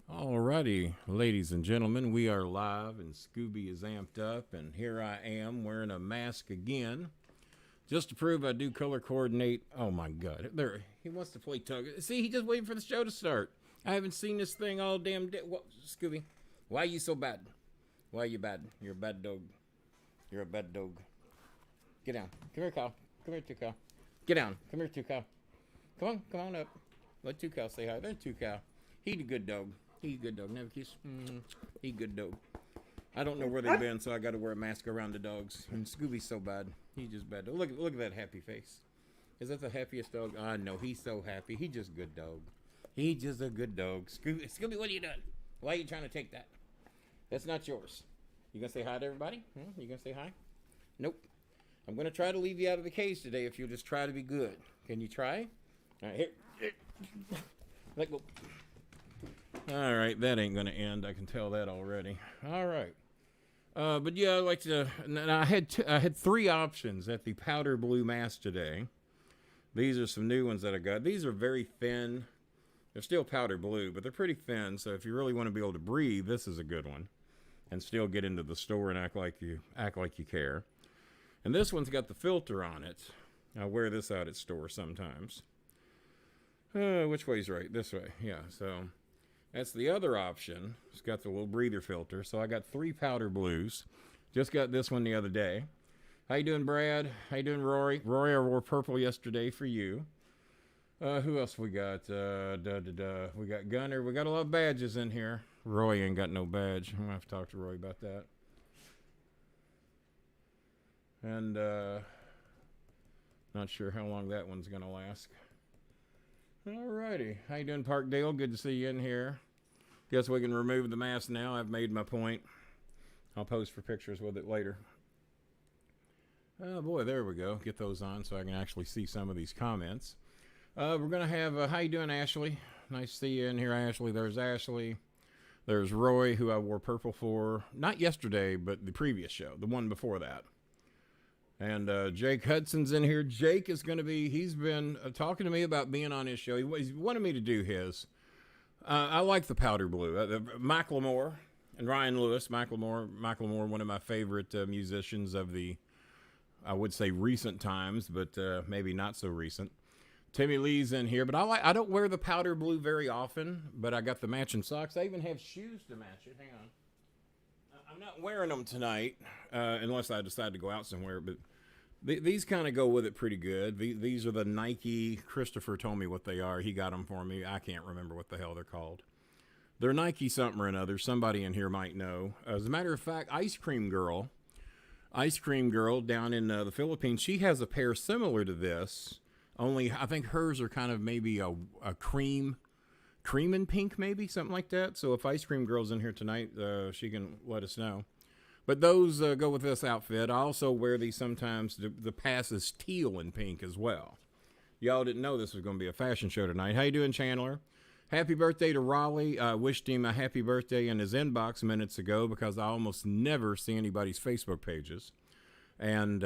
Alrighty, ladies and gentlemen, we are live and Scooby is amped up, and here I am wearing a mask again, just to prove I do color coordinate. Oh my God, there he wants to play tug. See, he just waiting for the show to start. I haven't seen this thing all damn day. What, Scooby? Why are you so bad? Why are you bad? You're a bad dog. You're a bad dog. Get down. Come here, Kyle. Come here, Kyle. Get down. Come here, Kyle. Come on up. Let Kyle say hi. There's Kyle. He's a good dog. He's a good dog. Never kiss. He's a good dog. I don't know where they've been, so I got to wear a mask around the dogs. And Scooby's so bad. He's just bad. Look at that happy face. Is that the happiest dog? I know. He's so happy. He's just a good dog. He's just a good dog. Scooby, what are you doing? Why are you trying to take that? That's not yours. You gonna say hi to everybody? You gonna say hi? Nope. I'm gonna try to leave you out of the cage today if you'll just try to be good. Can you try? All right, here. Let go. All right, that ain't gonna end. I can tell that already. All right, but yeah, I like to. I had three options at the powder blue mask today. These are some new ones that I got. These are very thin. They're still powder blue, but they're pretty thin. So if you really want to be able to breathe, this is a good one, and still get into the store and act like you care. And this one's got the filter on it. I wear this out at store sometimes. Which way's right? This way. Yeah. So. That's the other option. It's got the little breather filter. So I got three powder blues. Just got this one the other day. How you doing, Brad? How you doing, Rory? Rory, I wore purple yesterday for you. Who else we got? We got Gunner. We got a lot of badges in here. Roy ain't got no badge. I'm going to have to talk to Roy about that. And not sure how long that one's going to last. Alrighty. How you doing, Parkdale? Good to see you in here. Guess we can remove the mask now. I've made my point. I'll post for pictures with it later. Oh boy, there we go. Get those on so I can actually see some of these comments. We're going to have, how you doing, Ashley? Nice to see you in here, Ashley. There's Ashley. There's Roy, who I wore purple for. Not yesterday, but the previous show. The one before that. And Jake Hudson's in here. Jake is going to be, he's been talking to me about being on his show. He wanted me to do his. I like the powder blue. Macklemore and Ryan Lewis. Macklemore, one of my favorite musicians of the, I would say recent times, but maybe not so recent. Timmy Lee's in here, but I don't wear the powder blue very often, but I got the matching socks. I even have shoes to match it. Hang on. I'm not wearing them tonight, unless I decide to go out somewhere, but these kind of go with it pretty good. These are the Nike. Christopher told me what they are. He got them for me. I can't remember what the hell they're called. They're Nike something or another. Somebody in here might know. As a matter of fact, Ice Cream Girl down in the Philippines, she has a pair similar to this, only I think hers are kind of maybe a cream and pink, maybe something like that. So if Ice Cream Girl's in here tonight, she can let us know. But those go with this outfit. I also wear these sometimes. The pass is teal and pink as well. Y'all didn't know this was going to be a fashion show tonight. How you doing, Chandler? Happy birthday to Raleigh. I wished him a happy birthday in his inbox minutes ago because I almost never see anybody's Facebook pages. And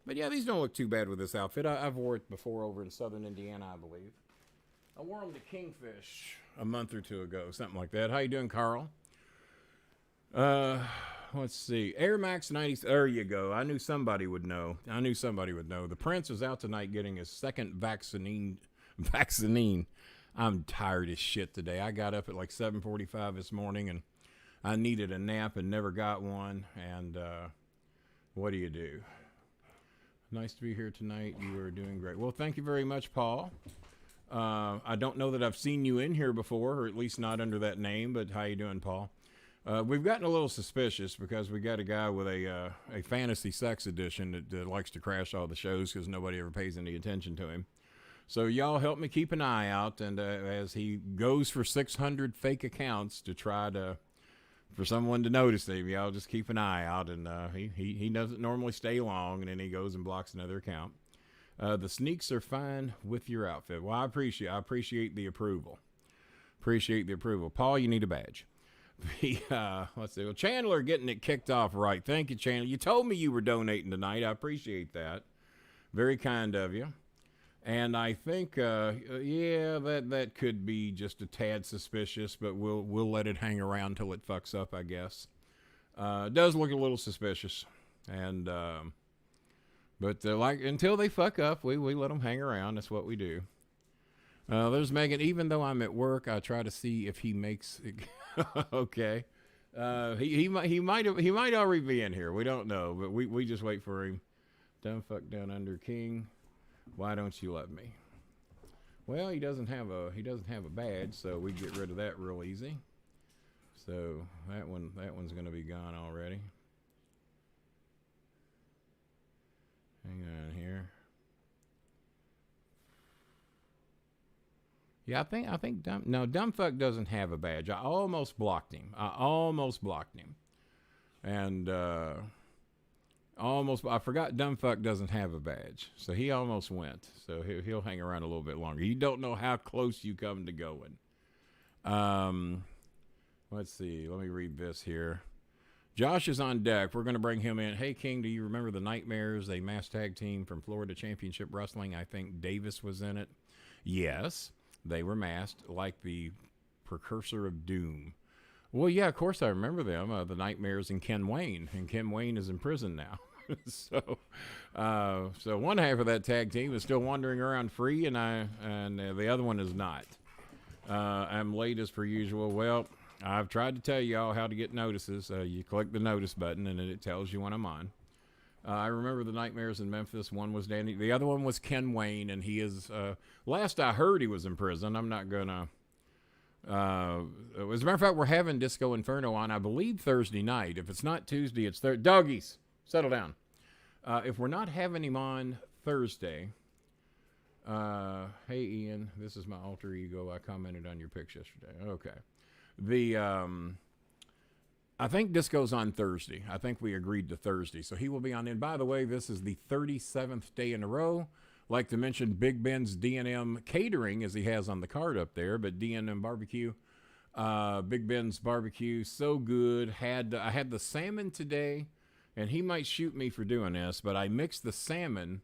but yeah, these don't look too bad with this outfit. I've worn it before over in Southern Indiana, I believe. I wore them to Kingfish a month or two ago, something like that. How you doing, Carl? Let's see. Air Max 90. There you go. I knew somebody would know. The Prince is out tonight getting his second vaccine. I'm tired as shit today. I got up at like 7:45 this morning, and I needed a nap and never got one. And what do you do? Nice to be here tonight. You are doing great. Well, thank you very much, Paul. I don't know that I've seen you in here before, or at least not under that name, but how you doing, Paul? We've gotten a little suspicious because we got a guy with a fantasy sex edition that likes to crash all the shows because nobody ever pays any attention to him. So y'all help me keep an eye out, and as he goes for 600 fake accounts to try for someone to notice him, y'all just keep an eye out, and he doesn't normally stay long, and then he goes and blocks another account. The sneaks are fine with your outfit. Well, I appreciate the approval. Paul, you need a badge. Let's see. Well, Chandler getting it kicked off right. Thank you, Chandler. You told me you were donating tonight. I appreciate that. Very kind of you. And I think, yeah, that could be just a tad suspicious, but we'll let it hang around till it fucks up, I guess. It does look a little suspicious, and but like until they fuck up, we let them hang around. That's what we do. There's Megan. Even though I'm at work, I try to see if he makes it. Okay. He might already be in here. We don't know, but we just wait for him. Dumb fuck down under King. Why don't you love me? Well, he doesn't have a badge, so we get rid of that real easy. So that one's gonna be gone already. Hang on here. Yeah, I think Dumbfuck doesn't have a badge. I almost blocked him. And I forgot Dumbfuck doesn't have a badge. So he almost went. So he'll hang around a little bit longer. You don't know how close you come to going. Let's see. Let me read this here. Josh is on deck. We're going to bring him in. Hey, King, do you remember the Nightmares, a mass tag team from Florida Championship Wrestling? I think Davis was in it. Yes, they were masked like the precursor of Doom. Well, yeah, of course I remember them, the Nightmares and Ken Wayne. And Ken Wayne is in prison now. So one half of that tag team is still wandering around free, and the other one is not. I'm late as per usual. Well, I've tried to tell y'all how to get notices. You click the notice button, and it tells you when I'm on. I remember the Nightmares in Memphis. One was Danny. The other one was Ken Wayne, and he is, last I heard, he was in prison. I'm not going to... as a matter of fact, we're having Disco Inferno on, I believe, Thursday night. If it's not Tuesday, it's Thursday. Doggies, settle down. If we're not having him on Thursday... hey, Ian, this is my alter ego. I commented on your pics yesterday. Okay. I think Disco's on Thursday. I think we agreed to Thursday. So he will be on in. By the way, this is the 37th day in a row. Like to mention Big Ben's D&M Catering, as he has on the card up there, but D&M Barbecue, Big Ben's Barbecue, so good. I had the salmon today, and he might shoot me for doing this, but I mixed the salmon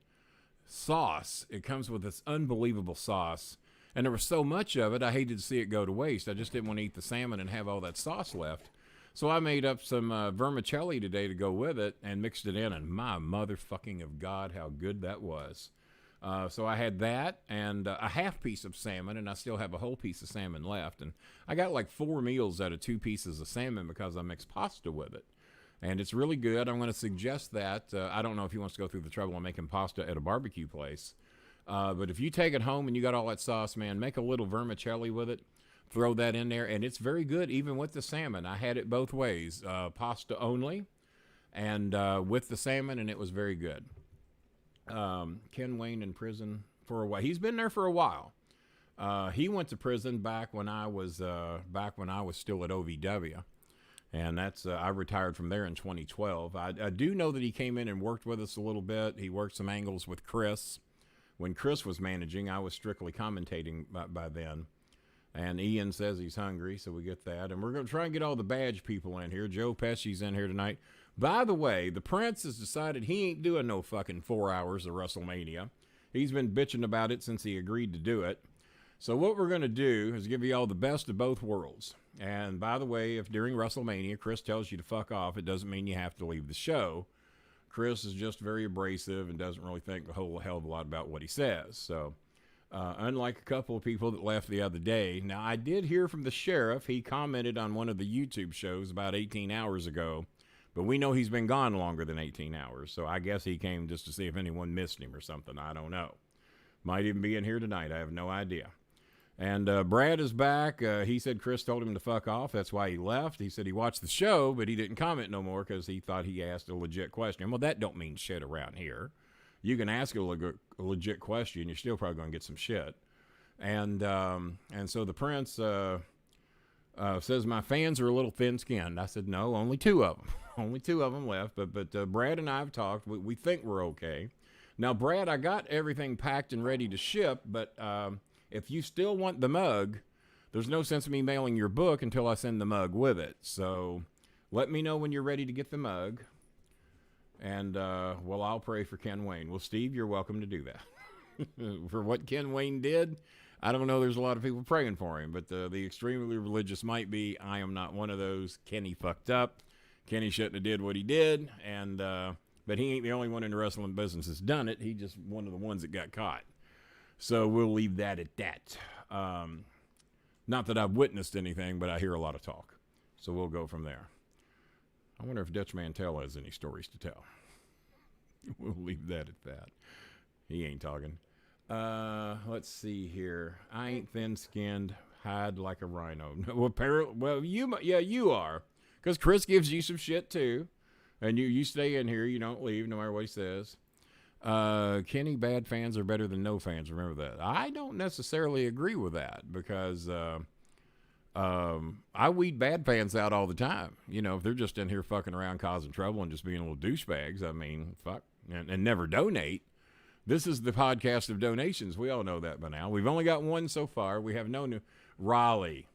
sauce. It comes with this unbelievable sauce, and there was so much of it, I hated to see it go to waste. I just didn't want to eat the salmon and have all that sauce left. So I made up some vermicelli today to go with it and mixed it in, and my motherfucking of God, how good that was. So I had that and a half piece of salmon, and I still have a whole piece of salmon left. And I got like 4 meals out of 2 pieces of salmon because I mixed pasta with it. And it's really good. I'm going to suggest that. I don't know if he wants to go through the trouble of making pasta at a barbecue place. But if you take it home and you got all that sauce, man, make a little vermicelli with it. Throw that in there, and it's very good even with the salmon. I had it both ways, pasta only and with the salmon, and it was very good. Ken Wayne in prison for a while. He's been there for a while. He went to prison back when I was still at OVW, and that's I retired from there in 2012. I do know that he came in and worked with us a little bit. He worked some angles with Chris. When Chris was managing, I was strictly commentating by then. And Ian says he's hungry, so we get that. And we're going to try and get all the badge people in here. Joe Pesci's in here tonight. By the way, the Prince has decided he ain't doing no fucking 4 hours of WrestleMania. He's been bitching about it since he agreed to do it. So what we're going to do is give you all the best of both worlds. And by the way, if during WrestleMania Chris tells you to fuck off, it doesn't mean you have to leave the show. Chris is just very abrasive and doesn't really think a whole hell of a lot about what he says. So... unlike a couple of people that left the other day. Now, I did hear from the sheriff. He commented on one of the YouTube shows about 18 hours ago, but we know he's been gone longer than 18 hours, so I guess he came just to see if anyone missed him or something. I don't know. Might even be in here tonight. I have no idea. And Brad is back. He said Chris told him to fuck off. That's why he left. He said he watched the show, but he didn't comment no more because he thought he asked a legit question. Well, that don't mean shit around here. You can ask a legit question, you're still probably going to get some shit. And so the Prince says, my fans are a little thin-skinned. I said, no, only 2 of them. Only 2 of them left. But Brad and I have talked. We think we're okay. Now, Brad, I got everything packed and ready to ship, but if you still want the mug, there's no sense of me mailing your book until I send the mug with it. So let me know when you're ready to get the mug. And, well, I'll pray for Ken Wayne. Well, Steve, you're welcome to do that. For what Ken Wayne did, I don't know. There's a lot of people praying for him, but the extremely religious might be. I am not one of those. Kenny fucked up. Kenny shouldn't have did what he did, and but he ain't the only one in the wrestling business that's done it. He just one of the ones that got caught. So we'll leave that at that. Not that I've witnessed anything, but I hear a lot of talk. So we'll go from there. I wonder if Dutch Mantell has any stories to tell. We'll leave that at that. He ain't talking. Let's see here. I ain't thin-skinned, hide like a rhino. Well, you are, because Chris gives you some shit too, and you stay in here. You don't leave, no matter what he says. Kenny, bad fans are better than no fans. Remember that. I don't necessarily agree with that because I weed bad fans out all the time. You know, if they're just in here fucking around causing trouble and just being little douchebags, I mean, fuck, and never donate. This is the podcast of donations. We all know that by now. We've only got one so far. We have no new. Raleigh,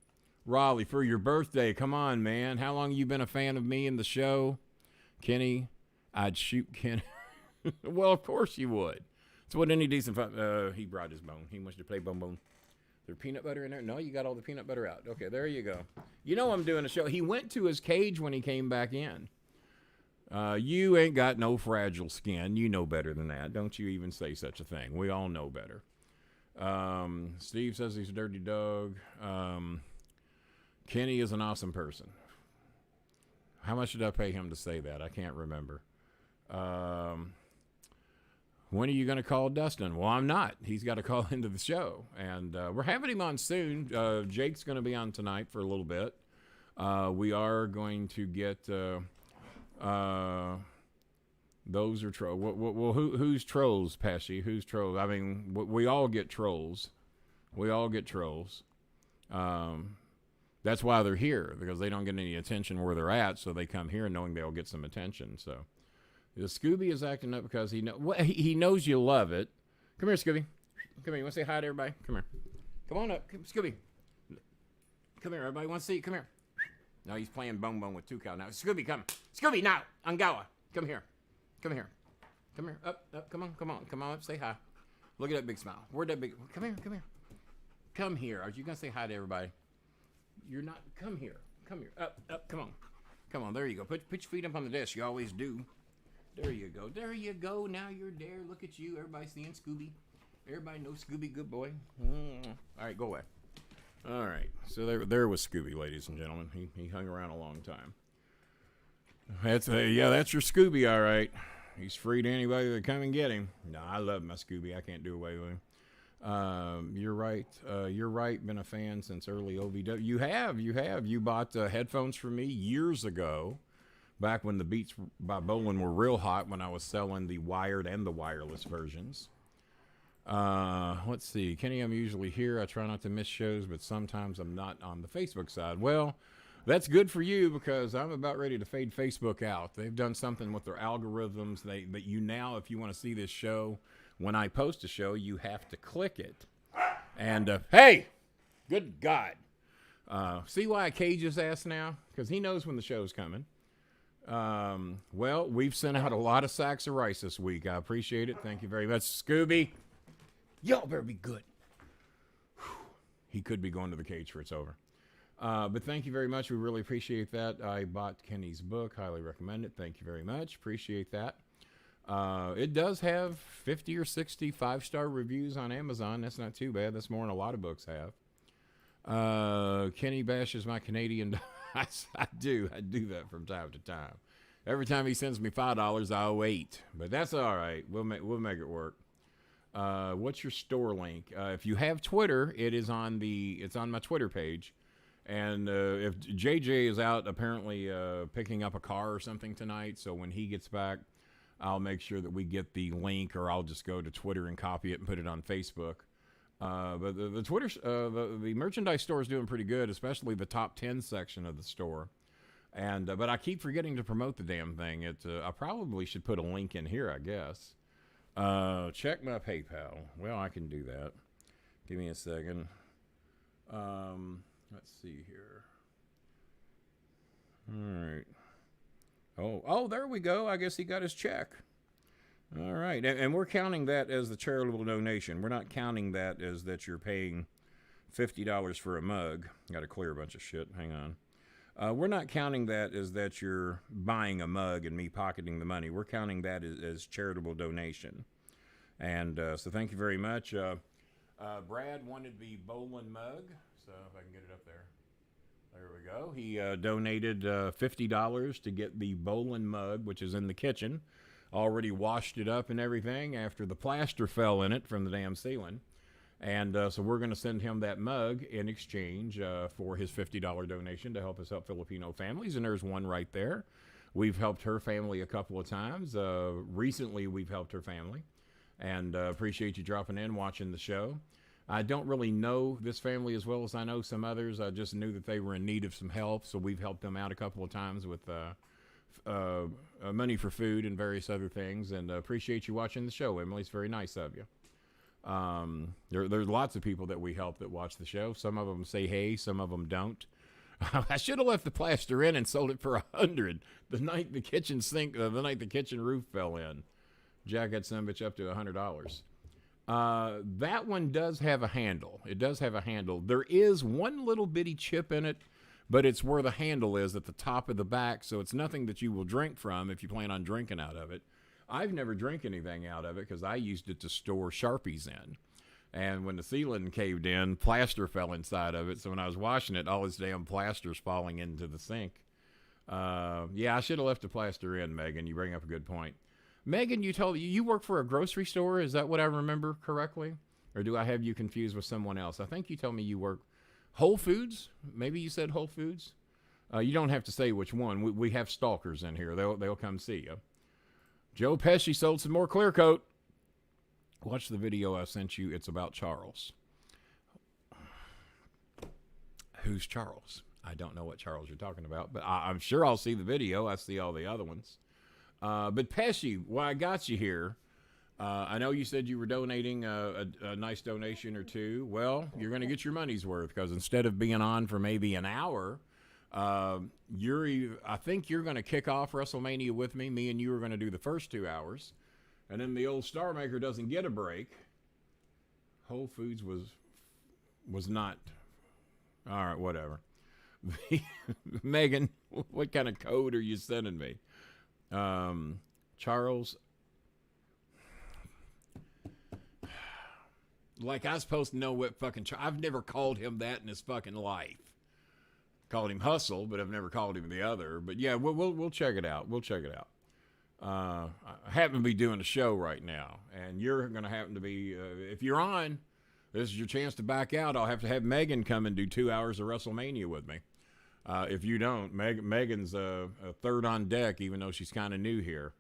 for your birthday. Come on, man. How long you been a fan of me and the show? Kenny, I'd shoot Kenny. Well, of course you would. It's what any decent he brought his bone. He wants to play bone. Is there peanut butter in there? No, you got all the peanut butter out. Okay, there you go. You know I'm doing a show. He went to his cage when he came back in. You ain't got no fragile skin. You know better than that. Don't you even say such a thing. We all know better. Steve says he's a dirty dog. Kenny is an awesome person. How much did I pay him to say that? I can't remember. When are you going to call Dustin? Well, I'm not. He's got to call into the show. And we're having him on soon. Jake's going to be on tonight for a little bit. We are going to get... those are trolls. Well, who's trolls, Pesci? Who's trolls? I mean, we all get trolls. We all get trolls. That's why they're here, because they don't get any attention where they're at, so they come here knowing they'll get some attention. So, the Scooby is acting up because he knows you love it. Come here, Scooby. Come here. You want to say hi to everybody? Come here. Come on up, Scooby. Come here. Everybody wants to see you. Come here. No, he's playing bone with Tucal now. Scooby, come. Scooby, now. Angawa. Come here. Come here. Come here. Up. Come on. Come on up. Say hi. Look at that big smile. Where'd that big... Come here. Come here. Are you going to say hi to everybody? You're not... Come here. Up. Come on. There you go. Put your feet up on the desk. You always do. There you go. Now you're there. Look at you. Everybody seeing Scooby. Everybody knows Scooby. Good boy. All right, go away. All right, so there was Scooby, ladies and gentlemen. He hung around a long time. That's your Scooby, all right. He's free to anybody that come and get him. No, I love my Scooby. I can't do away with him. You're right. You're right. Been a fan since early OVW. You have. You bought headphones from me years ago, back when the Beats by Bolin were real hot, when I was selling the wired and the wireless versions. Let's see. Kenny, I'm usually here. I try not to miss shows, but sometimes I'm not on the Facebook side. Well, that's good for you, because I'm about ready to fade Facebook out. They've done something with their algorithms. But you now, if you want to see this show, when I post a show, you have to click it. And, hey, good God. See why I cage his ass now? Because he knows when the show's coming. Well, we've sent out a lot of sacks of rice this week. I appreciate it. Thank you very much, Scooby. Y'all better be good. Whew. He could be going to the cage for it's over. But thank you very much. We really appreciate that. I bought Kenny's book. Highly recommend it. Thank you very much. Appreciate that. It does have 50 or 60 5-star reviews on Amazon. That's not too bad. That's more than a lot of books have. Kenny bashes my Canadian. I do that from time to time. Every time he sends me $5, I'll wait. But that's all right. We'll make it work. What's your store link? If you have Twitter, it's on my Twitter page. And if JJ is out apparently picking up a car or something tonight, so when he gets back, I'll make sure that we get the link, or I'll just go to Twitter and copy it and put it on Facebook. But the Twitter, the merchandise store is doing pretty good, especially the top 10 section of the store. And but I keep forgetting to promote the damn thing. I probably should put a link in here, I guess. Check my PayPal. Well, I can do that. Give me a second. Let's see here. All right. Oh, there we go. I guess he got his check. All right, and we're counting that as the charitable donation. We're not counting that as that you're paying $50 for a mug. Got to clear a bunch of shit. Hang on. We're not counting that as that you're buying a mug and me pocketing the money. We're counting that as charitable donation. And so thank you very much. Brad wanted the Bolin mug, so if I can get it up there. There we go. He donated $50 to get the Bolin mug, which is in the kitchen. Already washed it up and everything after the plaster fell in it from the damn ceiling. And so we're going to send him that mug in exchange for his $50 donation to help us help Filipino families. And there's one right there. We've helped her family a couple of times. Recently, we've helped her family. And appreciate you dropping in, watching the show. I don't really know this family as well as I know some others. I just knew that they were in need of some help. So we've helped them out a couple of times with money for food and various other things. And appreciate you watching the show, Emily. It's very nice of you. There's lots of people that we help that watch the show. Some of them say hey, some of them don't. I should have left the plaster in and sold it for $100 the night the kitchen sink, the night the kitchen roof fell in. Jack had some bitch up to $100. That one does have a handle. It does have a handle. There is one little bitty chip in it, but it's where the handle is at the top of the back, so it's nothing that you will drink from if you plan on drinking out of it. I've never drank anything out of it because I used it to store Sharpies in. And when the ceiling caved in, plaster fell inside of it, so when I was washing it, all this damn plaster's falling into the sink. Yeah, I should have left the plaster in, Megan. You bring up a good point. Megan, you work for a grocery store. Is that what I remember correctly? Or do I have you confused with someone else? I think you told me you work Whole Foods. Maybe you said Whole Foods. You don't have to say which one. We have stalkers in here. They'll come see you. Joe Pesci sold some more clear coat. Watch the video I sent you. It's about Charles. Who's Charles? I don't know what Charles you're talking about, but I'm sure I'll see the video. I see all the other ones. But Pesci, why I got you here, I know you said you were donating a nice donation or two. Well, you're going to get your money's worth because instead of being on for maybe an hour, I think you're going to kick off WrestleMania with me. Me and you are going to do the first 2 hours. And then the old Star Maker doesn't get a break. Whole Foods was not. All right, whatever. Megan, what kind of code are you sending me? Charles, like I was supposed to know what fucking I've never called him that in his fucking life. Called him Hustle, but I've never called him the other. But yeah, we'll check it out. We'll check it out. I happen to be doing a show right now, and you're going to happen to be, if you're on, this is your chance to back out. I'll have to have Megan come and do 2 hours of WrestleMania with me. If you don't, Megan's a third on deck, even though she's kind of new here.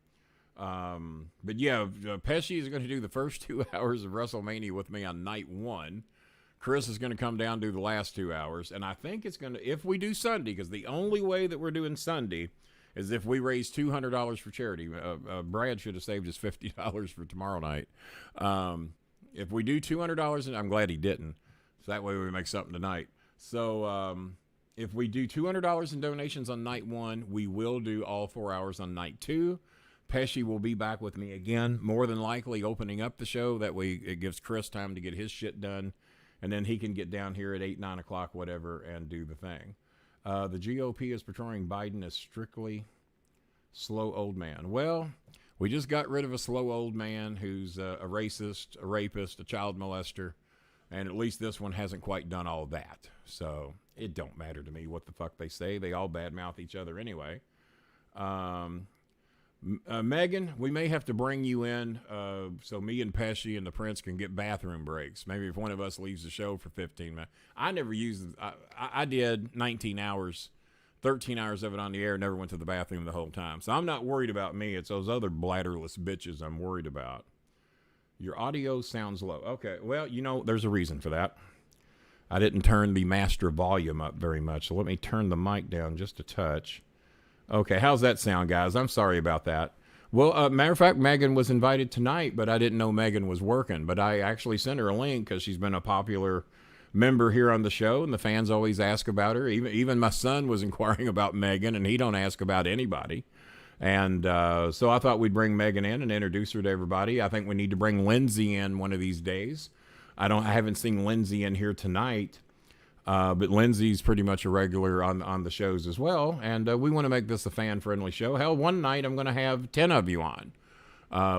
But yeah, Pesci is going to do the first 2 hours of WrestleMania with me on night one. Chris is going to come down and do the last 2 hours. And I think it's going to, if we do Sunday, because the only way that we're doing Sunday is if we raise $200 for charity. Brad should have saved his $50 for tomorrow night. If we do $200, and I'm glad he didn't, so that way we make something tonight. So if we do $200 in donations on night one, we will do all 4 hours on night two. Pesci will be back with me again, more than likely opening up the show. That way it gives Chris time to get his shit done, and then he can get down here at 8, 9 o'clock, whatever, and do the thing. The GOP is portraying Biden as strictly slow old man. Well, we just got rid of a slow old man who's a racist, a rapist, a child molester, and at least this one hasn't quite done all that. So it don't matter to me what the fuck they say. They all badmouth each other anyway. Megan, we may have to bring you in so me and Pesci and the Prince can get bathroom breaks. Maybe if one of us leaves the show for 15 minutes. I never used I did 19 hours, 13 hours of it on the air, never went to the bathroom the whole time. So I'm not worried about me. It's those other bladderless bitches I'm worried about. Your audio sounds low. Okay, well, you know, there's a reason for that. I didn't turn the master volume up very much, so let me turn the mic down just a touch. Okay, how's that sound, guys? I'm sorry about that. Well, matter of fact, Megan was invited tonight, but I didn't know Megan was working. But I actually sent her a link because she's been a popular member here on the show, and the fans always ask about her. Even my son was inquiring about Megan, and he don't ask about anybody. And so I thought we'd bring Megan in and introduce her to everybody. I think we need to bring Lindsay in one of these days. I haven't seen Lindsay in here tonight, but Lindsay's pretty much a regular on the shows as well. And we want to make this a fan-friendly show. Hell, one night I'm going to have 10 of you on.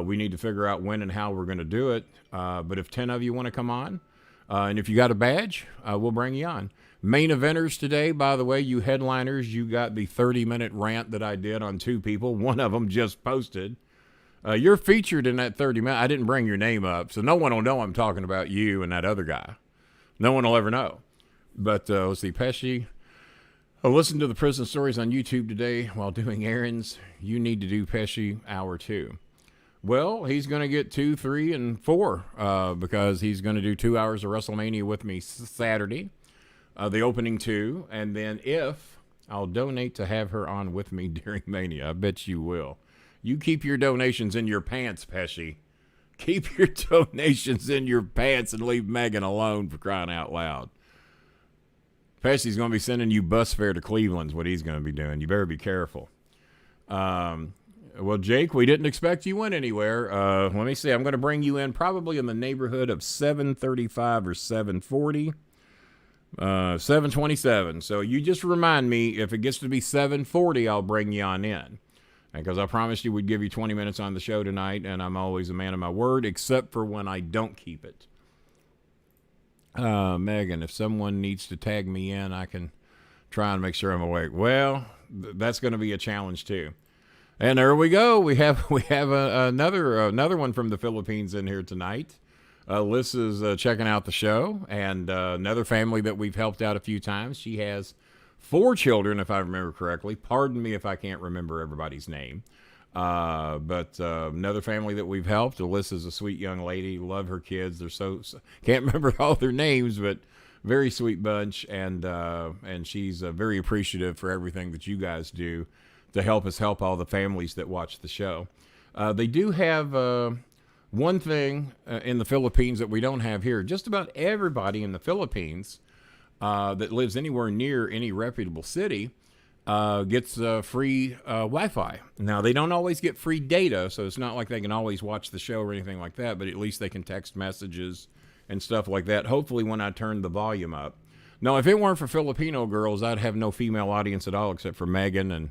We need to figure out when and how we're going to do it. But if 10 of you want to come on, and if you got a badge, we'll bring you on. Main eventers today, by the way, you headliners, you got the 30-minute rant that I did on 2 people. One of them just posted. You're featured in that 30-minute. I didn't bring your name up, so no one will know I'm talking about you and that other guy. No one will ever know. But let's see, Pesci. Listen to the prison stories on YouTube today while doing errands. You need to do Pesci hour 2. Well, he's going to get 2, 3, and 4 because he's going to do 2 hours of WrestleMania with me Saturday. The opening 2, and then if I'll donate to have her on with me during Mania. I bet you will. You keep your donations in your pants, Pesci. Keep your donations in your pants and leave Megan alone, for crying out loud. Pesci's going to be sending you bus fare to Cleveland is what he's going to be doing. You better be careful. Well, Jake, we didn't expect you went anywhere. Let me see. I'm going to bring you in probably in the neighborhood of 7:35 or 7:40. 7:27. So you just remind me if it gets to be 7:40, I'll bring you on in. Because I promised you we'd give you 20 minutes on the show tonight, and I'm always a man of my word, except for when I don't keep it. Megan, if someone needs to tag me in, I can try and make sure I'm awake. Well, that's going to be a challenge too. And there we go. We have another one from the Philippines in here tonight. Liz is checking out the show, and another family that we've helped out a few times. She has 4 children, if I remember correctly. Pardon me if I can't remember everybody's name. But another family that we've helped. Alyssa's a sweet young lady. Love her kids. They're so can't remember all their names, but very sweet bunch. And she's very appreciative for everything that you guys do to help us help all the families that watch the show. They do have one thing in the Philippines that we don't have here. Just about everybody in the Philippines that lives anywhere near any reputable city gets free Wi-Fi. Now, they don't always get free data, so it's not like they can always watch the show or anything like that, but at least they can text messages and stuff like that, hopefully when I turn the volume up. Now, if it weren't for Filipino girls, I'd have no female audience at all except for Megan and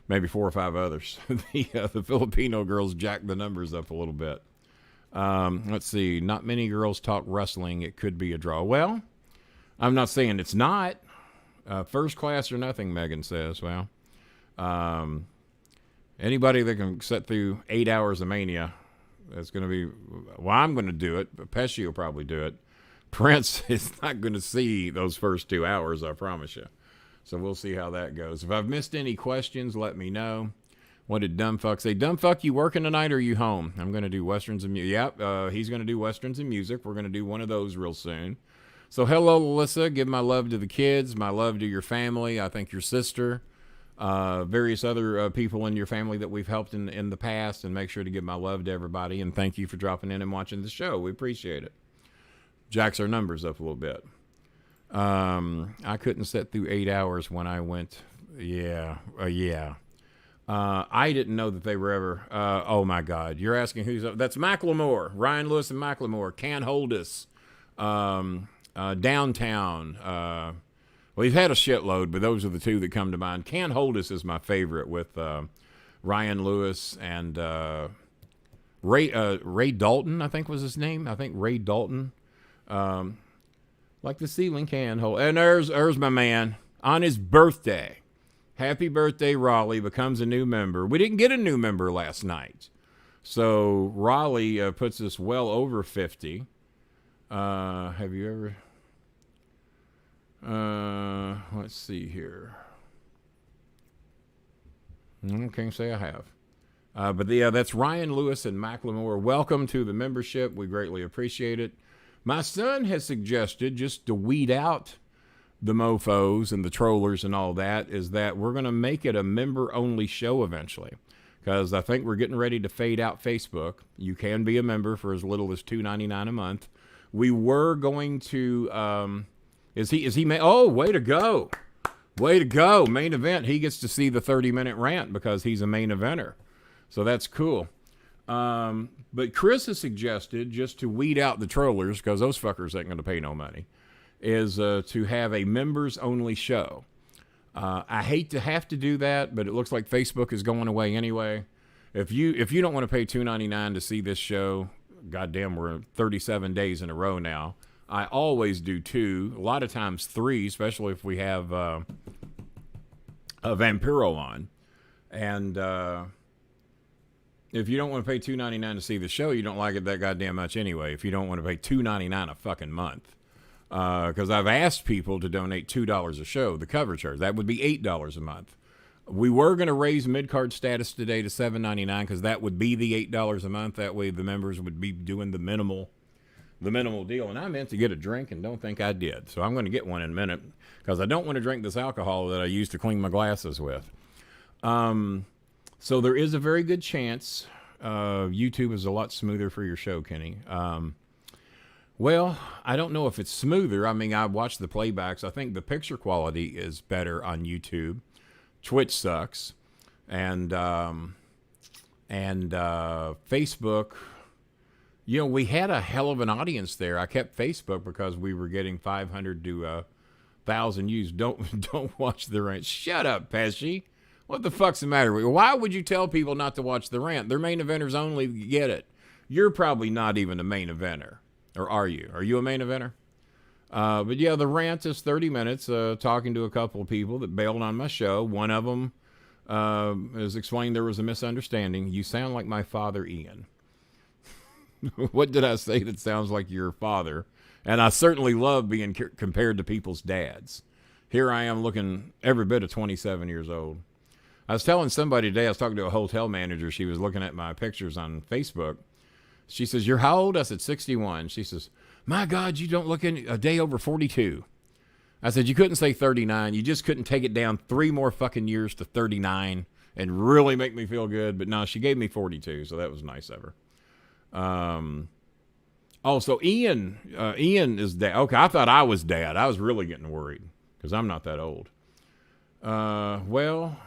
maybe 4 or 5 others. The Filipino girls jack the numbers up a little bit. Let's see. Not many girls talk wrestling. It could be a draw. Well, I'm not saying it's not. First class or nothing, Megan says. Well, anybody that can sit through 8 hours of Mania, that's going to be, well, I'm going to do it, but Pesci will probably do it. Prince is not going to see those first 2 hours, I promise you. So we'll see how that goes. If I've missed any questions, let me know. What did Dumbfuck say? Dumbfuck, you working tonight or are you home? I'm going to do Westerns and music. Yep, he's going to do Westerns and music. We're going to do one of those real soon. So hello, Alyssa. Give my love to the kids, my love to your family. I think your sister, various other people in your family that we've helped in the past, and make sure to give my love to everybody. And thank you for dropping in and watching the show. We appreciate it. Jacks our numbers up a little bit. I couldn't sit through 8 hours when I went. Yeah. I didn't know that they were ever. Oh my God! You're asking who's up? That's Macklemore, Ryan Lewis and Macklemore. Can't Hold Us. Downtown. Well, he's had a shitload, but those are the 2 that come to mind. Can't Hold Us is my favorite with Ryan Lewis and Ray Dalton, I think was his name. I think Ray Dalton. Like the ceiling can hold. And there's my man on his birthday. Happy birthday, Raleigh. Becomes a new member. We didn't get a new member last night. So Raleigh puts us well over 50. Have you ever... let's see here. I can't say I have. But yeah, that's Ryan Lewis and Macklemore. Welcome to the membership. We greatly appreciate it. My son has suggested, just to weed out the mofos and the trollers and all that, is that we're going to make it a member-only show eventually. Because I think we're getting ready to fade out Facebook. You can be a member for as little as $2.99 a month. We were going to... is he? Oh, way to go. Way to go. Main event. He gets to see the 30-minute rant because he's a main eventer. So that's cool. But Chris has suggested, just to weed out the trollers, because those fuckers ain't going to pay no money, is to have a members-only show. I hate to have to do that, but it looks like Facebook is going away anyway. If you don't want to pay $2.99 to see this show, goddamn, we're 37 days in a row now. I always do 2, a lot of times 3, especially if we have a Vampiro on. And if you don't want to pay $2.99 to see the show, you don't like it that goddamn much anyway. If you don't want to pay $2.99 a fucking month. Because I've asked people to donate $2 a show, the cover charge. That would be $8 a month. We were going to raise mid-card status today to $7.99 because that would be the $8 a month. That way the members would be doing the minimal deal. And I meant to get a drink and don't think I did. So I'm going to get one in a minute because I don't want to drink this alcohol that I used to clean my glasses with. So there is a very good chance YouTube is a lot smoother for your show, Kenny. Well, I don't know if it's smoother. I mean, I watched the playbacks. I think the picture quality is better on YouTube. Twitch sucks. And Facebook, you know, we had a hell of an audience there. I kept Facebook because we were getting 500 to 1,000 views. Don't watch the rant. Shut up, Pesci. What the fuck's the matter with you? Why would you tell people not to watch the rant? They're main eventers only. Get it. You're probably not even a main eventer. Or are you? Are you a main eventer? But yeah, the rant is 30 minutes talking to a couple of people that bailed on my show. One of them has explained there was a misunderstanding. You sound like my father, Ian. What did I say that sounds like your father? And I certainly love being compared to people's dads. Here I am looking every bit of 27 years old. I was telling somebody today, I was talking to a hotel manager. She was looking at my pictures on Facebook. She says, "You're how old?" I said, 61. She says, "My God, you don't look a day over 42. I said, "You couldn't say 39. You just couldn't take it down 3 more fucking years to 39 and really make me feel good." But no, she gave me 42, so that was nice of her. Oh, so Ian is dad. Okay, I thought I was dad. I was really getting worried because I'm not that old. Well...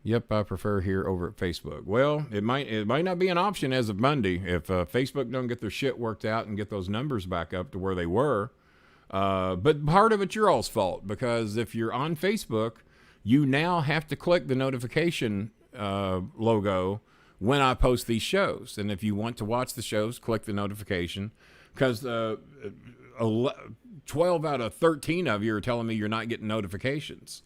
Yep, I prefer here over at Facebook. Well, it might not be an option as of Monday if Facebook don't get their shit worked out and get those numbers back up to where they were. But part of it's your all's fault because if you're on Facebook, you now have to click the notification logo when I post these shows. And if you want to watch the shows, click the notification because 12 out of 13 of you are telling me you're not getting notifications.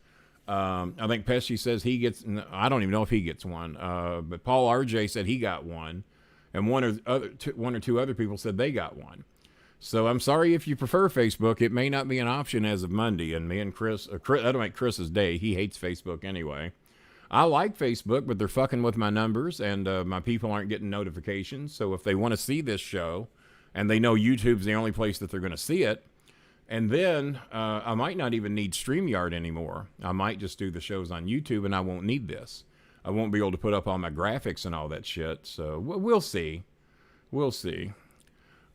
I think Pesci says he gets, I don't even know if he gets one, but Paul RJ said he got one, and one or two other people said they got one. So I'm sorry if you prefer Facebook. It may not be an option as of Monday, and me and Chris that'll make Chris's day. He hates Facebook anyway. I like Facebook, but they're fucking with my numbers, and my people aren't getting notifications. So if they want to see this show, and they know YouTube's the only place that they're going to see it, and then I might not even need StreamYard anymore. I might just do the shows on YouTube, and I won't need this. I won't be able to put up all my graphics and all that shit. So we'll see. We'll see.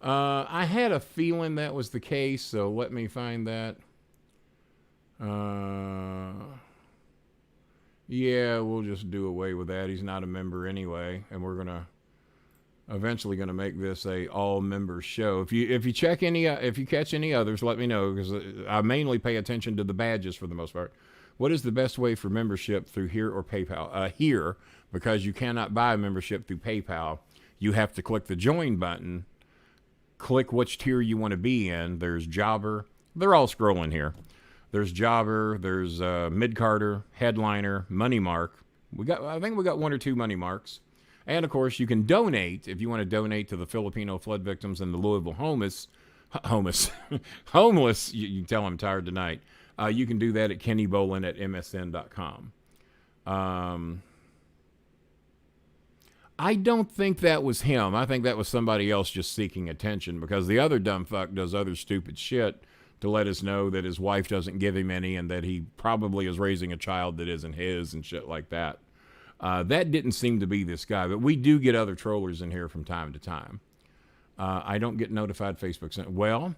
I had a feeling that was the case, so let me find that. Yeah, we'll just do away with that. He's not a member anyway, and we're gonna eventually going to make this a all members show. If you catch any others, let me know because I mainly pay attention to the badges for the most part. What is the best way for membership through here or PayPal? Here, because you cannot buy a membership through PayPal. You have to click the join button, click which tier you want to be in. There's Jobber. They're all scrolling here. There's Jobber. There's Mid-Carter, Headliner, Money Mark. I think we got 1 or 2 Money Marks. And, of course, you can donate if you want to donate to the Filipino flood victims and the Louisville homeless. You can tell I'm tired tonight. You can do that at kennybolin at msn.com. I don't think that was him. I think that was somebody else just seeking attention because the other dumb fuck does other stupid shit to let us know that his wife doesn't give him any and that he probably is raising a child that isn't his and shit like that. That didn't seem to be this guy, but we do get other trollers in here from time to time. I don't get notified Facebook. Well,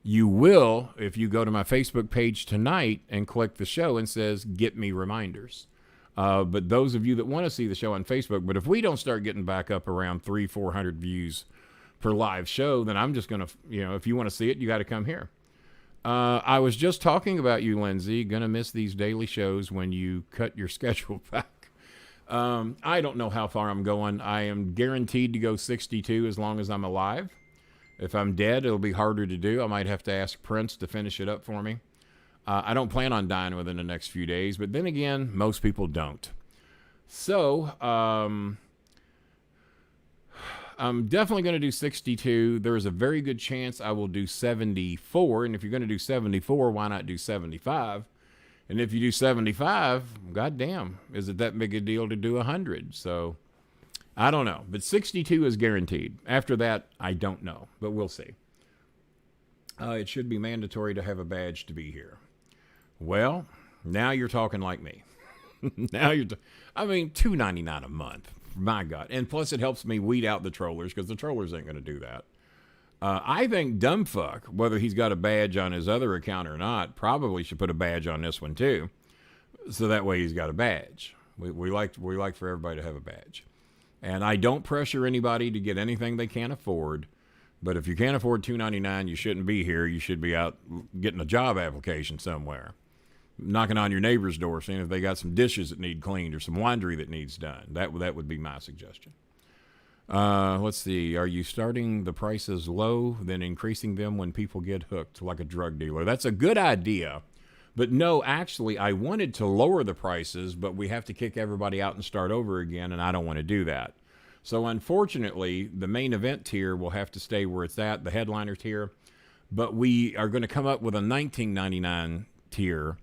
You will if you go to my Facebook page tonight and click the show and says, get me reminders. But those of you that want to see the show on Facebook, but if we don't start getting back up around 300-400 views per live show, then I'm just going to, if you want to see it, you got to come here. I was just talking about you, Lindsay, going to miss these daily shows when you cut your schedule back. I don't know how far I'm going. I am guaranteed to go 62 as long as I'm alive. If I'm dead, it'll be harder to do. I might have to ask Prince to finish it up for me. I don't plan on dying within the next few days, but then again, most people don't. So, I'm definitely going to do 62. There's a very good chance I will do 74. And if you're going to do 74, why not do 75? And if you do 75, goddamn, is it that big a deal to do 100? So I don't know. But 62 is guaranteed. After that, I don't know. But we'll see. It should be mandatory to have a badge to be here. Well, now you're talking like me. Now you're $2.99 a month. My God. And plus it helps me weed out the trollers because the trollers ain't going to do that. I think dumbfuck, whether he's got a badge on his other account or not, probably should put a badge on this one too. So that way he's got a badge. We like for everybody to have a badge. And I don't pressure anybody to get anything they can't afford. But if you can't afford $2.99, you shouldn't be here. You should be out getting a job application somewhere. Knocking on your neighbor's door, seeing if they got some dishes that need cleaned or some laundry that needs done. That would be my suggestion. Let's see. Are you starting the prices low, then increasing them when people get hooked like a drug dealer? That's a good idea. But no, actually, I wanted to lower the prices, but we have to kick everybody out and start over again, and I don't want to do that. So unfortunately, the main event tier will have to stay where it's at, the headliner tier. But we are going to come up with a $19.99 tier.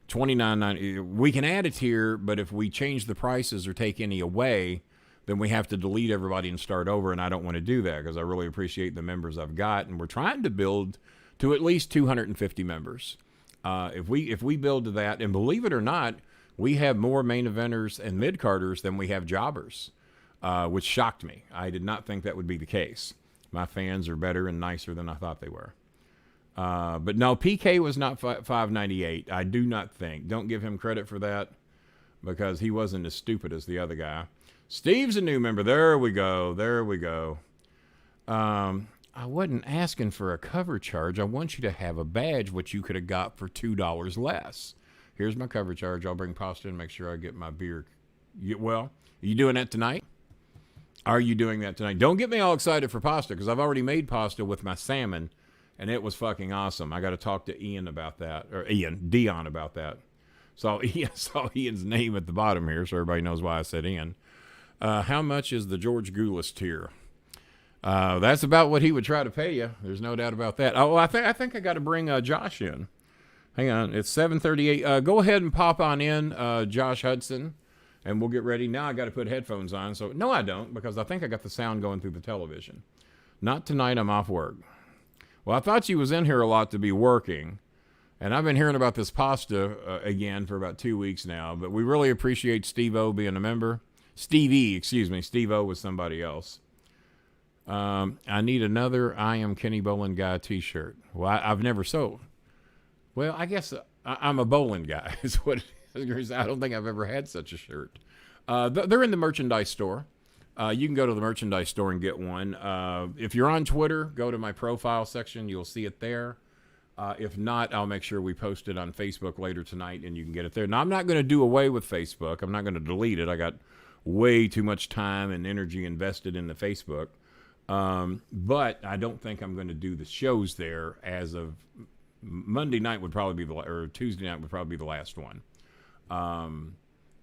$29.90. We can add a tier, but if we change the prices or take any away, then we have to delete everybody and start over, and I don't want to do that because I really appreciate the members I've got, and we're trying to build to at least 250 members. If we build to that, and believe it or not, we have more main eventers and mid-carders than we have jobbers, which shocked me. I did not think that would be the case. My fans are better and nicer than I thought they were. But no, PK was not $5.98. I do not think. Don't give him credit for that because he wasn't as stupid as the other guy. Steve's a new member. There we go. There we go. I wasn't asking for a cover charge. I want you to have a badge, which you could have got for $2 less. Here's my cover charge. I'll bring pasta and make sure I get my beer. Well, are you doing that tonight? Are you doing that tonight? Don't get me all excited for pasta because I've already made pasta with my salmon. And it was fucking awesome. I got to talk to Dion about that. Saw Ian's name at the bottom here, so everybody knows why I said Ian. How much is the George Goulas tier? That's about what he would try to pay you. There's no doubt about that. Oh, I think I got to bring Josh in. Hang on, it's 7:38. Go ahead and pop on in, Josh Hudson, and we'll get ready. Now I got to put headphones on. So no, I don't, because I think I got the sound going through the television. Not tonight. I'm off work. Well, I thought you was in here a lot to be working, and I've been hearing about this pasta again for about 2 weeks now, but we really appreciate Steve-O being a member. Steve-O was somebody else. I need another I Am Kenny Bolin Guy t-shirt. Well, I've never sold. Well, I guess I'm a Bolin guy is what it is. I don't think I've ever had such a shirt. They're in the merchandise store. You can go to the merchandise store and get one. If you're on Twitter, go to my profile section. You'll see it there. If not, I'll make sure we post it on Facebook later tonight, and you can get it there. Now, I'm not going to do away with Facebook. I'm not going to delete it. I got way too much time and energy invested in the Facebook. But I don't think I'm going to do the shows there as of Monday night would probably be or Tuesday night would probably be the last one.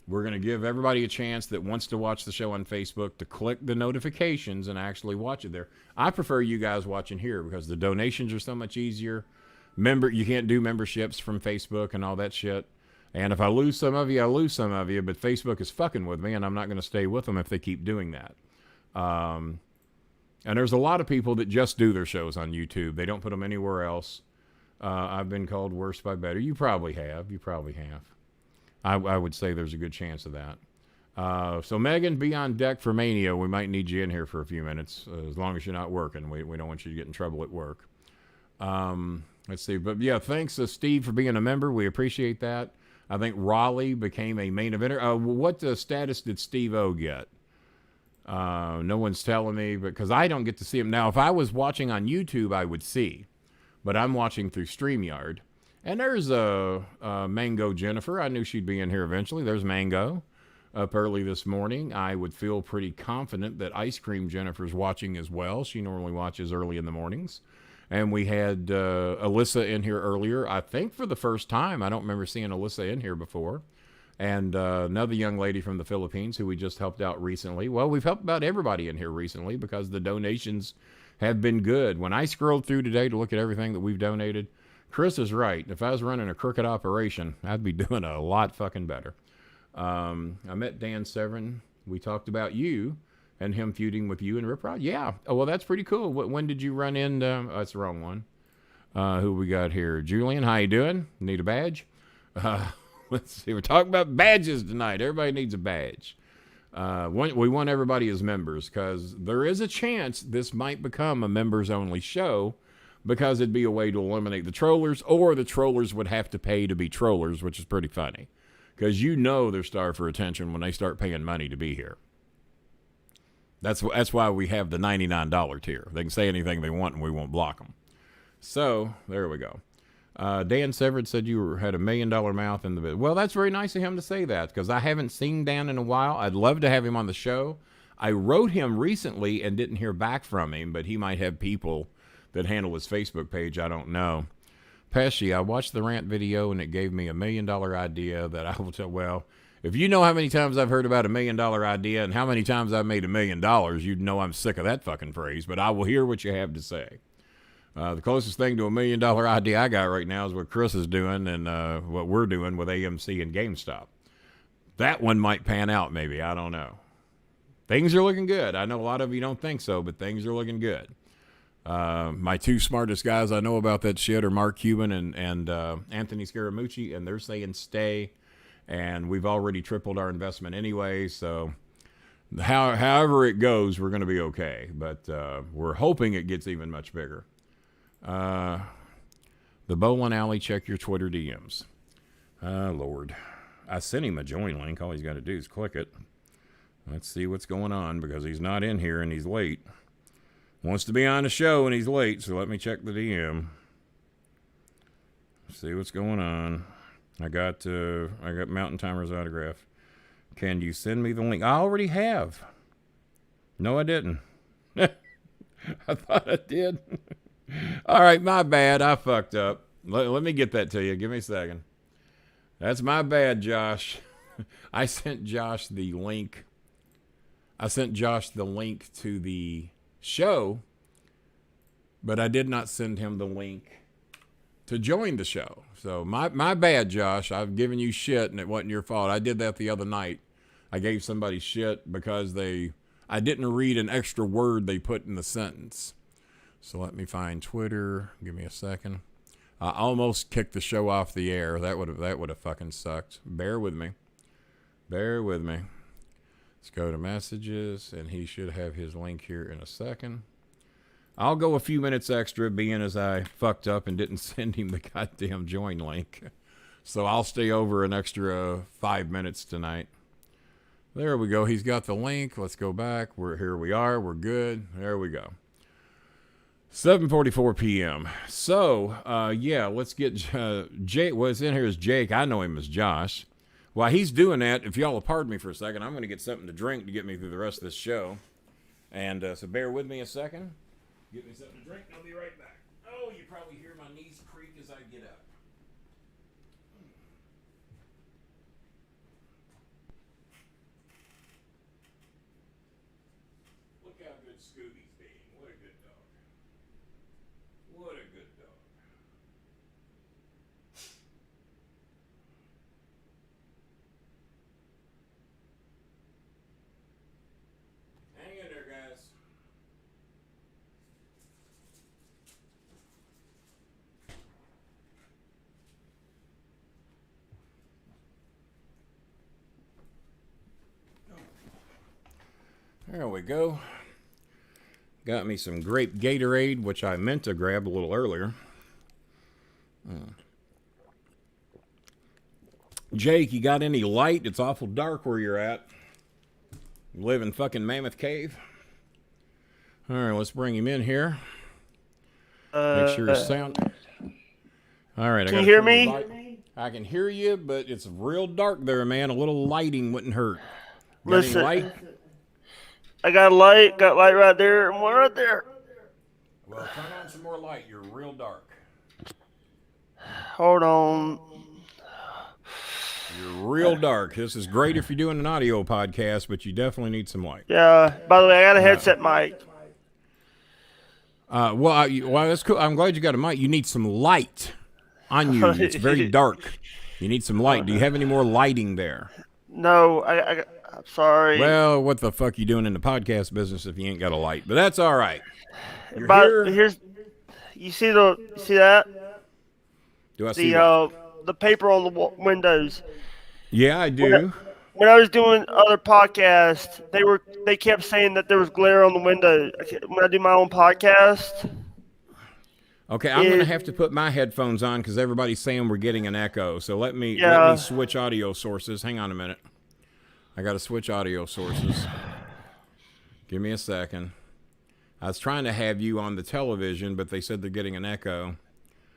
We're going to give everybody a chance that wants to watch the show on Facebook to click the notifications and actually watch it there. I prefer you guys watching here because the donations are so much easier. You can't do memberships from Facebook and all that shit. And if I lose some of you, I lose some of you. But Facebook is fucking with me, and I'm not going to stay with them if they keep doing that. And there's a lot of people that just do their shows on YouTube. They don't put them anywhere else. I've been called worse by better. You probably have. I would say there's a good chance of that. So, Megan, be on deck for Mania. We might need you in here for a few minutes, as long as you're not working. We don't want you to get in trouble at work. Let's see. But yeah, thanks to Steve for being a member. We appreciate that. I think Raleigh became a main eventer. What status did Steve O get? No one's telling me because I don't get to see him. Now, if I was watching on YouTube, I would see. But I'm watching through StreamYard. And there's Mango Jennifer. I knew she'd be in here eventually. There's Mango up early this morning. I would feel pretty confident that Ice Cream Jennifer's watching as well. She normally watches early in the mornings. And we had Alyssa in here earlier, I think for the first time. I don't remember seeing Alyssa in here before. And another young lady from the Philippines who we just helped out recently. Well, we've helped about everybody in here recently because the donations have been good. When I scrolled through today to look at everything that we've donated, Chris is right. If I was running a crooked operation, I'd be doing a lot fucking better. I met Dan Severin. We talked about you and him feuding with you and Rip Rod. Yeah. Oh, well, that's pretty cool. When did you run in? That's the wrong one. Who we got here? Julian, how you doing? Need a badge? Let's see. We're talking about badges tonight. Everybody needs a badge. We want everybody as members because there is a chance this might become a members-only show because it'd be a way to eliminate the trollers, or the trollers would have to pay to be trollers, which is pretty funny because you know they're starved for attention when they start paying money to be here. That's why we have the $99 tier. They can say anything they want and we won't block them. So there we go. Dan Severin said you had $1 million mouth in the bit. Well, that's very nice of him to say that because I haven't seen Dan in a while. I'd love to have him on the show. I wrote him recently and didn't hear back from him, but he might have people that handle his Facebook page. I don't know. Pesci, I watched the rant video and it gave me $1 million idea that I will tell. Well, if you know how many times I've heard about $1 million idea and how many times I've made $1 million, you'd know I'm sick of that fucking phrase, but I will hear what you have to say. The closest thing to $1 million idea I got right now is what Chris is doing and what we're doing with AMC and GameStop. That one might pan out maybe. I don't know. Things are looking good. I know a lot of you don't think so, but things are looking good. My two smartest guys I know about that shit are Mark Cuban and Anthony Scaramucci, and they're saying stay. And we've already tripled our investment anyway, so however it goes, we're going to be okay. But we're hoping it gets even much bigger. The Bolin Alley, check your Twitter DMs. Lord. I sent him a join link. All he's got to do is click it. Let's see what's going on because he's not in here and he's late. Wants to be on the show and he's late, so let me check the DM. See what's going on. I got Mountain Timer's autograph. Can you send me the link? I already have. No, I didn't. I thought I did. All right, my bad. I fucked up. Let me get that to you. Give me a second. That's my bad, Josh. I sent Josh the link. I sent Josh the link to the show, but I did not send him the link to join the show. So my bad, Josh. I've given you shit and it wasn't your fault. I did that the other night. I gave somebody shit because I didn't read an extra word they put in the sentence. So let me find Twitter. Give me a second. I almost kicked the show off the air. That would have fucking sucked. Bear with me. Bear with me. Let's go to messages, and he should have his link here in a second. I'll go a few minutes extra, being as I fucked up and didn't send him the goddamn join link. So I'll stay over an extra 5 minutes tonight. There we go. He's got the link. Let's go back. Here we are. We're good. There we go. 7:44 p.m. So, yeah, let's get Jake. What's in here is Jake. I know him as Josh. While he's doing that, if y'all will pardon me for a second, I'm going to get something to drink to get me through the rest of this show. And so bear with me a second. Get me something to drink, and I'll be right back. Oh, you probably hear my knees creak as I get up. Look how good Scooby's being. What a good dog. What a good dog. Hang in there, guys. There we go. Got me some grape Gatorade, which I meant to grab a little earlier. Jake, you got any light? It's awful dark where you're at. You live in fucking Mammoth Cave. All right, let's bring him in here. Make sure his sound. All right, can you hear me? I can hear you, but it's real dark there, man. A little lighting wouldn't hurt. Got Listen, any light? I got light right there, and one right there. Well, turn on some more light. You're real dark. Hold on. You're real dark. This is great if you're doing an audio podcast, but you definitely need some light. Yeah. By the way, I got a headset mic. Well, that's cool. I'm glad you got a mic. You need some light on you. It's very dark. You need some light. Do you have any more lighting there? No, I'm sorry. Well, what the fuck you doing in the podcast business if you ain't got a light? But that's all right. Here's, you see that? Do I see that? The paper on the windows? Yeah, I do. When I was doing other podcasts, they kept saying that there was glare on the window. When I do my own podcast. Okay, I'm going to have to put my headphones on because everybody's saying we're getting an echo. So let me switch audio sources. Hang on a minute. I got to switch audio sources. Give me a second. I was trying to have you on the television, but they said they're getting an echo.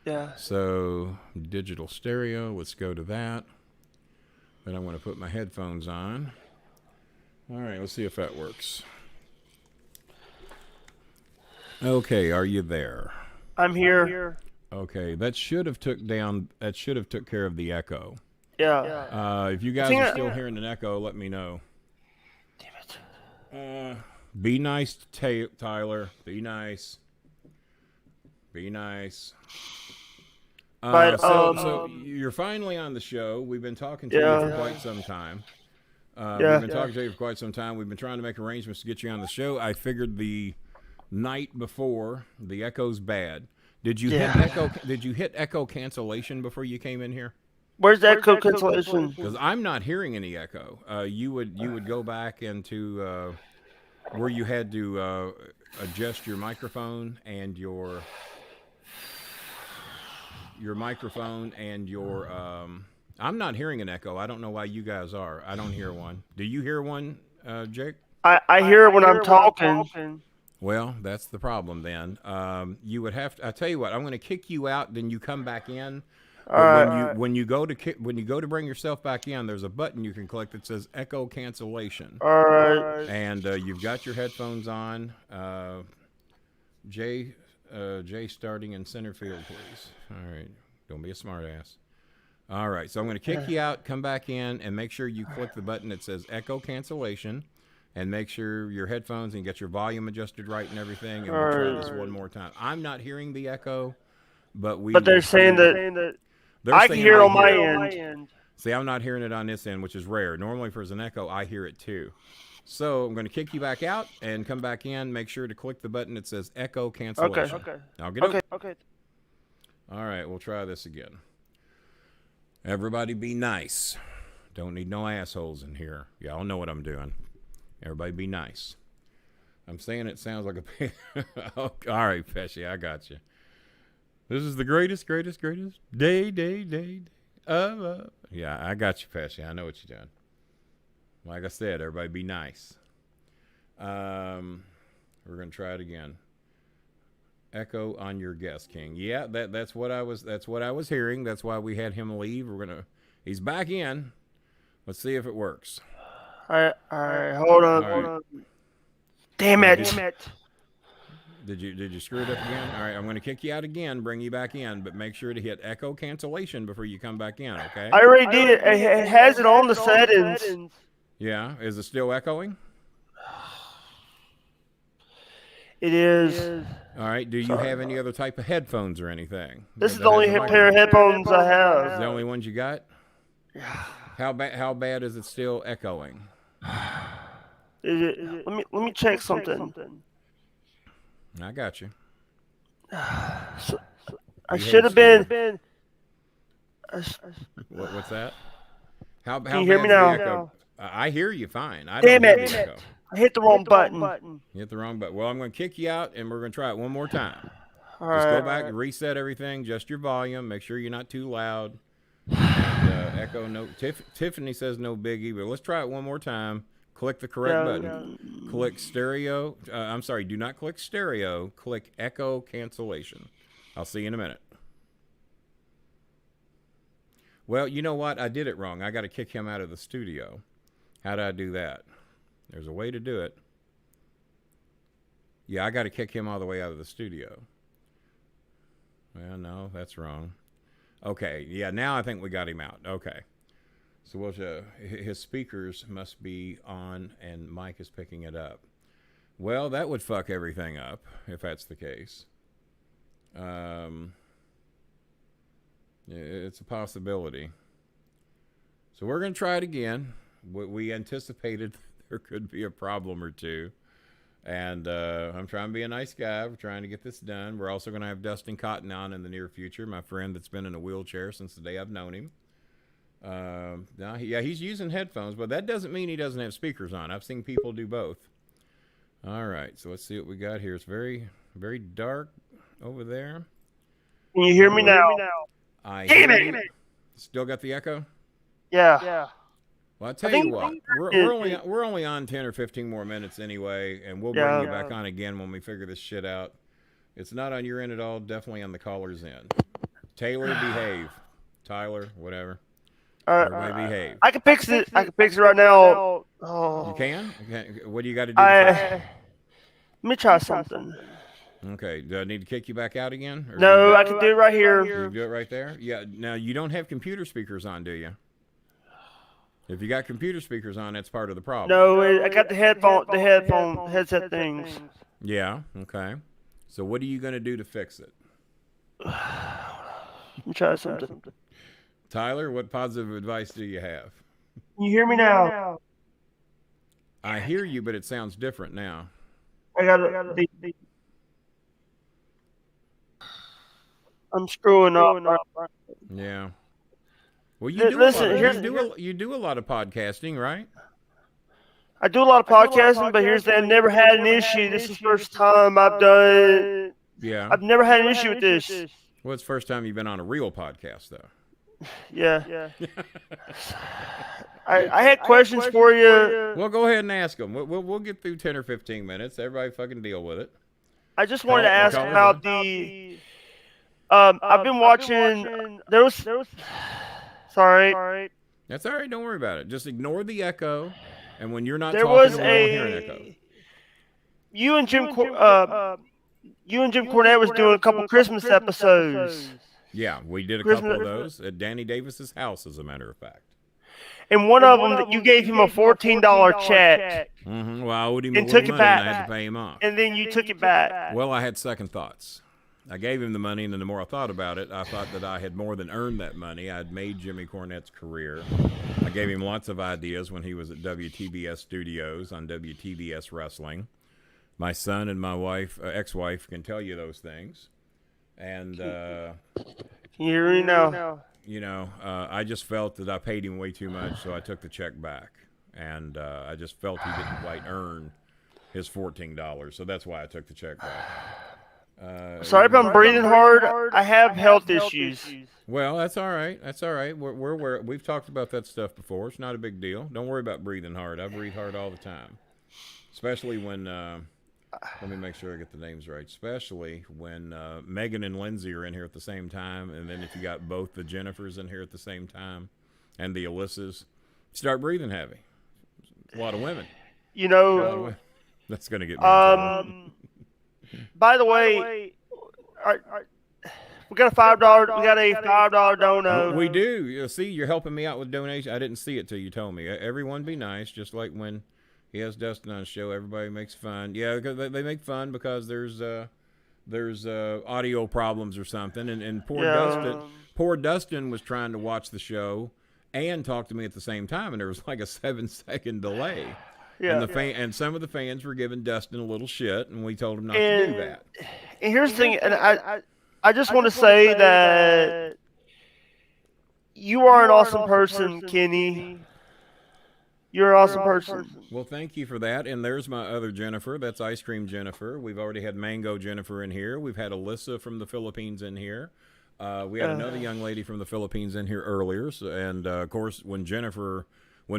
Yeah. So digital stereo, let's go to that. Then I'm going to put my headphones on. All right, let's see if that works. Okay, are you there? I'm here. Okay, that should have took care of the echo. Yeah. If you guys are still hearing an echo, let me know. Damn it. Be nice, Tyler. Be nice. Be nice. So you're finally on the show. We've been talking to you for quite some time. We've been talking to you for quite some time. We've been trying to make arrangements to get you on the show. I figured the night before the echo's bad. Did you hit echo cancellation before you came in here? Where's the echo cancellation? Because I'm not hearing any echo. You would go back into where you had to adjust your microphone and your microphone and your I'm not hearing an echo. I don't know why you guys are. I don't hear one. Do you hear one, Jake? I hear it when I'm talking. Well, that's the problem then. You would have to. I tell you what. I'm going to kick you out. Then you come back in. When you go to bring yourself back in, there's a button you can click that says echo cancellation. All right. And you've got your headphones on. Jay, starting in center field, please. All right. Don't be a smart ass. All right. So I'm going to kick you out, come back in, and make sure you click the button that says echo cancellation. And make sure your headphones and get your volume adjusted right and everything. And we'll try this one more time. I'm not hearing the echo, but they're saying that I can hear it on my end. See, I'm not hearing it on this end, which is rare. Normally, if there's an echo, I hear it too. So I'm going to kick you back out and come back in. Make sure to click the button that says echo cancellation. Okay. I'll get it. Okay. All right, we'll try this again. Everybody be nice. Don't need no assholes in here. Y'all know what I'm doing. Everybody be nice. I'm saying it sounds like a... All right, Pesci, I got you. This is the greatest day. Yeah, I got you, Pesci. I know what you're doing. Like I said, everybody be nice. We're going to try it again. Echo on your guest, King. Yeah, that's what I was hearing. That's why we had him leave. He's back in. Let's see if it works. All right, hold on. Damn it. Did you screw it up again? All right, I'm going to kick you out again, bring you back in, but make sure to hit echo cancellation before you come back in, okay? I already did it. It has it on the settings. Yeah, is it still echoing? It is. All right, do you have any other type of headphones or anything? This is the only pair of headphones I have. Is the only ones you got? Yeah. How bad is it still echoing? Is it? Let me check something. I got you. I should have been. What's that? How Can you hear me now? I hear you fine. Damn it! I hit the wrong button. You hit the wrong button. Well, I'm going to kick you out, and we're going to try it one more time. All Just go right. back and reset everything. Just your volume. Make sure you're not too loud. And echo no. Tiffany says no biggie, but let's try it one more time. Click the correct button. Click stereo. I'm sorry. Do not click stereo. Click echo cancellation. I'll see you in a minute. Well, you know what? I did it wrong. I got to kick him out of the studio. How do I do that? There's a way to do it. Yeah, I got to kick him all the way out of the studio. Well, no, that's wrong. Okay, yeah, now I think we got him out. Okay. So his speakers must be on and Mike is picking it up. Well, that would fuck everything up if that's the case. It's a possibility. So we're going to try it again. We anticipated there could be a problem or two. And I'm trying to be a nice guy. We're trying to get this done. We're also going to have Dustin Cotton on in the near future, my friend that's been in a wheelchair since the day I've known him. He's using headphones, but that doesn't mean he doesn't have speakers on. I've seen people do both. All right, so let's see what we got here. It's very, very dark over there. Can you hear me now? Damn it! Still got the echo? Yeah. Well, I'll tell you what, we're only on 10 or 15 more minutes anyway, and we'll bring you back on again when we figure this shit out. It's not on your end at all, definitely on the caller's end. Taylor, behave. Tyler, whatever. Everybody behave. I can fix it. I can fix it right now. Oh. You can? Okay. What do you got to do? Let me try something. Okay. Do I need to kick you back out again? No, I can do it right here. You can do it right there? Yeah. Now, you don't have computer speakers on, do you? If you got computer speakers on, that's part of the problem. No, I got the headset things. Yeah, okay. So what are you going to do to fix it? Let me try something. Tyler, what positive advice do you have? Can you hear me now? I hear you, but it sounds different now. I'm screwing up. Yeah. Well, you do a lot of podcasting, right? I do a lot of podcasting, but here's the thing: I've never had an issue. This is the first time I've done it. Yeah. I've never had an issue with this. Well, it's the first time you've been on a real podcast, though. Yeah. I had questions for you. Well, go ahead and ask them. We'll get through 10 or 15 minutes. Everybody fucking deal with it. I just wanted to ask about the. I've been watching. There was. Sorry. That's all right. Don't worry about it. Just ignore the echo, and when you're not there talking, was we won't hear an echo. You and Jim Cornette was doing a couple Christmas episodes. Yeah, we did a couple of those at Danny Davis's house, as a matter of fact. And one of them, you gave him a $14 check. Mm-hmm. Well, I owed him a little money, and I had to pay him off. And then you took it back. Well, I had second thoughts. I gave him the money, and then the more I thought about it, I thought that I had more than earned that money. I had made Jimmy Cornette's career. I gave him lots of ideas when he was at WTBS Studios on WTBS Wrestling. My son and my wife, ex-wife, can tell you those things. And can you hear me now? You know, I just felt that I paid him way too much, so I took the check back. And I just felt he didn't quite earn his $14, so that's why I took the check back. Sorry if I'm breathing hard. I have health issues. Well, that's all right. That's all right. We've talked about that stuff before. It's not a big deal. Don't worry about breathing hard. I breathe hard all the time, especially when. Let me make sure I get the names right. Especially when Megan and Lindsay are in here at the same time, and then if you got both the Jennifers in here at the same time, and the Alyssas, start breathing heavy. It's a lot of women. You know. That's gonna get me in trouble. By the way, we got a $5. We got a $5 dono. We do. You see, you're helping me out with donation. I didn't see it till you told me. Everyone be nice, just like when he has Dustin on the show. Everybody makes fun. Yeah, because they make fun because there's audio problems or something, and poor Dustin was trying to watch the show and talk to me at the same time, and there was like a 7-second delay. Yeah. And some of the fans were giving Dustin a little shit, and we told him not to do that. And here's the thing, and I just want to say that you are an awesome person, Kenny. You're an awesome person. Well, thank you for that. And there's my other Jennifer. That's Ice Cream Jennifer. We've already had Mango Jennifer in here. We've had Alyssa from the Philippines in here. We had another young lady from the Philippines in here earlier. So, and, of course, when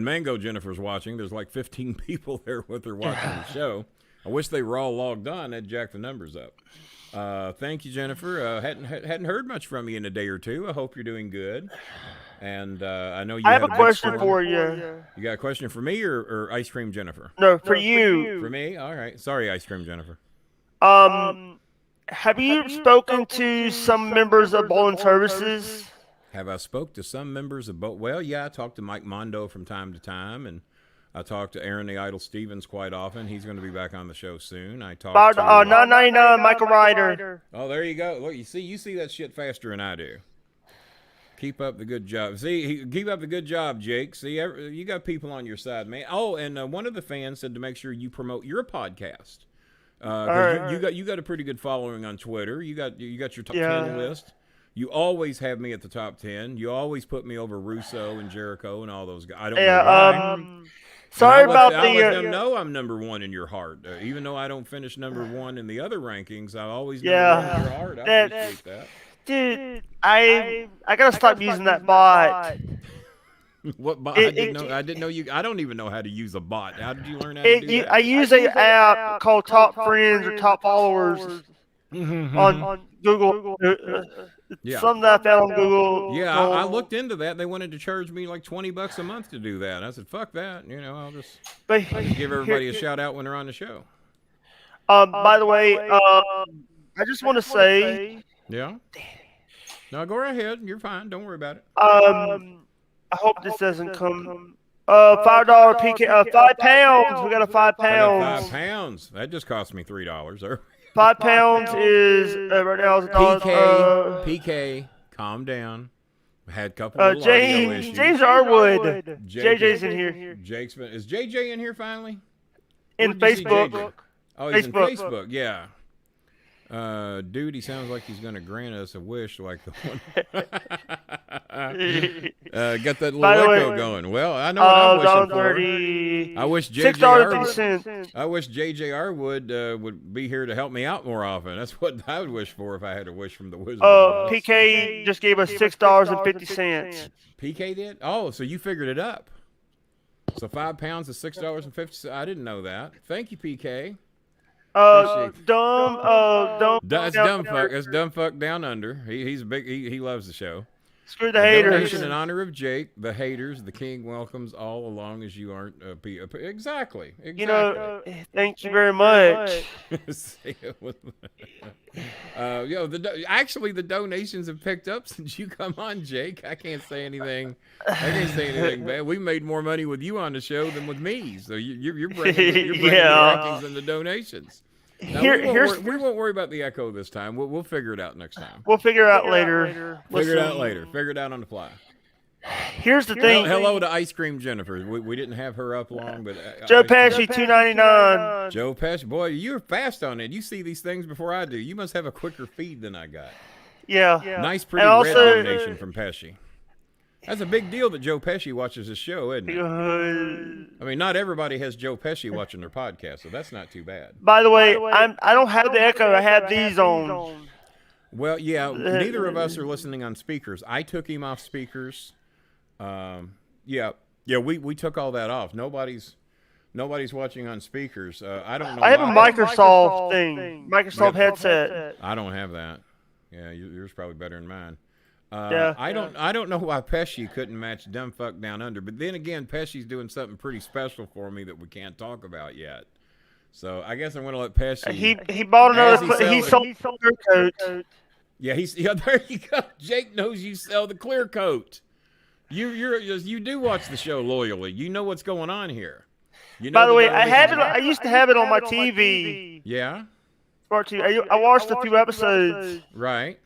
Mango Jennifer's watching, there's like 15 people there with her watching the show. I wish they were all logged on. That'd jack the numbers up. Thank you, Jennifer. Hadn't heard much from you in a day or two. I hope you're doing good. And I know you. I have a question for you. You got a question for me or Ice Cream Jennifer? No, for you. For me? All right. Sorry, Ice Cream Jennifer. Have you spoken to some members of Bolin Services? Have I spoke to some members of both? Well, yeah, I talk to Mike Mondo from time to time, and I talk to Aaron the Idol Stevens quite often. He's going to be back on the show soon. I talk to $9.99 Michael Ryder. Oh, there you go. Look, you see that shit faster than I do. Keep up the good job. Keep up the good job, Jake. See, you got people on your side, man. Oh, and one of the fans said to make sure you promote your podcast. You got a pretty good following on Twitter. You got your top 10 list. You always have me at the top 10. You always put me over Russo and Jericho and all those guys. I don't know why. Sorry about I let them know I'm number one in your heart. Even though I don't finish number one in the other rankings, I always number one in your heart. I appreciate that. Dude, I gotta stop using that bot. What bot? I didn't know you. I don't even know how to use a bot. How did you learn how to do that? I use an app called Top Friends or Top Followers on Google. Something that I found on Google. Yeah, I looked into that. They wanted to charge me like $20 a month to do that. I said, "Fuck that." I'll just give everybody a shout out when they're on the show. By the way, I just want to say. Yeah. No, go right ahead. You're fine. Don't worry about it. I hope this doesn't come. $5 PK. 5 pounds. We got a 5 pounds. 5 pounds. That just cost me $3. 5 pounds is right now is $1. PK. Calm down. I had a couple of audio issues. James Arwood. JJ's in here. Is JJ in here finally? In Facebook. Oh, he's in Facebook. Yeah. Dude, he sounds like he's going to grant us a wish like the one. Got that little echo going. Well, I know what I'm wishing for. I wish JJ would be here to help me out more often. That's what I would wish for if I had a wish from the Wizard. PK just gave us $6.50. PK did? Oh, so you figured it up. So 5 pounds is $6.50. I didn't know that. Thank you, PK. Dumb That's dumb fuck. That's dumb fuck down under. He's big. He loves the show. Screw the haters. Donation in honor of Jake. The haters. The king welcomes all along as you aren't. Exactly. Thank you very much. Actually, the donations have picked up since you come on, Jake. I can't say anything bad. We made more money with you on the show than with me. So you're bringing the rankings and the donations. Now, we won't worry about the echo this time. We'll figure it out next time. We'll figure it out later. Figure it out later. Figure it out on the fly. Here's the thing. Hello to Ice Cream Jennifer. We didn't have her up long, but Joe Pesci, $2.99. Joe Pesci, boy, you're fast on it. You see these things before I do. You must have a quicker feed than I got. Yeah. Nice, pretty red donation from Pesci. That's a big deal that Joe Pesci watches his show, isn't it? I mean, not everybody has Joe Pesci watching their podcast, so that's not too bad. By the way, I don't have the echo. I have these on. Well, yeah, neither of us are listening on speakers. I took him off speakers. We took all that off. Nobody's watching on speakers. I don't know. I have a Microsoft thing, Microsoft headset. I don't have that. Yeah, yours probably better than mine. I don't know why Pesci couldn't match Dumb Fuck Down Under, but then again, Pesci's doing something pretty special for me that we can't talk about yet. So I guess I'm going to let Pesci. He bought another. He sold clear coat. Yeah, there you go. Jake knows you sell the clear coat. You do watch the show loyally. You know what's going on here. By the way, I used to have it on my TV. Yeah. Smart TV. I watched a few episodes. Right.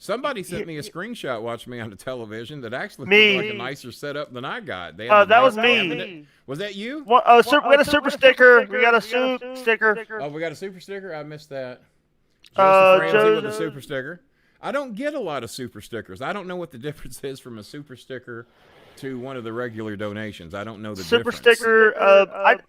Somebody sent me a screenshot watching me on the television that actually looked like a nicer setup than I got. That was me. Was that you? We got a super sticker. We got a soup sticker. Oh, we got a super sticker? I missed that. Joseph Ramsey with a super sticker. I don't get a lot of super stickers. I don't know what the difference is from a super sticker to one of the regular donations. I don't know the super difference. Sticker.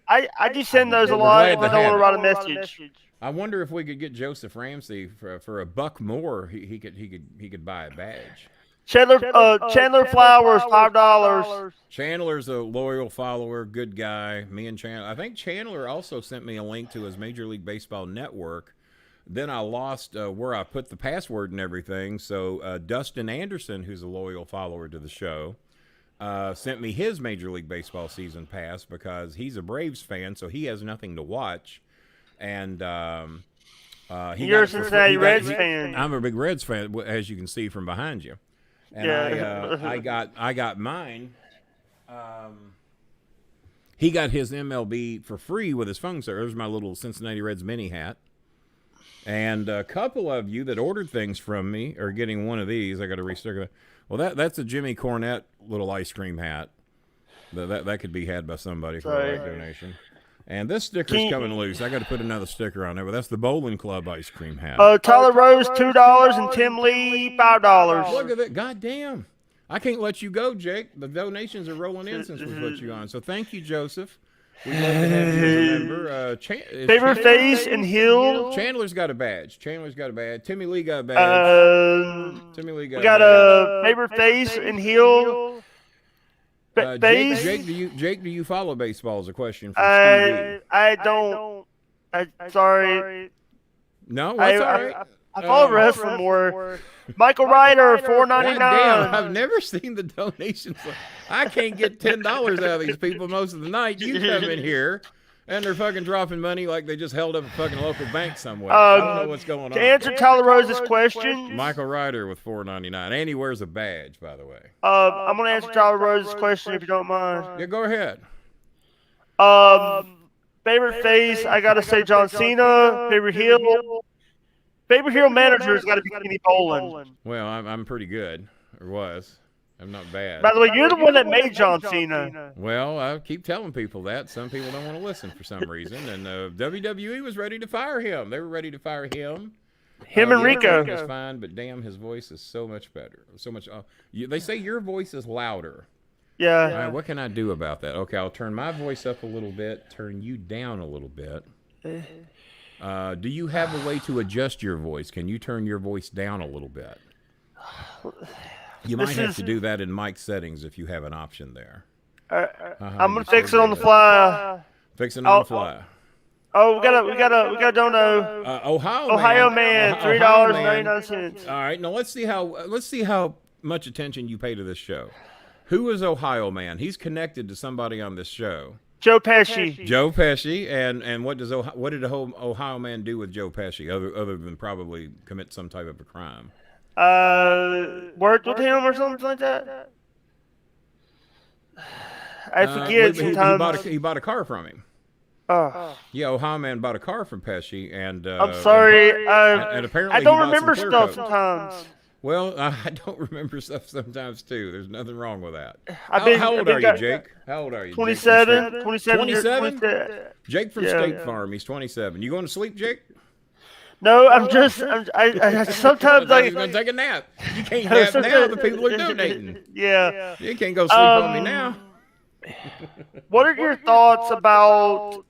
I do send those a lot. I don't want to write a message. I wonder if we could get Joseph Ramsey for $1 more. He could buy a badge. Chandler Flowers, $5. Chandler's a loyal follower, good guy. Me and Chandler. I think Chandler also sent me a link to his Major League Baseball network. Then I lost where I put the password and everything. So Dustin Anderson, who's a loyal follower to the show, sent me his Major League Baseball season pass because he's a Braves fan, so he has nothing to watch. And you're a Cincinnati Reds fan. I'm a big Reds fan, as you can see from behind you. And yeah. I got mine. He got his MLB for free with his phone service. There's my little Cincinnati Reds mini hat. And a couple of you that ordered things from me are getting one of these. I got to resticker that. Well, that's a Jimmy Cornette little ice cream hat. That could be had by somebody for a donation. And this sticker's coming loose. I got to put another sticker on there, but that's the Bolin Club ice cream hat. Tyler Rose, $2, and Tim Lee, $5. Look at that. God damn. I can't let you go, Jake. The donations are rolling in since we put you on. So thank you, Joseph. We'd love to have you as a member. Favorite Face and Hill. Chandler's got a badge. Timmy Lee got a badge. Timmy Lee got a Favorite Face and Hill. Jake, do you follow baseball? Is a question from Steve. I don't. Sorry. No, that's all right. I follow wrestling more. Michael Ryder, $4.99. Damn, I've never seen the donations. I can't get $10 out of these people most of the night. You come in here, and they're fucking dropping money like they just held up a fucking local bank somewhere. I don't know what's going on. To answer Tyler Rose's question, Michael Ryder with $4.99, and he wears a badge, by the way. I'm gonna answer Tyler Rose's question if you don't mind. Yeah, go ahead. Favorite face, I gotta say John Cena. Favorite heel. Favorite hero manager has got to be Kenny Bolin. Well, I'm pretty good, or was. I'm not bad. By the way, you're the one that made John Cena. Well, I keep telling people that. Some people don't want to listen for some reason. And WWE was ready to fire him. They were ready to fire him. And Rico. Is fine, but damn, his voice is so much better. So much. They say your voice is louder. Yeah. All right, what can I do about that? Okay, I'll turn my voice up a little bit, turn you down a little bit. Do you have a way to adjust your voice? Can you turn your voice down a little bit? You might have to do that in mic settings if you have an option there. I'm gonna fix it on the fly. Fix it on the fly. Oh, we got a dono. Ohio man, $3.99. All right, now let's see how much attention you pay to this show. Who is Ohio man? He's connected to somebody on this show. Joe Pesci. Joe Pesci, and what did Ohio man do with Joe Pesci other than probably commit some type of a crime? Worked with him or something like that. I forget sometimes. He bought a car from him. Yeah, Ohio man bought a car from Pesci, and I'm sorry. And apparently I don't remember stuff sometimes. Well, I don't remember stuff sometimes too. There's nothing wrong with that. How old are you, Jake? How old are you? 27. 27? Jake from State Farm. He's 27. You going to sleep, Jake? No, I'm sometimes he's going to take a nap. You can't nap now. The people are donating. Yeah. You can't go sleep on me now. What are your thoughts about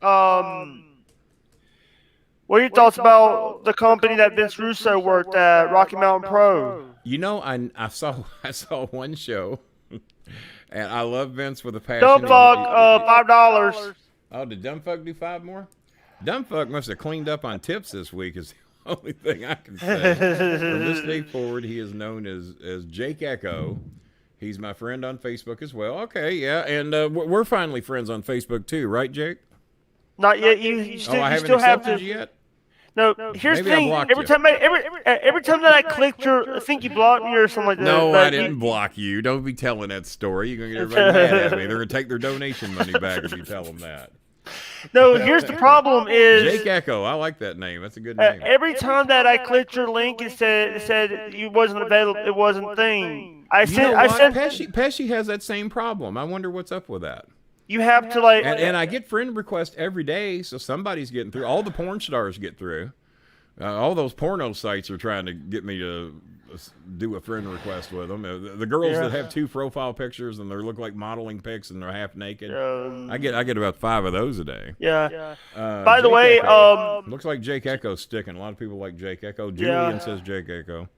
What are your thoughts about the company that Vince Russo worked at, Rocky Mountain Pro? You know, I saw one show, and I love Vince with a passion. Dumbfuck, $5. Oh, did Dumbfuck do 5 more? Dumbfuck must have cleaned up on tips this week. Is the only thing I can say. From this day forward, he is known as Jake Echo. He's my friend on Facebook as well. Okay, yeah, and we're finally friends on Facebook too, right, Jake? Not yet. You still, I haven't still have accepted to. you yet. No, here's Maybe the thing. Every time that I clicked I think you blocked me or something like that. No, I didn't block you. Don't be telling that story. You're gonna get everybody mad at me. They're gonna take their donation money back if you tell them that. No, here's the problem is Jake Echo. I like that name. That's a good name. Every time that I clicked your link, it said it wasn't available. It wasn't thing. Pesci has that same problem. I wonder what's up with that. You have to like, and I get friend requests every day, so somebody's getting through. All the porn stars get through. All those porno sites are trying to get me to do a friend request with them. The girls that have 2 profile pictures and they look like modeling pics and they're half naked. I get about 5 of those a day. Yeah. By the way, looks like Jake Echo's sticking. A lot of people like Jake Echo. Julian says Jake Echo.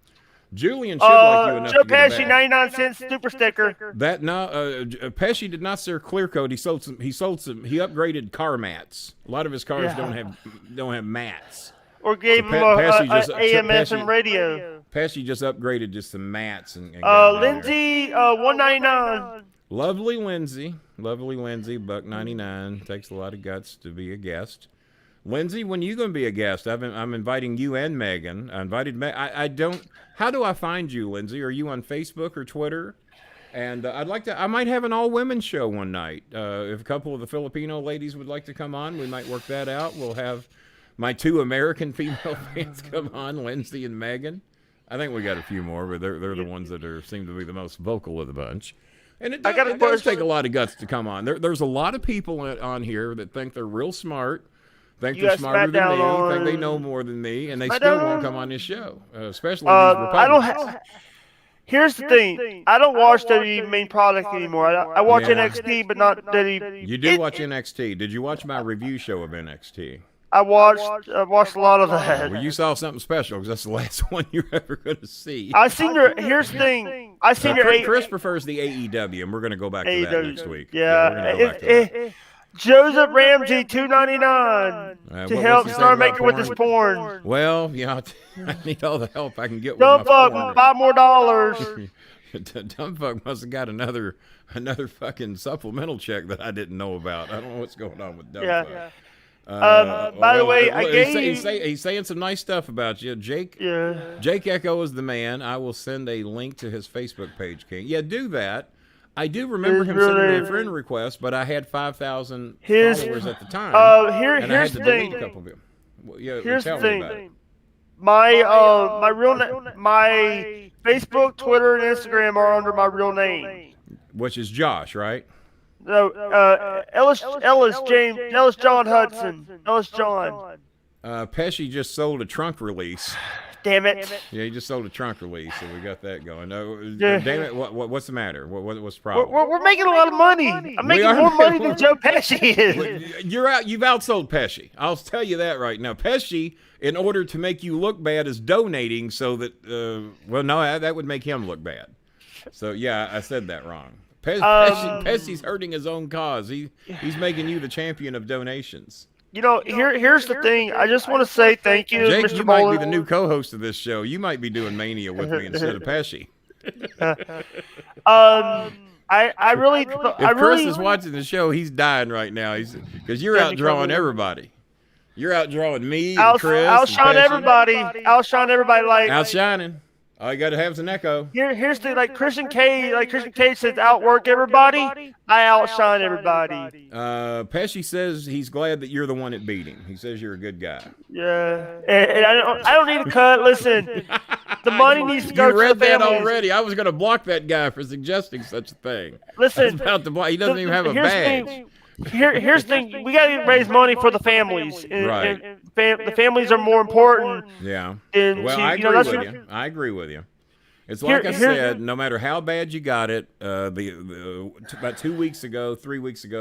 Julian should like you enough Joe to get Pesci, 99 cents super sticker. That Pesci did not sell clear coat. He sold some. He upgraded car mats. A lot of his cars don't have mats. Or gave him a AM/FM radio. Pesci just upgraded just some mats and Lindsay, 199. Lovely Lindsay, $1.99. Takes a lot of guts to be a guest. Lindsay, when you going to be a guest? I'm inviting you and Megan. I invited I don't. How do I find you, Lindsay? Are you on Facebook or Twitter? And I might have an all-women show one night. If a couple of the Filipino ladies would like to come on, we might work that out. We'll have my 2 American female fans come on, Lindsay and Megan. I think we got a few more, but they're the ones that seem to be the most vocal of the bunch. And it does take a lot of guts to come on. There's a lot of people on here that think they're real smart, think they're smarter than me, think they know more than me, and they still won't come on this show, especially these Republicans. Here's the thing. I don't watch WWE main product anymore. I watch NXT, but not WWE. You do watch NXT. Did you watch my review show of NXT? I watched a lot of that. Well, you saw something special because that's the last one you're ever going to see. Here's the thing. Chris prefers the AEW, and we're going to go back to that next week. Yeah. Joseph Ramsey, $2.99 to help Star Maker with his porn. Well, I need all the help I can get with my porn. $5 more. Dumbfuck must have got another fucking supplemental check that I didn't know about. I don't know what's going on with Dumbfuck. Yeah. By the way, he's saying some nice stuff about you, Jake. Yeah. Jake Echo is the man. I will send a link to his Facebook page, King. Yeah, do that. I do remember him sending me a friend request, but I had 5,000 followers at the time. Here's the thing. Here's the thing. My Facebook, Twitter, and Instagram are under my real name, which is Josh, right? No, Ellis John Hudson. Ellis John. Pesci just sold a trunk release. Damn it. Yeah, he just sold a trunk release, so we got that going. Damn it, what's the matter? What's the problem? We're making a lot of money. I'm making more money than Joe Pesci is. You've outsold Pesci. I'll tell you that right now. Pesci, in order to make you look bad, is donating so that, that would make him look bad. So, yeah, I said that wrong. Pesci's hurting his own cause. He's making you the champion of donations. Here's the thing. I just want to say thank you, Jake, Mr. you Bolin. might be the new co-host of this show. You might be doing Mania with me instead of Pesci. If Chris is watching the show, he's dying right now. Because you're outdrawing everybody. You're outdrawing me and Chris. Outshine everybody. Outshine everybody. Outshining. All you got to have is an echo. Here's the Christian Cage says outwork everybody. I outshine everybody. Pesci says he's glad that you're the one that beat him. He says you're a good guy. Yeah, and I don't need a cut. Listen, the money needs to go to the families. You read that already. I was going to block that guy for suggesting such a thing. Listen, about the block. He doesn't even have a badge. Here's the thing. We got to raise money for the families. Right. And the families are more important. Yeah. I agree with you. It's like I said, no matter how bad you got it, about 3 weeks ago,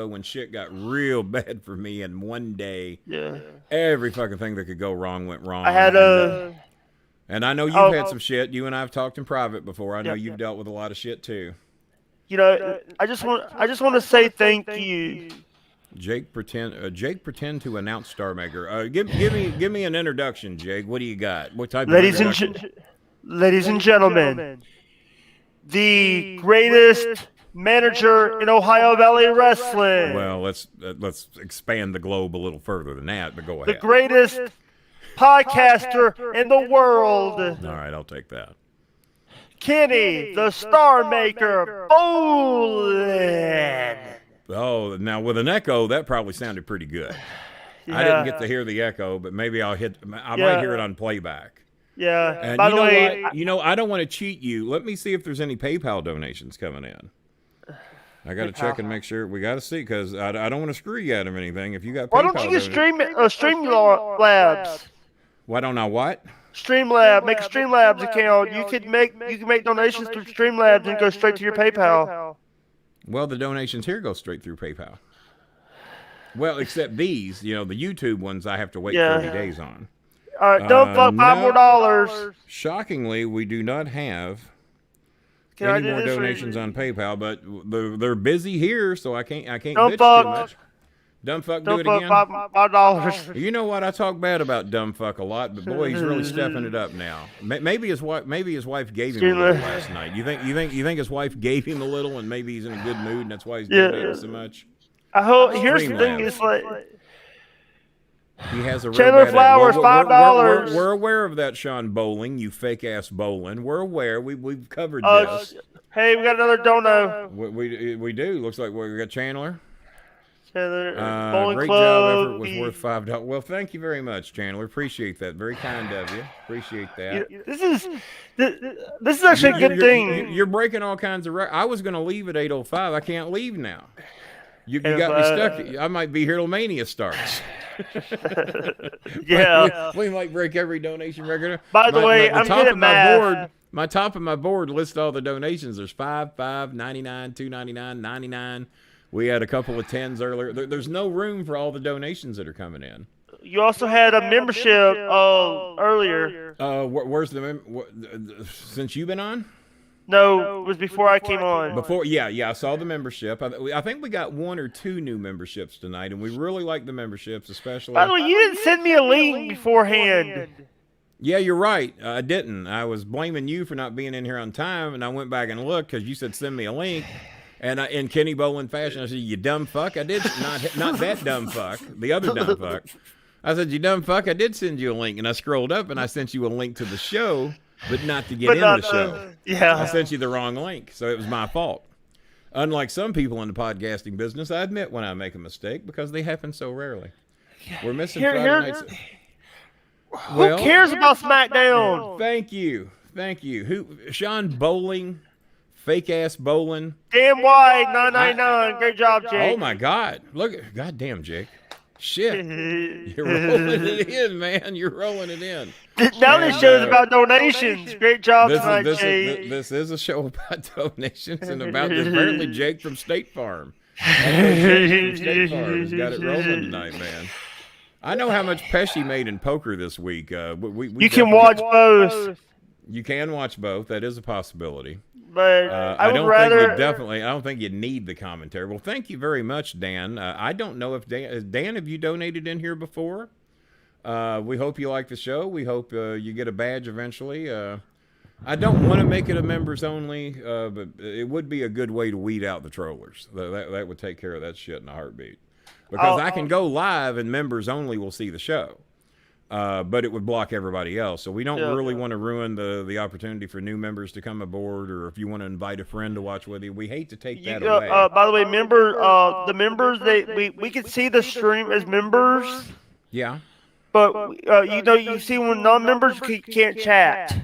when shit got real bad for me in one day, every fucking thing that could go wrong went wrong. And I know you've had some shit. You and I have talked in private before. I know you've dealt with a lot of shit too. I just want to say thank you. Jake pretend to announce Star Maker. Give me an introduction, Jake. What do you got? What type of introduction? Ladies and gentlemen, the greatest manager in Ohio Valley Wrestling. Well, let's expand the globe a little further than that, but go ahead. The greatest podcaster in the world. All right, I'll take that. Kenny, the Star Maker, Bolin. Oh, now with an echo, that probably sounded pretty good. Yeah. I didn't get to hear the echo, but maybe I might hear it on playback. Yeah. And by the way, I don't want to cheat you. Let me see if there's any PayPal donations coming in. I got to check and make sure. We got to see because I don't want to screw you out of anything. If you got PayPal, why don't you get Streamlabs? Why don't I what? Streamlab. Make a Streamlabs account. You can make donations through Streamlabs and go straight to your PayPal. Well, the donations here go straight through PayPal. Well, except these, the YouTube ones I have to wait 30 days on. All right, don't fuck $5 more. Shockingly, we do not have any more donations on PayPal, but they're busy here, so I can't bitch too much. Dumb fuck, do it again. $5. You know what? I talk bad about dumb fuck a lot, but boy, he's really stepping it up now. Maybe his wife gave him a little last night. You think his wife gave him a little, and maybe he's in a good mood, and that's why he's donating so much. I hope. Here's the thing: it's like he has a real Chandler Flowers, $5. We're aware of that, Sean Bolin, you fake ass Bolin. We're aware. We've covered this. Hey, we got another dono. We do. Looks like we got Chandler. Great job effort was worth $5. Well, thank you very much, Chandler. Appreciate that. Very kind of you. Appreciate that. This is actually a good thing. You're breaking all kinds of records. I was going to leave at 8:05. I can't leave now. You got me stuck. I might be here till Mania starts. Yeah. We might break every donation record. By the way, I'm good at math. My top of my board lists all the donations. There's $5, $99, $2.99, $99. We had a couple of 10s earlier. There's no room for all the donations that are coming in. You also had a membership earlier. Where's the since you've been on? No, it was before I came on. Before, yeah, I saw the membership. I think we got 1 or 2 new memberships tonight, and we really like the memberships, especially. By the way, you didn't send me a link beforehand. Yeah, you're right. I didn't. I was blaming you for not being in here on time, and I went back and looked because you said send me a link. And in Kenny Bolin fashion, I said, you dumb fuck. I did not that dumb fuck, the other dumb fuck. I said, you dumb fuck, I did send you a link. And I scrolled up and I sent you a link to the show, but not to get in the show. Yeah. I sent you the wrong link, so it was my fault. Unlike some people in the podcasting business, I admit when I make a mistake because they happen so rarely. We're missing Friday nights. Who cares about SmackDown? Thank you. Sean Bolin. Fake ass Bolin. Damn white, 999. Great job, Jake. Oh my God! Look, goddamn, Jake. Shit, you're rolling it in, man. You're rolling it in. Now this show's about donations. Great job tonight, Jake. This is a show about donations and about apparently Jake from State Farm. Jake from State Farm has got it rolling tonight, man. I know how much Pesci made in poker this week. You can watch both. You can watch both. That is a possibility. But I don't think you need the commentary. Well, thank you very much, Dan. I don't know if Dan, have you donated in here before? We hope you like the show. We hope you get a badge eventually. I don't want to make it a members only, but it would be a good way to weed out the trollers. That would take care of that shit in a heartbeat. Because I can go live and members only will see the show. But it would block everybody else. So we don't really want to ruin the opportunity for new members to come aboard, or if you want to invite a friend to watch with you. We hate to take that away. By the way, the members, we can see the stream as members. Yeah. But, you see when non-members can't chat.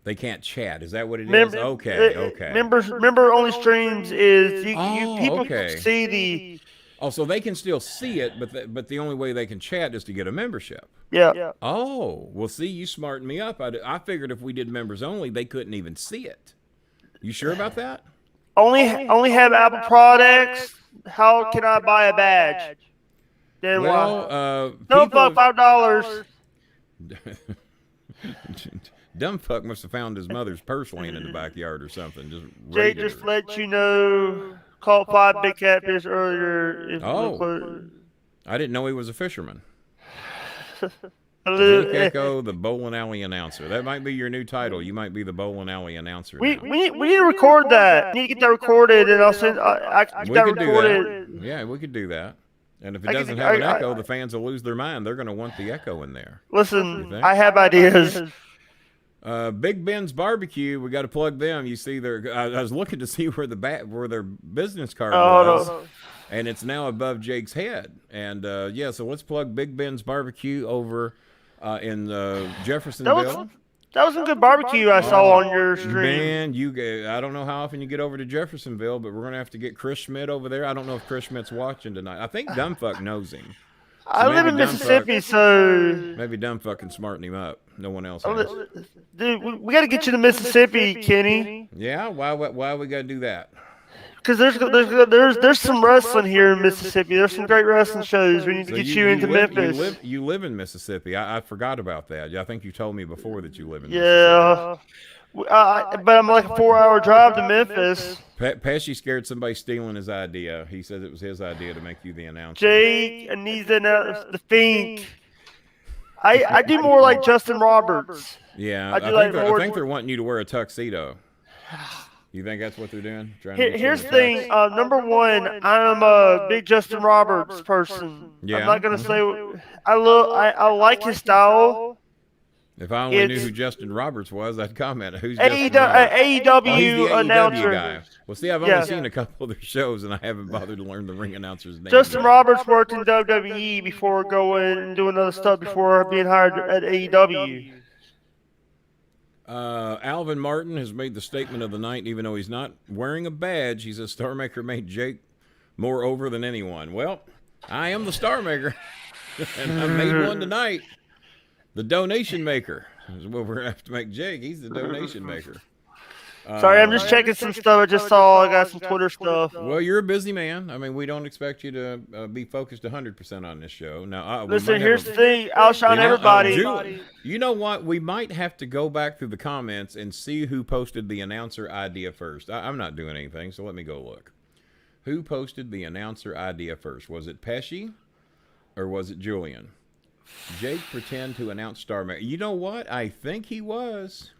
They can't chat. Is that what it is? Okay. Member-only streams is people can see the... Oh, so they can still see it, but the only way they can chat is to get a membership. Yeah. Oh, well, see, you smartened me up. I figured if we did members only, they couldn't even see it. You sure about that? Only have Apple products. How can I buy a badge? Then no, $5. Dumb fuck must have found his mother's purse laying in the backyard or something. Jay just let you know. Called 5 Big Catfish earlier. I didn't know he was a fisherman. Jake Echo, the Bowling Alley announcer. That might be your new title. You might be the Bowling Alley announcer. We need to record that. We need to get that recorded, and I'll send. We could do that. Yeah, we could do that. And if it doesn't have an echo, the fans will lose their mind. They're going to want the echo in there. Listen, I have ideas. Big Ben's Barbecue, we got to plug them. You see, I was looking to see where their business card was, and it's now above Jake's head. And so let's plug Big Ben's Barbecue over in Jeffersonville. That was some good barbecue I saw on your stream. Man, I don't know how often you get over to Jeffersonville, but we're gonna have to get Chris Schmidt over there. I don't know if Chris Schmidt's watching tonight. I think Dumbfuck knows him. I live in Mississippi, so maybe dumb fucking smarten him up. No one else has. has. Dude, we got to get you to Mississippi, Kenny. Yeah, why we got to do that? Because there's some wrestling here in Mississippi. There's some great wrestling shows. We need to get you into Memphis. You live in Mississippi. I forgot about that. I think you told me before that you live in Mississippi. But I'm like a 4-hour drive to Memphis. Pesci scared somebody stealing his idea. He said it was his idea to make you the announcer. Jake needs to announce the Fink. I do more like Justin Roberts. Yeah, I think they're wanting you to wear a tuxedo. You think that's what they're doing? Here's the thing. Number one, I'm a big Justin Roberts person. Yeah. I'm not gonna say I like his style. If I only knew who Justin Roberts was, I'd comment. Who's AEW announcer guy. Well, see, I've only seen a couple of their shows, and I haven't bothered to learn the ring announcer's name. Justin Roberts worked in WWE before going and doing other stuff before being hired at AEW. Alvin Martin has made the statement of the night, even though he's not wearing a badge. He says Star Maker made Jake more over than anyone. Well, I am the Star Maker, and I made one tonight. The donation maker is what we're going to have to make Jake. He's the donation maker. Sorry, I'm just checking some stuff. I just saw I got some Twitter stuff. Well, you're a busy man. I mean, we don't expect you to be focused 100% on this show. Now, listen, here's the thing. I'll shine everybody. You know what? We might have to go back through the comments and see who posted the announcer idea first. I'm not doing anything, so let me go look. Who posted the announcer idea first? Was it Pesci or was it Julian? Jake pretend to announce Star Maker. You know what? I think he was.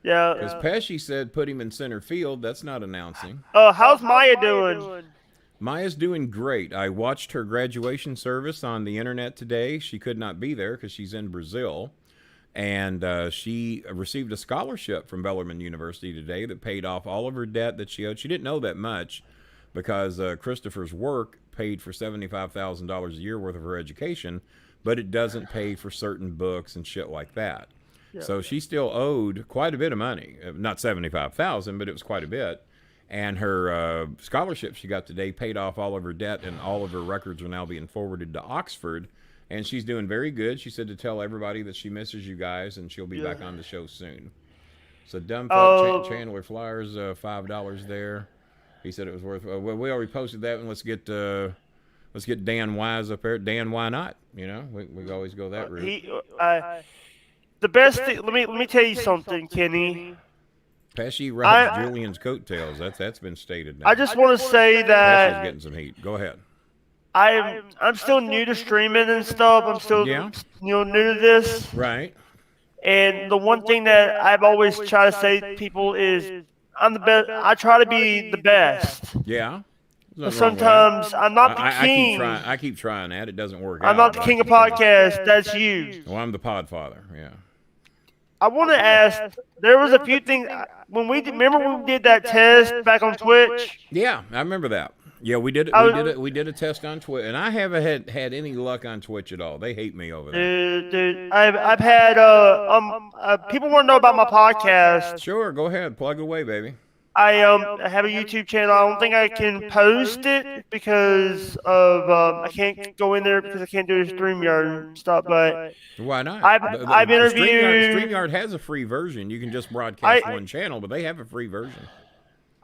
Yeah. Because Pesci said put him in center field. That's not announcing. How's Maya doing? Maya's doing great. I watched her graduation service on the internet today. She could not be there because she's in Brazil. And she received a scholarship from Bellarmine University today that paid off all of her debt that she owed. She didn't know that much because Christopher's work paid for $75,000 a year worth of her education, but it doesn't pay for certain books and shit like that. Yeah. So she still owed quite a bit of money. Not $75,000, but it was quite a bit. And her scholarship she got today paid off all of her debt, and all of her records are now being forwarded to Oxford. And she's doing very good. She said to tell everybody that she misses you guys, and she'll be back on the show soon. So Dumbfuck Chandler Flyers, $5 there. He said it was worth. Well, we already posted that one. Let's get Dan Wise up there. Dan, why not? You know, we always go that route. The best thing. Let me tell you something, Kenny. Pesci rides Julian's coattails. That's been stated now. I just want to say that Pesci's getting some heat. Go ahead. I'm still new to streaming and stuff. I'm still new to this. Right. And the one thing that I've always tried to say to people is I'm the best. I try to be the best. Yeah. Sometimes I'm not the king. I keep trying that. It doesn't work. I'm not the king of podcasts. That's you. Well, I'm the podfather. Yeah. I want to ask. There was a few things when we did that test back on Twitch. Yeah, I remember that. Yeah, we did it. We did a test on Twitch, and I haven't had any luck on Twitch at all. They hate me over there. Dude, I've had people want to know about my podcast. Sure, go ahead, plug away, baby. I have a YouTube channel. I don't think I can post it because of I can't go in there because I can't do StreamYard and stuff. But why not? I've interviewed. StreamYard has a free version. You can just broadcast one channel, but they have a free version.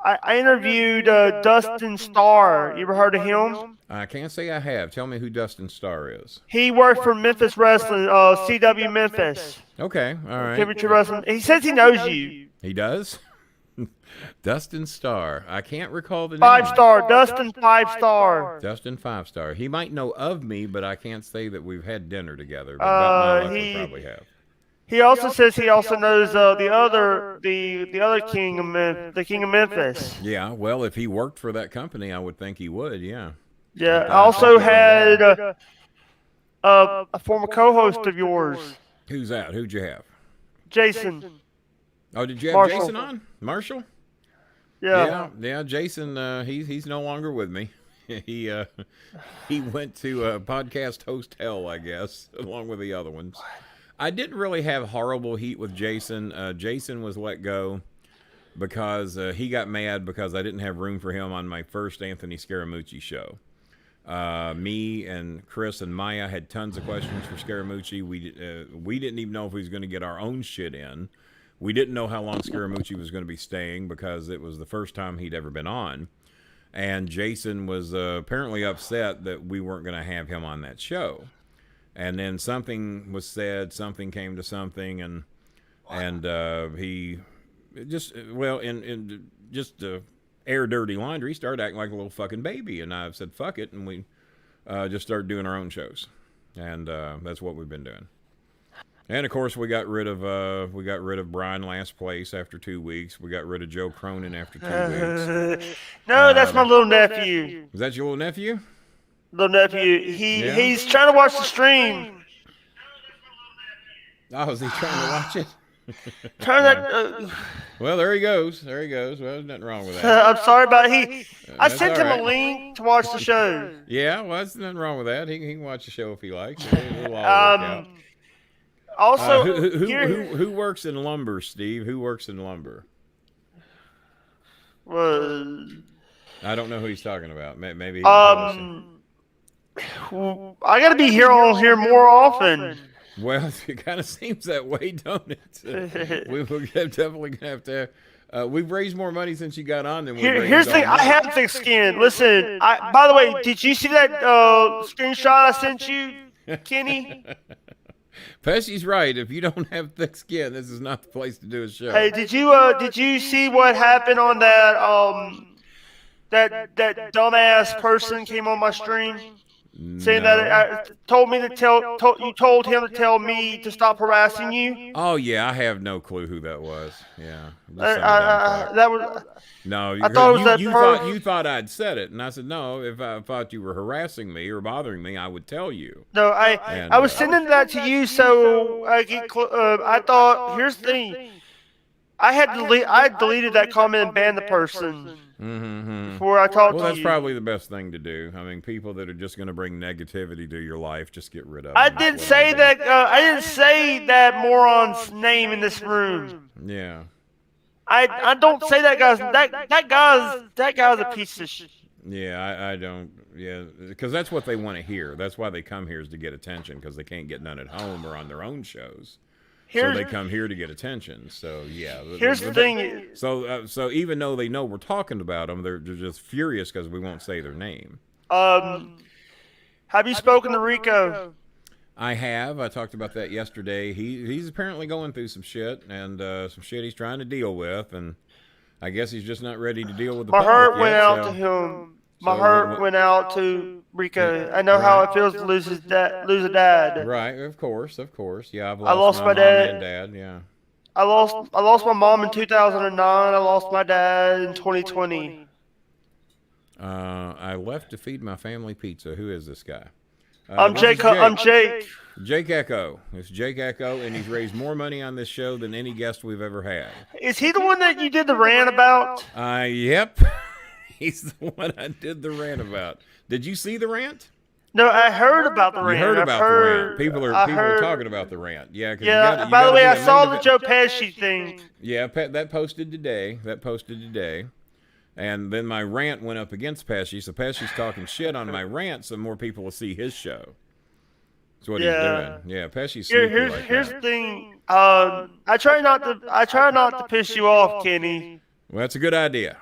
I interviewed Dustin Starr. You ever heard of him? I can't say I have. Tell me who Dustin Starr is. He worked for Memphis Wrestling, CW Memphis. Okay, all right. Temperature Wrestling. He says he knows you. He does? Dustin Starr. I can't recall the name. 5-star. Dustin 5-star. Dustin 5-star. He might know of me, but I can't say that we've had dinner together. But about my luck, we probably have. He also says he also knows the other king of Memphis. Yeah, well, if he worked for that company, I would think he would. Yeah. Yeah. I also had a former co-host of yours. Who's that? Who'd you have? Jason. Oh, did you have Jason on? Marshall? Yeah. Yeah. Jason, he's no longer with me. He went to podcast host hell, I guess, along with the other ones. I didn't really have horrible heat with Jason. Jason was let go because he got mad because I didn't have room for him on my first Anthony Scaramucci show. Me and Chris and Maya had tons of questions for Scaramucci. We didn't even know if he was going to get our own shit in. We didn't know how long Scaramucci was going to be staying because it was the first time he'd ever been on. And Jason was apparently upset that we weren't going to have him on that show. And then something was said, something came to something, and he just, well, in just air dirty laundry, started acting like a little fucking baby. And I said, fuck it, and we just started doing our own shows. And that's what we've been doing. And of course, we got rid of Brian last place after 2 weeks. We got rid of Joe Cronin after 2 weeks. No, that's my little nephew. Is that your little nephew? Little nephew. He's trying to watch the stream. Oh, is he trying to watch it? Well, there he goes. Well, there's nothing wrong with that. I'm sorry about it. I sent him a link to watch the show. Yeah, well, there's nothing wrong with that. He can watch the show if he likes. It'll all work out. Also, who works in lumber, Steve? Who works in lumber? I don't know who he's talking about. Maybe. I got to be here on here more often. Well, it kind of seems that way, don't it? We're definitely gonna have to. We've raised more money since you got on than we. Here's the thing. I have thick skin. Listen. By the way, did you see that screenshot I sent you, Kenny? Pesci's right. If you don't have thick skin, this is not the place to do a show. Hey, did you see what happened on that dumbass person came on my stream saying that told him to tell me to stop harassing you? Oh yeah, I have no clue who that was. Yeah, that was. No, I thought it was that you thought I'd said it, and I said no. If I thought you were harassing me or bothering me, I would tell you. No, I was sending that to you, so I thought. Here's the thing. I deleted that comment and banned the person before I talked to you. Well, that's probably the best thing to do. I mean, people that are just going to bring negativity to your life, just get rid of them. I didn't say that. I didn't say that moron's name in this room. Yeah. I don't say that guy's that guy's a piece of shit. Yeah, I don't. Yeah, because that's what they want to hear. That's why they come here, is to get attention, because they can't get none at home or on their own shows. So they come here to get attention. So yeah. Here's the thing. So even though they know we're talking about them, they're just furious because we won't say their name. Have you spoken to Rico? I have. I talked about that yesterday. He's apparently going through some shit, and some shit he's trying to deal with, and I guess he's just not ready to deal with the public heart went yet, out to him. My heart went out to Rico. I know how it feels to lose a dad. Right, of course. Yeah, I lost my dad. And dad. Yeah. I lost my mom in 2009. I lost my dad in 2020. I left to feed my family pizza. Who is this guy? I'm Jake. Jake Echo. It's Jake Echo, and he's raised more money on this show than any guest we've ever had. Is he the one that you did the rant about? Yep. He's the one I did the rant about. Did you see the rant? No, I heard about the rant. You heard about the rant. People are talking about the rant. Yeah. By the way, I saw the Joe Pesci thing. Yeah, that posted today. And then my rant went up against Pesci, so Pesci's talking shit on my rant, so more people will see his show. That's what he's doing. Yeah, Pesci's sneaky here's the thing. I try not to piss you off, Kenny. Well, that's a good idea.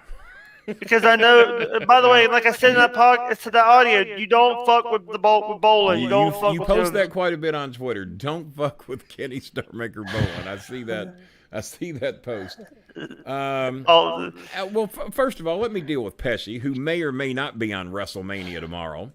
Because I know. By the way, like I said in that audio, you don't fuck with Bolin. You don't fuck with him. You post that quite a bit on Twitter. Don't fuck with Kenny Starmaker Bolin. I see that post. Well, first of all, let me deal with Pesci, who may or may not be on WrestleMania tomorrow.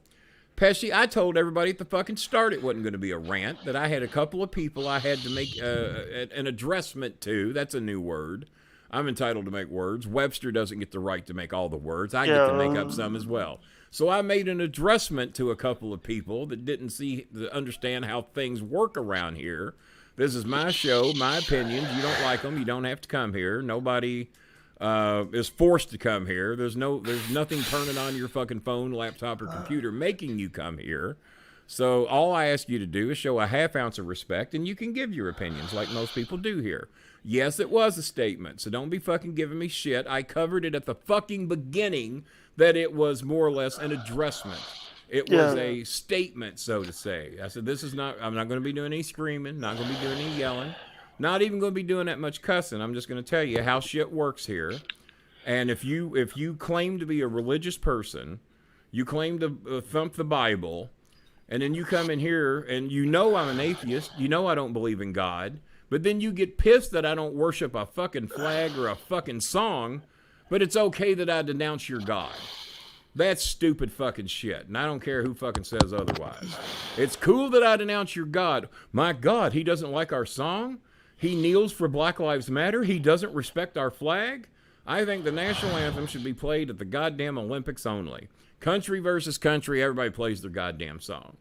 Pesci, I told everybody at the fucking start it wasn't going to be a rant, that I had a couple of people I had to make an addressment to. That's a new word. I'm entitled to make words. Webster doesn't get the right to make all the words. I get to make up some as well. So I made an addressment to a couple of people that didn't understand how things work around here. This is my show, my opinions. You don't like them, you don't have to come here. Nobody is forced to come here. There's nothing turning on your fucking phone, laptop, or computer making you come here. So all I ask you to do is show a half ounce of respect, and you can give your opinions like most people do here. Yes, it was a statement, so don't be fucking giving me shit. I covered it at the fucking beginning that it was more or less an addressment. It was a statement, so to say. I said, I'm not going to be doing any screaming, not going to be doing any yelling, not even going to be doing that much cussing. I'm just going to tell you how shit works here. And if you claim to be a religious person, you claim to thump the Bible, and then you come in here and you know I'm an atheist, you know I don't believe in God, but then you get pissed that I don't worship a fucking flag or a fucking song, but it's okay that I denounce your God. That's stupid fucking shit, and I don't care who fucking says otherwise. It's cool that I denounce your God. My God, he doesn't like our song? He kneels for Black Lives Matter? He doesn't respect our flag? I think the national anthem should be played at the goddamn Olympics only. Country versus country, everybody plays their goddamn song.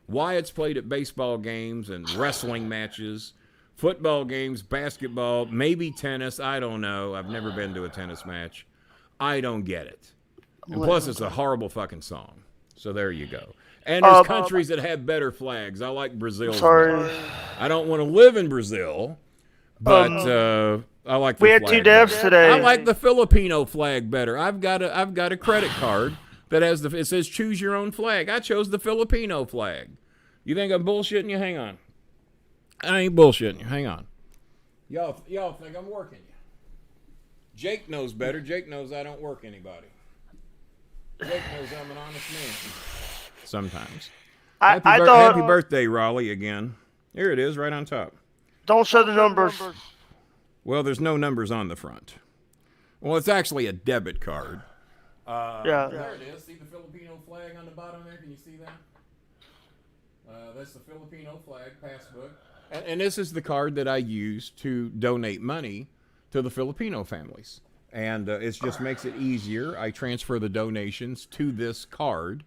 Why it's played at baseball games and wrestling matches, football games, basketball, maybe tennis, I don't know. I've never been to a tennis match. I don't get it. And plus, it's a horrible fucking song. So there you go. And there's countries that have better flags. I like Brazil. Sorry. I don't want to live in Brazil, but I like the We had flag 2 deaths better. today. I like the Filipino flag better. I've got a credit card that has it says choose your own flag. I chose the Filipino flag. You think I'm bullshitting you? Hang on. I ain't bullshitting you. Hang on. Y'all think I'm working you. Jake knows better. Jake knows I don't work anybody. Jake knows I'm an honest man. Sometimes. Happy birthday, Raleigh, again. Here it is, right on top. Don't show the numbers. Well, there's no numbers on the front. Well, it's actually a debit card. Yeah. There it is. See the Filipino flag on the bottom there? Can you see that? That's the Filipino flag passbook. And this is the card that I use to donate money to the Filipino families. And it just makes it easier. I transfer the donations to this card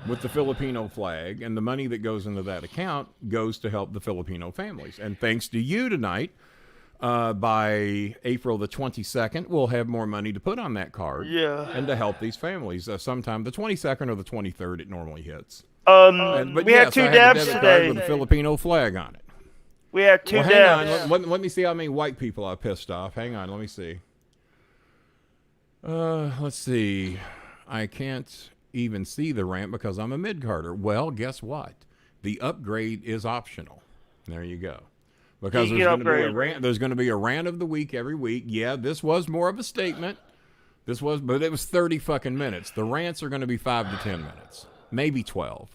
with the Filipino flag, and the money that goes into that account goes to help the Filipino families. And thanks to you tonight, by April the 22nd, we'll have more money to put on that card and to help these families. Sometime the 22nd or the 23rd, it normally hits. We had 2 deaths today with a Filipino flag on it. We had 2 deaths. Hang on. Let me see how many white people I pissed off. Hang on. Let me see. Let's see. I can't even see the rant because I'm a mid-carder. Well, guess what? The upgrade is optional. There you go. Because there's going to be a rant of the week every week. Yeah, this was more of a statement. But it was 30 fucking minutes. The rants are going to be 5 to 10 minutes, maybe 12.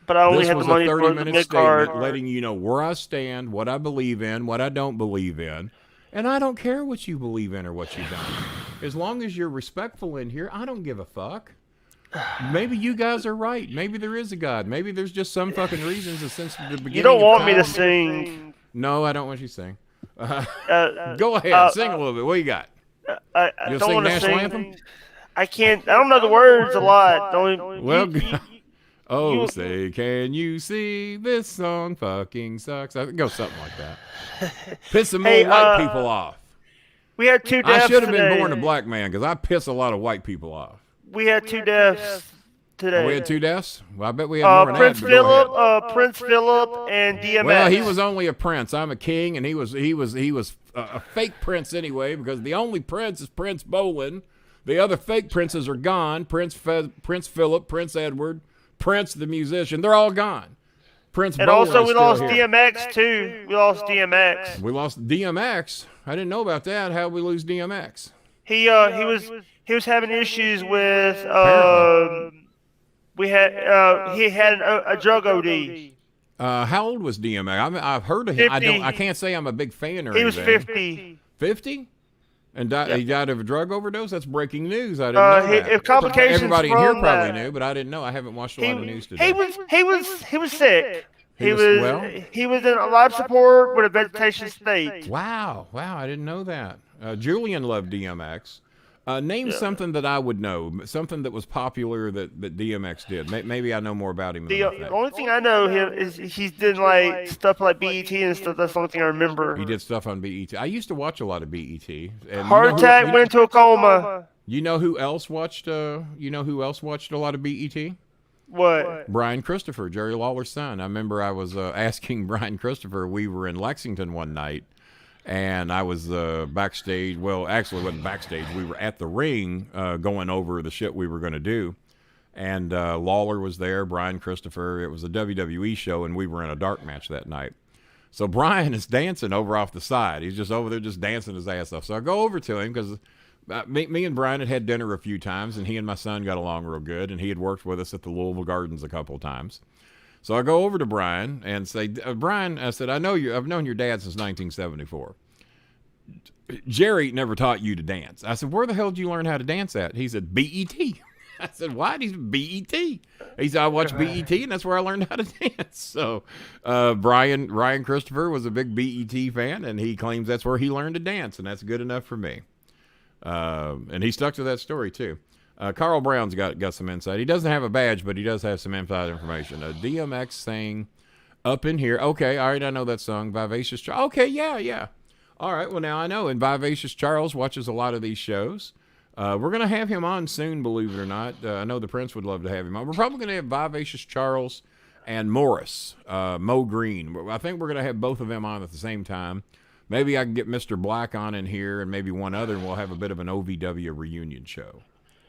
But I only had the money for the mid-card statement letting you know where I stand, what I believe in, what I don't believe in. And I don't care what you believe in or what you don't. As long as you're respectful in here, I don't give a fuck. Maybe you guys are right. Maybe there is a God. Maybe there's just some fucking reasons that since the beginning. You don't want me to sing. No, I don't want you to sing. Go ahead, sing a little bit. What you got? I You'll don't sing want to national sing. anthem? I can't. I don't know the words a lot. Say, can you see this song fucking sucks? I think go something like that. Piss some more white people off. We had 2 deaths. I should have been today. born a black man because I piss a lot of white people off. We had 2 deaths today. Oh, we had 2 deaths? Well, I bet we had more than Prince that. Philip, Prince Philip, and DMX. Well, he was only a prince. I'm a king, and he was a fake prince anyway because the only prince is Prince Bolin. The other fake princes are gone. Prince Philip, Prince Edward, Prince the musician. They're all gone. Prince and Bolin also we lost here. DMX too. We lost DMX. We lost DMX. I didn't know about that. How did we lose DMX? He was having issues with he had a drug OD. How old was DMX? I've heard of him. 50. I can't say I'm a big fan or He was anything. 50. 50? And he died of a drug overdose? That's breaking news. I didn't know that. Complications Everybody in from here probably that. knew, but I didn't know. I haven't watched a lot of news today. He was sick. He was in life support with a vegetation state. Wow, I didn't know that. Julian loved DMX. Name something that I would know, something that was popular that DMX did. Maybe I know more about him. The only thing I know him is he's did like stuff like BET and stuff. That's the only thing I remember. He did stuff on BET. I used to watch a lot of BET. And Heart attack, went to a coma. You know who else watched? a lot of BET? What? Brian Christopher, Jerry Lawler's son. I remember I was asking Brian Christopher. We were in Lexington one night. And I was backstage. Well, actually, it wasn't backstage. We were at the ring going over the shit we were going to do. And Lawler was there, Brian Christopher. It was a WWE show, and we were in a dark match that night. So Brian is dancing over off the side. He's just over there just dancing his ass off. So I go over to him because me and Brian had dinner a few times, and he and my son got along real good, and he had worked with us at the Louisville Gardens a couple of times. So I go over to Brian and say, Brian, I said, I've known your dad since 1974. Jerry never taught you to dance. I said, where the hell did you learn how to dance at? He said, BET. I said, why? He said, BET. He said, I watched BET, and that's where I learned how to dance. So Ryan Christopher was a big BET fan, and he claims that's where he learned to dance, and that's good enough for me. And he stuck to that story, too. Carl Brown's got some insight. He doesn't have a badge, but he does have some inside information. DMX saying, Up in Here. Okay, all right, I know that song, Vivacious Charles. Okay, yeah. All right, well, now I know. And Vivacious Charles watches a lot of these shows. We're going to have him on soon, believe it or not. I know the Prince would love to have him on. We're probably going to have Vivacious Charles and Morris, Mo Green. I think we're going to have both of them on at the same time. Maybe I can get Mr. Black on in here and maybe one other, and we'll have a bit of an OVW reunion show.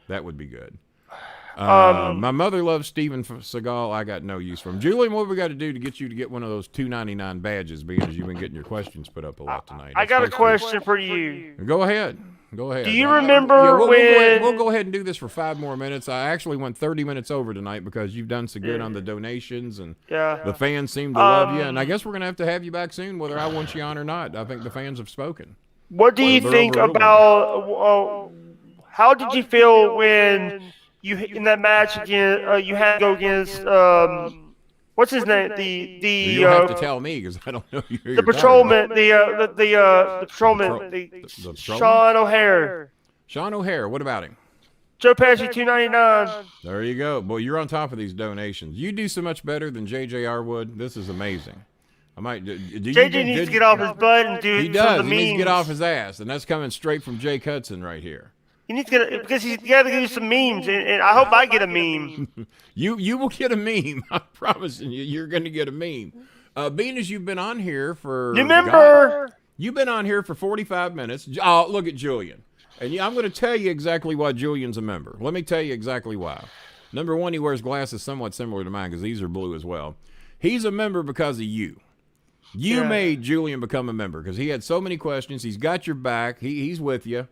That would be good. My mother loves Steven Seagal. I got no use for him. Julian, what have we got to do to get you to get one of those $2.99 badges, being as you've been getting your questions put up a lot tonight? I got a question for you. Go ahead. Do you remember when... We'll go ahead and do this for 5 more minutes. I actually went 30 minutes over tonight because you've done so good on the donations, and the fans seem to love you. And I guess we're going to have you back soon, whether I want you on or not. I think the fans have spoken. What do you think about... how did you feel when you in that match again? You had to go against what's his name? You have to tell me because I don't know who the patrolman. The patrolman. Sean O'Hare. Sean O'Hare. What about him? Joe Pesci, $2.99. There you go. Boy, you're on top of these donations. You do so much better than JJR would. This is amazing. I might. JJ needs to get off his butt and do. He does. He needs to get off his ass, and that's coming straight from Jake Hudson right here. He needs to get because he's got to do some memes, and I hope I get a meme. You will get a meme. I'm promising you, you're going to get a meme. Being as you've been on here for new member, you've been on here for 45 minutes. Oh, look at Julian, and I'm going to tell you exactly why Julian's a member. Let me tell you exactly why. Number one, he wears glasses somewhat similar to mine because these are blue as well. He's a member because of you. You made Julian become a member because he had so many questions. He's got your back. He's with you.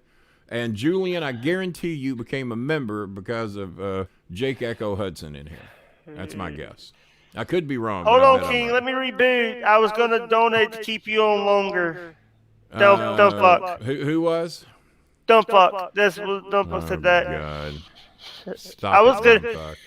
And Julian, I guarantee you became a member because of Jake Echo Hudson in here. That's my guess. I could be wrong. Hold on, King. Let me reboot. I was going to donate to keep you on longer. Don't fuck. Who was? Don't fuck. Don't fuck said that. God. Stop. I was good.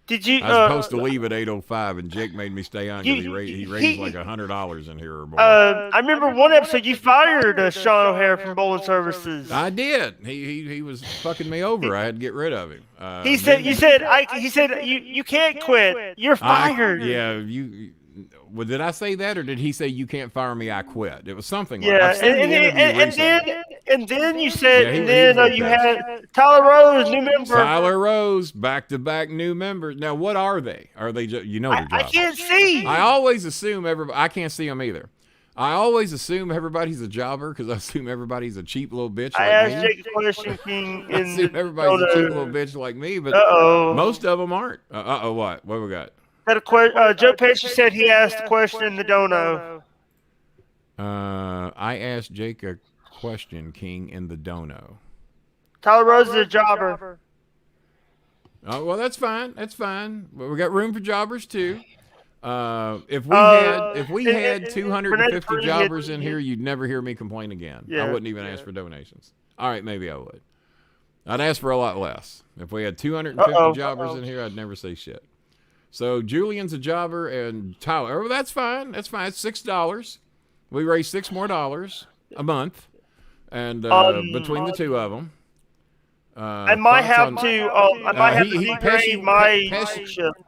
Did you? I was supposed to leave at 8:05, and Jake made me stay on because he raised like $100 in here or more. I remember one episode you fired Sean O'Hare from Bolin Services. I did. He was fucking me over. I had to get rid of him. He said you can't quit. You're fired. Well, did I say that, or did he say you can't fire me? I quit. It was something like that. And then you said, you had Tyler Rose, new member. Tyler Rose, back-to-back new members. Now, what are they? Are they just, their job? I can't see. I always assume everybody. I can't see them either. I always assume everybody's a jobber because I assume everybody's a cheap little bitch like me. I asked Jake a question, King. I assume everybody's a cheap little bitch like me, but most of them aren't. What? What we got? Joe Pesci said he asked a question in the dono. I asked Jake a question, King, in the dono. Tyler Rose is a jobber. Oh, well, that's fine. That's fine. But we got room for jobbers too. If we had 250 jobbers in here, you'd never hear me complain again. I wouldn't even ask for donations. All right, maybe I would. I'd ask for a lot less. If we had 250 jobbers in here, I'd never say shit. So Julian's a jobber and Tyler. Oh, that's fine. That's fine. It's $6. We raise $6 more a month, and between the two of them, I might have to degrade my shift.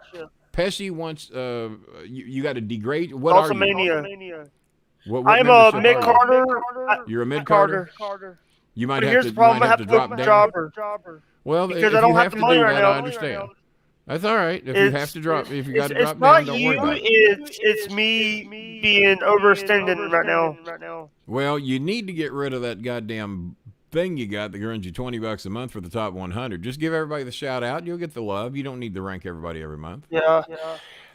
Pesci wants you got to degrade. What are you? I'm a mid Carter. You're a mid Carter. You might have to drop down. Well, because I don't have to the money do right that, now. I understand. That's all right. If you have to drop, if you got to drop down, don't worry about it. It's me being overextended right now. Well, you need to get rid of that goddamn thing you got that earns you $20 a month for the top 100. Just give everybody the shout out. You'll get the love. You don't need to rank everybody every month. Yeah.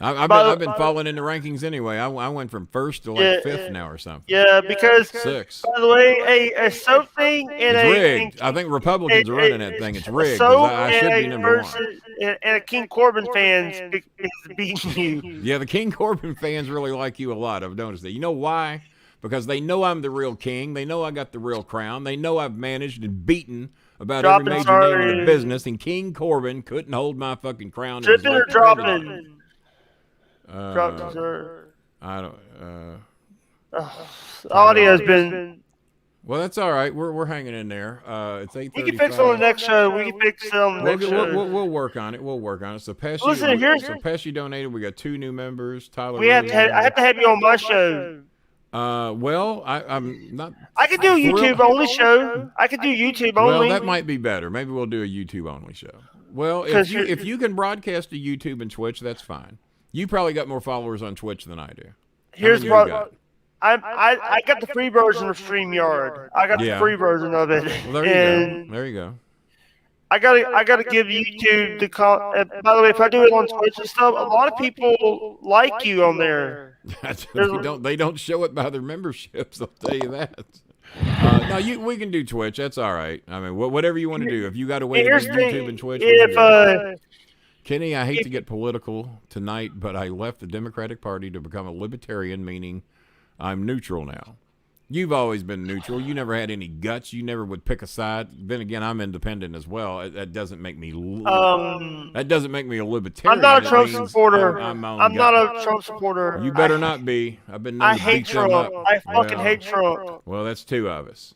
I've been falling into rankings anyway. I went from first to like fifth now or something. Yeah, because six. By the way, a soap thing and it's rigged. I think Republicans are running that thing. It's rigged. Soap I should be number one. And a King Corbin fans is beating you. Yeah, the King Corbin fans really like you a lot. I've noticed that. You know why? Because they know I'm the real king. They know I got the real crown. They know I've managed and beaten about every major name in the business, and King Corbin couldn't hold my fucking crown. Dripping or dropping? Dropping, sir. I don't. The audio's been. Well, that's all right. We're hanging in there. It's 8:35. We can fix it on the next show. We can fix it on the next show. We'll work on it. We'll work on it. So Pesci, Pesci donated. We got 2 new members. Tyler. I have to have you on my show. Well, I'm not. I could do a YouTube only show. I could do YouTube only. Well, that might be better. Maybe we'll do a YouTube only show. Well, if you can broadcast to YouTube and Twitch, that's fine. You probably got more followers on Twitch than I do. Here's what I got the free version of StreamYard. I got the free version of it. Well, there you go. I gotta give YouTube the by the way, if I do it on Twitch and stuff, a lot of people like you on there. They don't show it by their memberships. I'll tell you that. No, we can do Twitch. That's all right. I mean, whatever you want to do. If you got a way to do YouTube and Twitch, Kenny, I hate to get political tonight, but I left the Democratic Party to become a libertarian, meaning I'm neutral now. You've always been neutral. You never had any guts. You never would pick a side. Then again, I'm independent as well. That doesn't make me. That doesn't make me a libertarian. I'm not a Trump supporter. I'm not a Trump supporter. You better not be. I've been. I hate Trump. I fucking hate Trump. Well, that's 2 of us.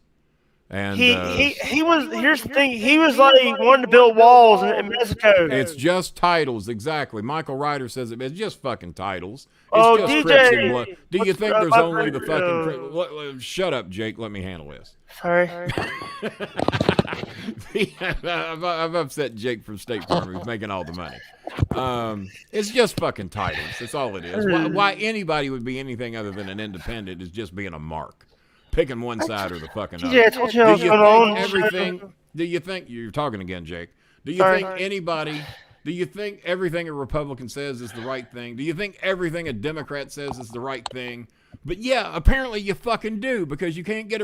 And he was. Here's the thing. He was like wanting to build walls in Mexico. It's just titles, exactly. Michael Ryder says it's just fucking titles. It's just Crips and blood. Do you think there's only the fucking? Shut up, Jake. Let me handle this. Sorry. I've upset Jake from State Farm, who's making all the money. It's just fucking titles. That's all it is. Why anybody would be anything other than an independent is just being a mark. Picking one side or the fucking other. Yeah, I told you I was going on. Everything? Do you think you're talking again, Jake? Do you think anybody? Do you think everything a Republican says is the right thing? Do you think everything a Democrat says is the right thing? But yeah, apparently you fucking do, because you can't get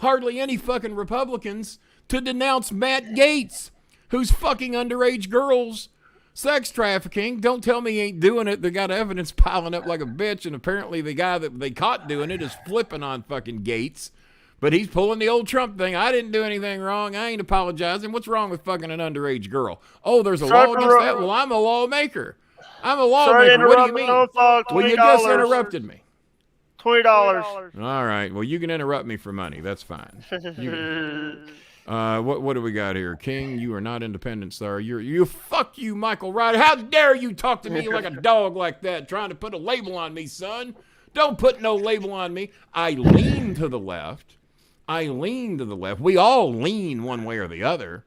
hardly any fucking Republicans to denounce Matt Gaetz, who's fucking underage girls. Sex trafficking. Don't tell me he ain't doing it. They got evidence piling up like a bitch, and apparently the guy that they caught doing it is flipping on fucking Gates. But he's pulling the old Trump thing. I didn't do anything wrong. I ain't apologizing. What's wrong with fucking an underage girl? Oh, there's a law against that? Well, I'm a lawmaker. I'm a lawmaker. What do you mean? Well, you just interrupted me. $20. All right. Well, you can interrupt me for money. That's fine. What do we got here? King, you are not independent, sir. Fuck you, Michael Ryder. How dare you talk to me like a dog like that, trying to put a label on me, son? Don't put no label on me. I lean to the left. We all lean one way or the other.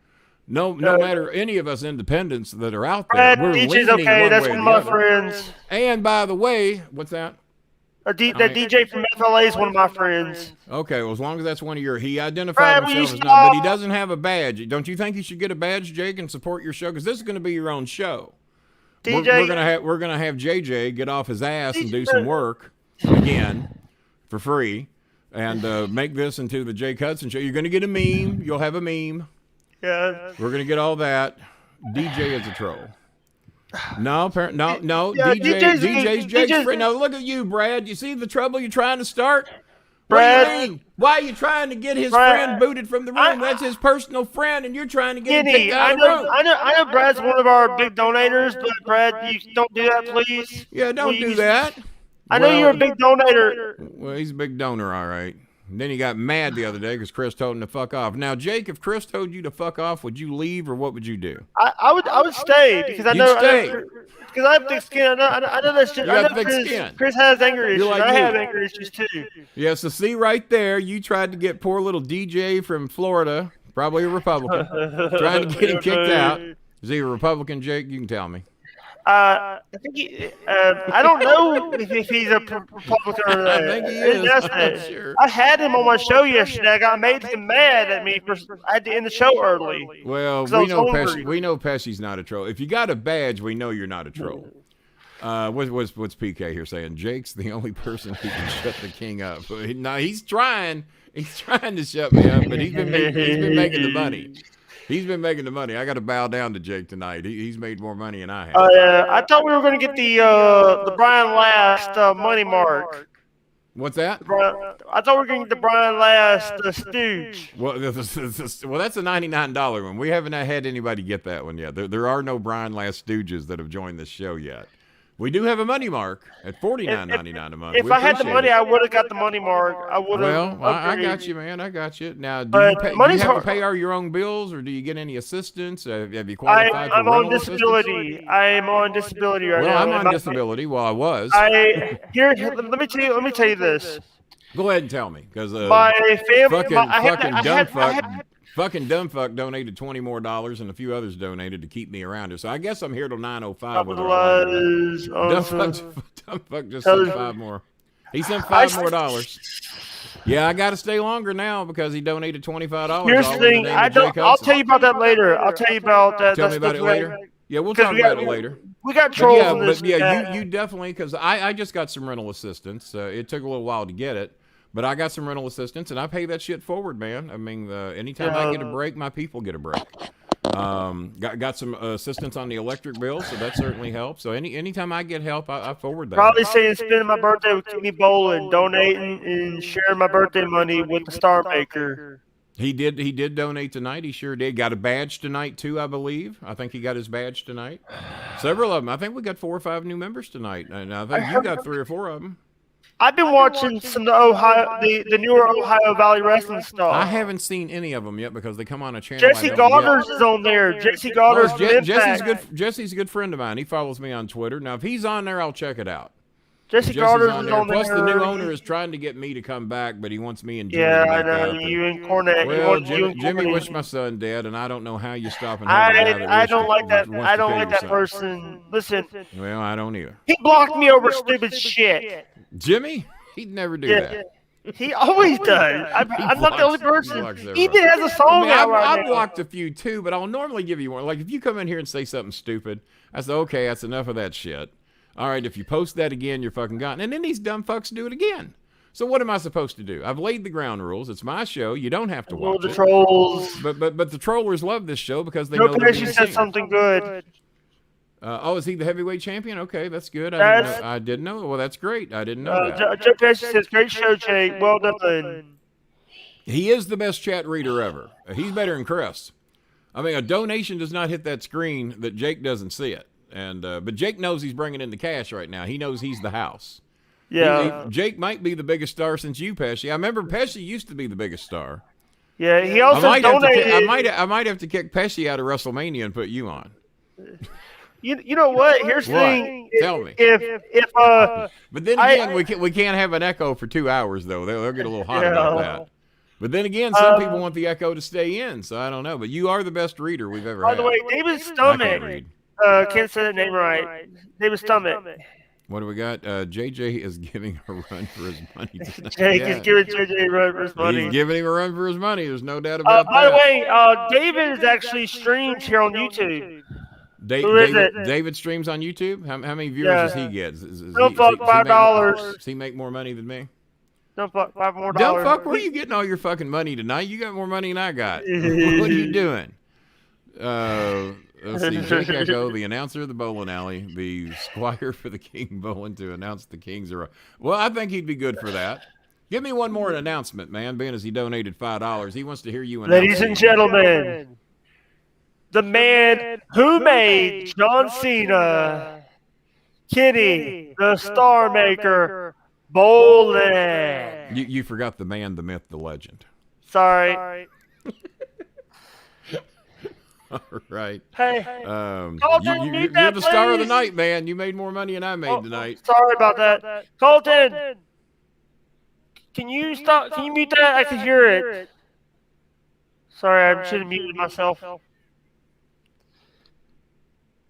No matter any of us independents that are out there, we're leaning one way or the other. That's one of my friends. And by the way, what's that? The DJ from FLA is one of my friends. Okay, well, as long as that's one of your... He identified himself as not, but he doesn't have a badge. Don't you think he should get a badge, Jake, and support your show? Because this is going to be your own show. DJ, we're gonna have JJ get off his ass and do some work again for free, and make this into the Jake Hudson show. You're going to get a meme. You'll have a meme. Yeah. We're going to get all that. DJ is a troll. No. Yeah, DJ's Jake's friend. Now look at you, Brad. You see the trouble you're trying to start? Brad, what do you mean? Why are you trying to get his friend booted from the room? That's his personal friend, and you're trying to get him kicked out of the room. I know Brad's one of our big donators, but Brad, you don't do that, please. Yeah, don't do that. I know you're a big donator. Well, he's a big donor, all right. And then he got mad the other day because Chris told him to fuck off. Now, Jake, if Chris told you to fuck off, would you leave or what would you do? I would stay because I know because I have thick skin. I know that's just. You got thick skin. Chris has anger issues. Like I have anger issues too. Yeah, so see right there, you tried to get poor little DJ from Florida, probably a Republican, trying to get him kicked out. Is he a Republican, Jake? You can tell me. I think I don't know if he's a Republican or I not. think he is. That's I'm not it. sure. I had him on my show yesterday. I made him mad at me for I had to end the show early Well, because I was hungry. We know Pesci's not a troll. If you got a badge, we know you're not a troll. What's PK here saying? Jake's the only person who can shut the king up. No, he's trying. He's trying to shut me up, but he's been making the money. He's been making the money. I got to bow down to Jake tonight. He's made more money than I have. I thought we were going to get the Brian Last money mark. What's that? I thought we were going to get the Brian Last Stooge. Well, that's a $99 one. We haven't had anybody get that one yet. There are no Brian Last Stooges that have joined this show yet. We do have a money mark at $49.99 a month. If I had the money, I would have got the money mark. I would have. Well, I got you, man. I got you. Now, do you have to pay all your own bills, or do you get any assistance? Have you qualified for I'm on rental disability. assistance? I am on disability right now. Well, I'm on disability. Well, I was. Let me tell you this. Go ahead and tell me, because my family, fucking dumb fuck donated $20 more, and a few others donated to keep me around here. So I guess I'm here till 9:05 with her. Dumb fuck just sent $5 more. He sent $5 more. Yeah, I got to stay longer now because he donated $25. Here's the thing. I'll tell you about that later. I'll tell you about that. Tell me about it later. Yeah, we'll talk about it later. We got trolls. But you definitely, because I just got some rental assistance. It took a little while to get it. But I got some rental assistance, and I pay that shit forward, man. I mean, anytime I get a break, my people get a break. Got some assistance on the electric bill, so that certainly helps. So anytime I get help, I forward that. Probably saying spending my birthday with Kenny Bolin, donating and sharing my birthday money with the Star Maker. He did donate tonight. He sure did. Got a badge tonight too, I believe. I think he got his badge tonight. Several of them. I think we got 4 or 5 new members tonight, and I think you got 3 or 4 of them. I've been watching some of the newer Ohio Valley Wrestling stuff. I haven't seen any of them yet because they come on a channel. Jesse Goddard's is on there. Jesse Goddard's Jesse's a good friend of mine. He follows me on Twitter. Now, if he's on there, I'll check it out. Jesse Goddard's is on there. Plus, the new owner is trying to get me to come back, but he wants me and Jimmy. Yeah, I know. You and Cornette. Well, Jimmy wished my son dead, and I don't know how you stop and I don't like that. I don't like that person. Listen. Well, I don't either. He blocked me over stupid shit. Jimmy? He'd never do that. He always does. I'm not the only person. He even has a song out right now. I blocked a few too, but I'll normally give you one. Like if you come in here and say something stupid, I say, okay, that's enough of that shit. All right, if you post that again, you're fucking gone. And then these dumb fucks do it again. So what am I supposed to do? I've laid the ground rules. It's my show. You don't have to watch the trolls. But the trollers love this show because they know that Pesci said something good. Is he the heavyweight champion? Okay, that's good. I didn't know. Well, that's great. I didn't know that. Joe Pesci says, great show, Jake. Well done. He is the best chat reader ever. He's better than Chris. I mean, a donation does not hit that screen that Jake doesn't see it. And but Jake knows he's bringing in the cash right now. He knows he's the house. Yeah. Jake might be the biggest star since you, Pesci. I remember Pesci used to be the biggest star. Yeah, he also donated. I might have to kick Pesci out of WrestleMania and put you on. You know what? Here's the thing. Tell me. But then again, we can't have an echo for 2 hours though. They'll get a little hot about that. But then again, some people want the echo to stay in, so I don't know. But you are the best reader we've ever had. By the way, David Stomach. Can't say the name right. David Stomach. What do we got? JJ is giving a run for his money tonight. Jake is giving JJ a run for his money. He's giving him a run for his money. There's no doubt about that. By the way, David is actually streamed here on YouTube. Who is it? David streams on YouTube? How many viewers does he get? Don't fuck $5. Does he make more money than me? Don't fuck $5 more. Don't fuck, where are you getting all your fucking money tonight? You got more money than I got. What are you doing? Let's see. Jake Echo, the announcer of the bowling alley, the squire for the King Bolin to announce the Kings are. Well, I think he'd be good for that. Give me one more announcement, man, being as he donated $5. He wants to hear you announce. Ladies and gentlemen, the man who made John Cena, Kenny, the Star Maker, Bolin. You forgot the man, the myth, the legend. Sorry. All right. Hey, you're the star of the night, man. You made more money than I made tonight. Sorry about that. Colton, can you stop? Can you mute that? I can hear it. Sorry, I should have muted myself.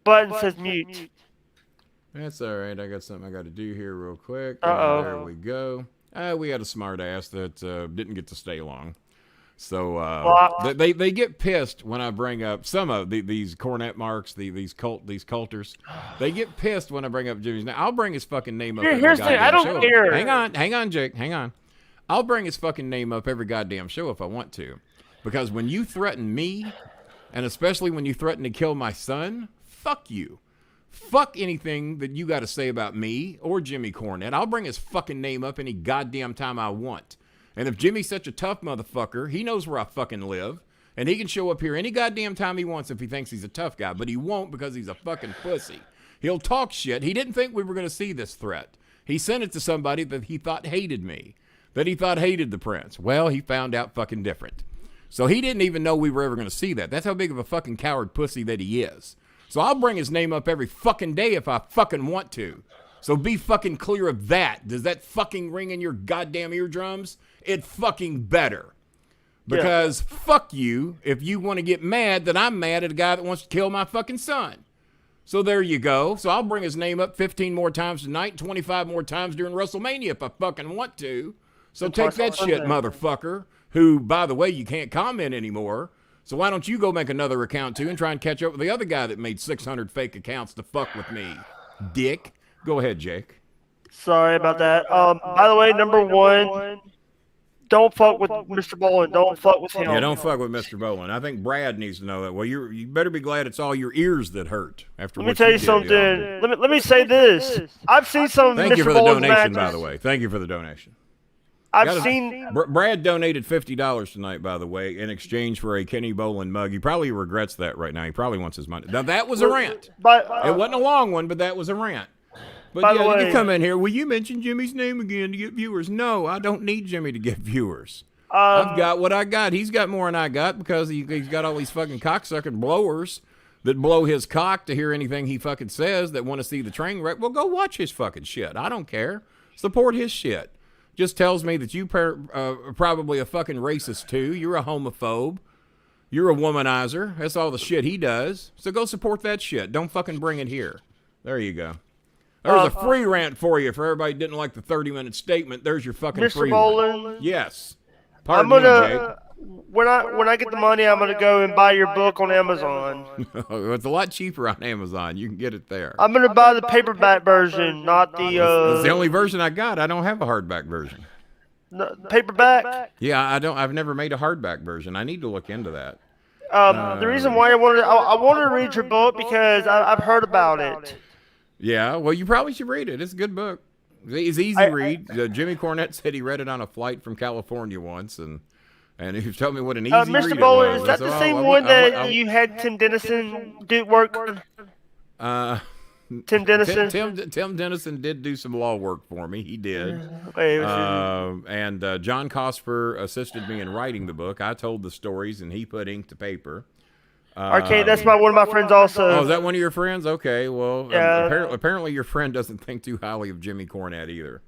Button says mute. That's all right. I got something I got to do here real quick. Uh-oh. There we go. We had a smart ass that didn't get to stay long. So they get pissed when I bring up some of these cornet marks, these culters. They get pissed when I bring up Jimmy's name. I'll bring his fucking name up. Here's the thing. I don't care. Hang on, Jake. Hang on. I'll bring his fucking name up every goddamn show if I want to, because when you threaten me, and especially when you threaten to kill my son, fuck you. Fuck anything that you got to say about me or Jimmy Cornette. I'll bring his fucking name up any goddamn time I want. And if Jimmy's such a tough motherfucker, he knows where I fucking live. And he can show up here any goddamn time he wants if he thinks he's a tough guy. But he won't because he's a fucking pussy. He'll talk shit. He didn't think we were going to see this threat. He sent it to somebody that he thought hated me. That he thought hated the prince. Well, he found out fucking different. So he didn't even know we were ever going to see that. That's how big of a fucking coward pussy that he is. So I'll bring his name up every fucking day if I fucking want to. So be fucking clear of that. Does that fucking ring in your goddamn eardrums? It fucking better. Because fuck you if you want to get mad that I'm mad at a guy that wants to kill my fucking son. So there you go. So I'll bring his name up 15 more times tonight, 25 more times during WrestleMania if I fucking want to. So take that shit, motherfucker, who, by the way, you can't comment anymore. So why don't you go make another account, too, and try and catch up with the other guy that made 600 fake accounts to fuck with me, dick. Go ahead, Jake. Sorry about that. By the way, number one, don't fuck with Mr. Bolin. Don't fuck with him. Yeah, don't fuck with Mr. Bolin. I think Brad needs to know that. Well, you better be glad it's all your ears that hurt. After let me tell you something. Let me say this. I've seen some. Thank Mr. you for the Bolin's donation, matches. by the way. Thank you for the donation. I've seen. Brad donated $50 tonight, by the way, in exchange for a Kenny Bolin mug. He probably regrets that right now. He probably wants his money. Now, that was a rant. It wasn't a long one, but that was a rant. But yeah, you can come in here. Will you mention Jimmy's name again to get viewers? No, I don't need Jimmy to get viewers. I've got what I got. He's got more than I got because he's got all these fucking cocksucking blowers that blow his cock to hear anything he fucking says that want to see the train wreck. Well, go watch his fucking shit. I don't care. Support his shit. Just tells me that you are probably a fucking racist too. You're a homophobe. You're a womanizer. That's all the shit he does. So go support that shit. Don't fucking bring it here. There you go. There's a free rant for you for everybody who didn't like the 30-minute statement. There's your fucking Mr. free Bolin, rant. Yes. Pardon me, Jake. When I get the money, I'm gonna go and buy your book on Amazon. It's a lot cheaper on Amazon. You can get it there. I'm gonna buy the paperback version, not the. It's the only version I got. I don't have a hardback version. No, paperback. Yeah, I don't. I've never made a hardback version. I need to look into that. The reason why I wanted to read your book because I've heard about it. Yeah, well, you probably should read it. It's a good book. It's easy read. Jimmy Cornette said he read it on a flight from California once, and he was telling me what an easy read it was. Mr. Bolin, is that the same one that you had Tim Dennison do work on? Tim Dennison? Tim Dennison did do some law work for me. He did. And John Cosper assisted me in writing the book. I told the stories, and he put ink to paper. Arcade, that's one of my friends also. Oh, is that one of your friends? Okay, well, yeah. Apparently your friend doesn't think too highly of Jimmy Cornette either.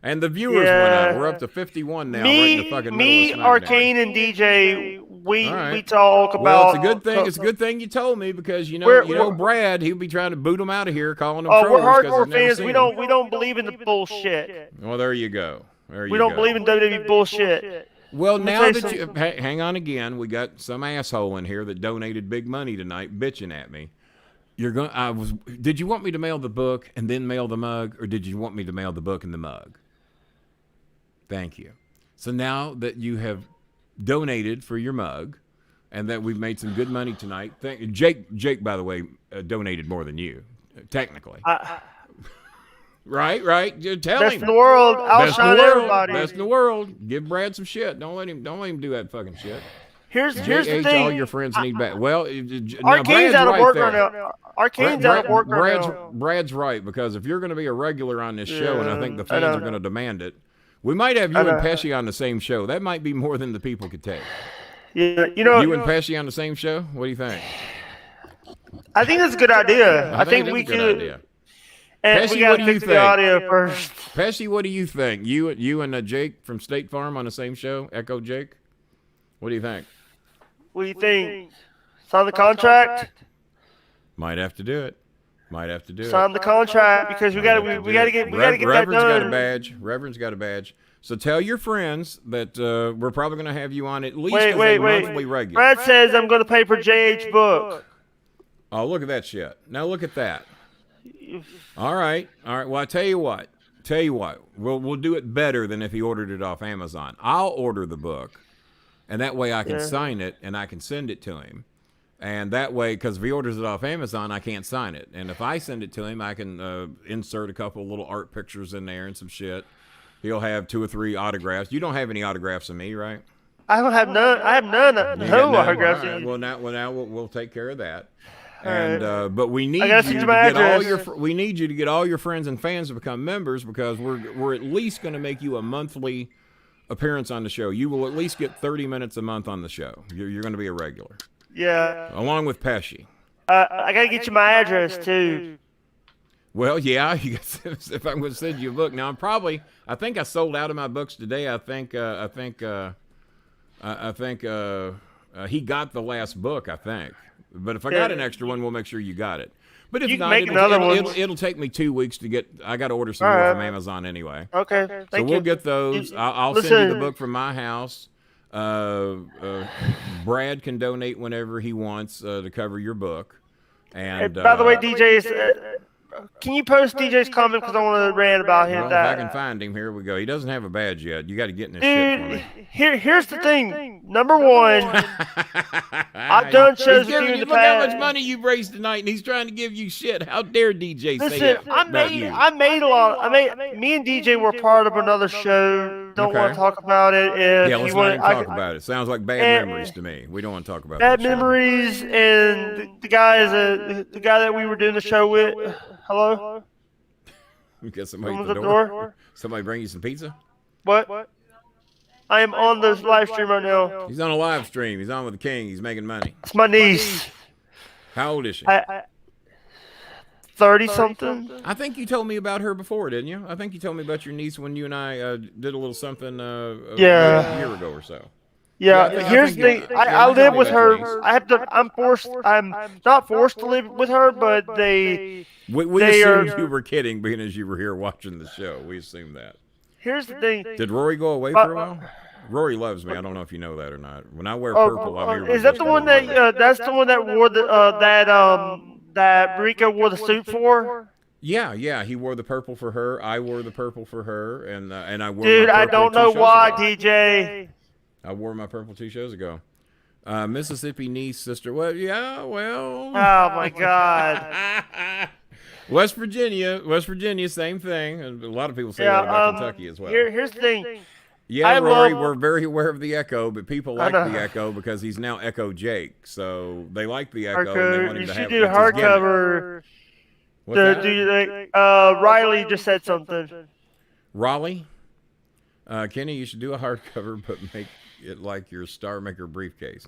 And the viewers went up. We're up to 51 now. Arcane, and DJ, we talk about. Well, it's a good thing. It's a good thing you told me because you know Brad. He'll be trying to boot him out of here, calling him trolls. We're hardcore fans. We don't believe in the bullshit. Well, there you go. We don't believe in WWE bullshit. Well, now that you hang on again, we got some asshole in here that donated big money tonight, bitching at me. Did you want me to mail the book and then mail the mug, or did you want me to mail the book and the mug? Thank you. So now that you have donated for your mug, and that we've made some good money tonight, Jake, by the way, donated more than you, technically. Right. Tell Best him. in the world. Outshine everybody. Best in the world. Give Brad some shit. Don't let him do that fucking shit. Here's the thing. All your friends need back. Well, Arcane's out of work right now. Arcane's out of work right now. Brad's right, because if you're going to be a regular on this show, and I think the fans are going to demand it, we might have you and Pesci on the same show. That might be more than the people could take. Yeah, you and Pesci on the same show. What do you think? I think that's a good idea. I think we could. And Pesci, we gotta fix the audio first. Pesci, what do you think? You and Jake from State Farm on the same show? Echo Jake? What do you think? What do you think? Sign the contract? Might have to do it. Might have to do sign the contract because we got to get that Reverend's got a done. badge. Reverend's got a badge. So tell your friends that we're probably going to have you on at least Wait, as wait, a wait. monthly regular. Brad says I'm going to pay for JH book. Oh, look at that shit. Now look at that. All right. Well, I tell you what. We'll do it better than if he ordered it off Amazon. I'll order the book, and that way I can sign it and I can send it to him. And that way, because if he orders it off Amazon, I can't sign it. And if I send it to him, I can insert a couple little art pictures in there and some shit. He'll have 2 or 3 autographs. You don't have any autographs of me, right? I don't have none. I have none. No autographs. Right. Well, now we'll take care of that. And but we need I gotta you send to you my get all address. we need you to get all your friends and fans to become members, because we're at least going to make you a monthly appearance on the show. You will at least get 30 minutes a month on the show. You're going to be a regular. Yeah. Along with Pesci. I gotta get you my address too. Well, yeah, if I'm going to send you a book. Now, I think I sold out of my books today. I think he got the last book, I think. But if I got an extra one, we'll make sure you got it. But if not, it'll take me 2 weeks to get. I got to order some more from Amazon anyway. Okay, so thank we'll you. get those. I'll send you the book from my house. Brad can donate whenever he wants to cover your book. And by the way, DJ's, can you post DJ's comment because I want to rant about him? Well, if I can find him, here we go. He doesn't have a badge yet. You got to get in his shit for me. Here's the thing. Number one, I've done shows with you in the Look how much past. money you've raised tonight, and he's trying to give you shit. How dare DJ say Listen, that about you? me and DJ were part of another show. Don't want Okay. to talk about it. If Yeah, you let's want, not even talk about it. Sounds like bad memories to me. We don't want to talk about bad that show. memories, and the guy that we were doing the show with. Hello? Get somebody at Someone's the at door. Somebody bring you some pizza? What? I am on the live stream right now. He's on a live stream. He's on with the king. He's making money. It's my niece. How old is she? 30-something. I think you told me about her before, didn't you? I think you told me about your niece when you and I did a little something a year ago or so. Yeah, here's the thing. I live with her. niece. I'm not forced to live with her, but We they assumed are- you were kidding, being as you were here watching the show. We assumed that. here's the thing. Did Rory go away for a while? Rory loves me. I don't know if you know that or not. When I wear purple, I'm here. Is that the one that that's the one that wore the that Rico wore the suit for? Yeah. He wore the purple for her. I wore the purple for her, and I wore. Dude, my I purple don't 2 know shows why, ago. DJ. I wore my purple 2 shows ago. Mississippi niece, sister. Well, yeah, well. Oh my God. West Virginia, same thing. And a lot of people say Yeah, that about Kentucky as well. Here's the thing. Yeah, Rory, we're very aware of the Echo, but people like know. the Echo because he's now Echo Jake. So they like the Echo. And they want him You to should have do the it's his gimmick. hardcover. What's that? Riley just said something. Raleigh? Kenny, you should do a hardcover, but make it like your Star Maker briefcase.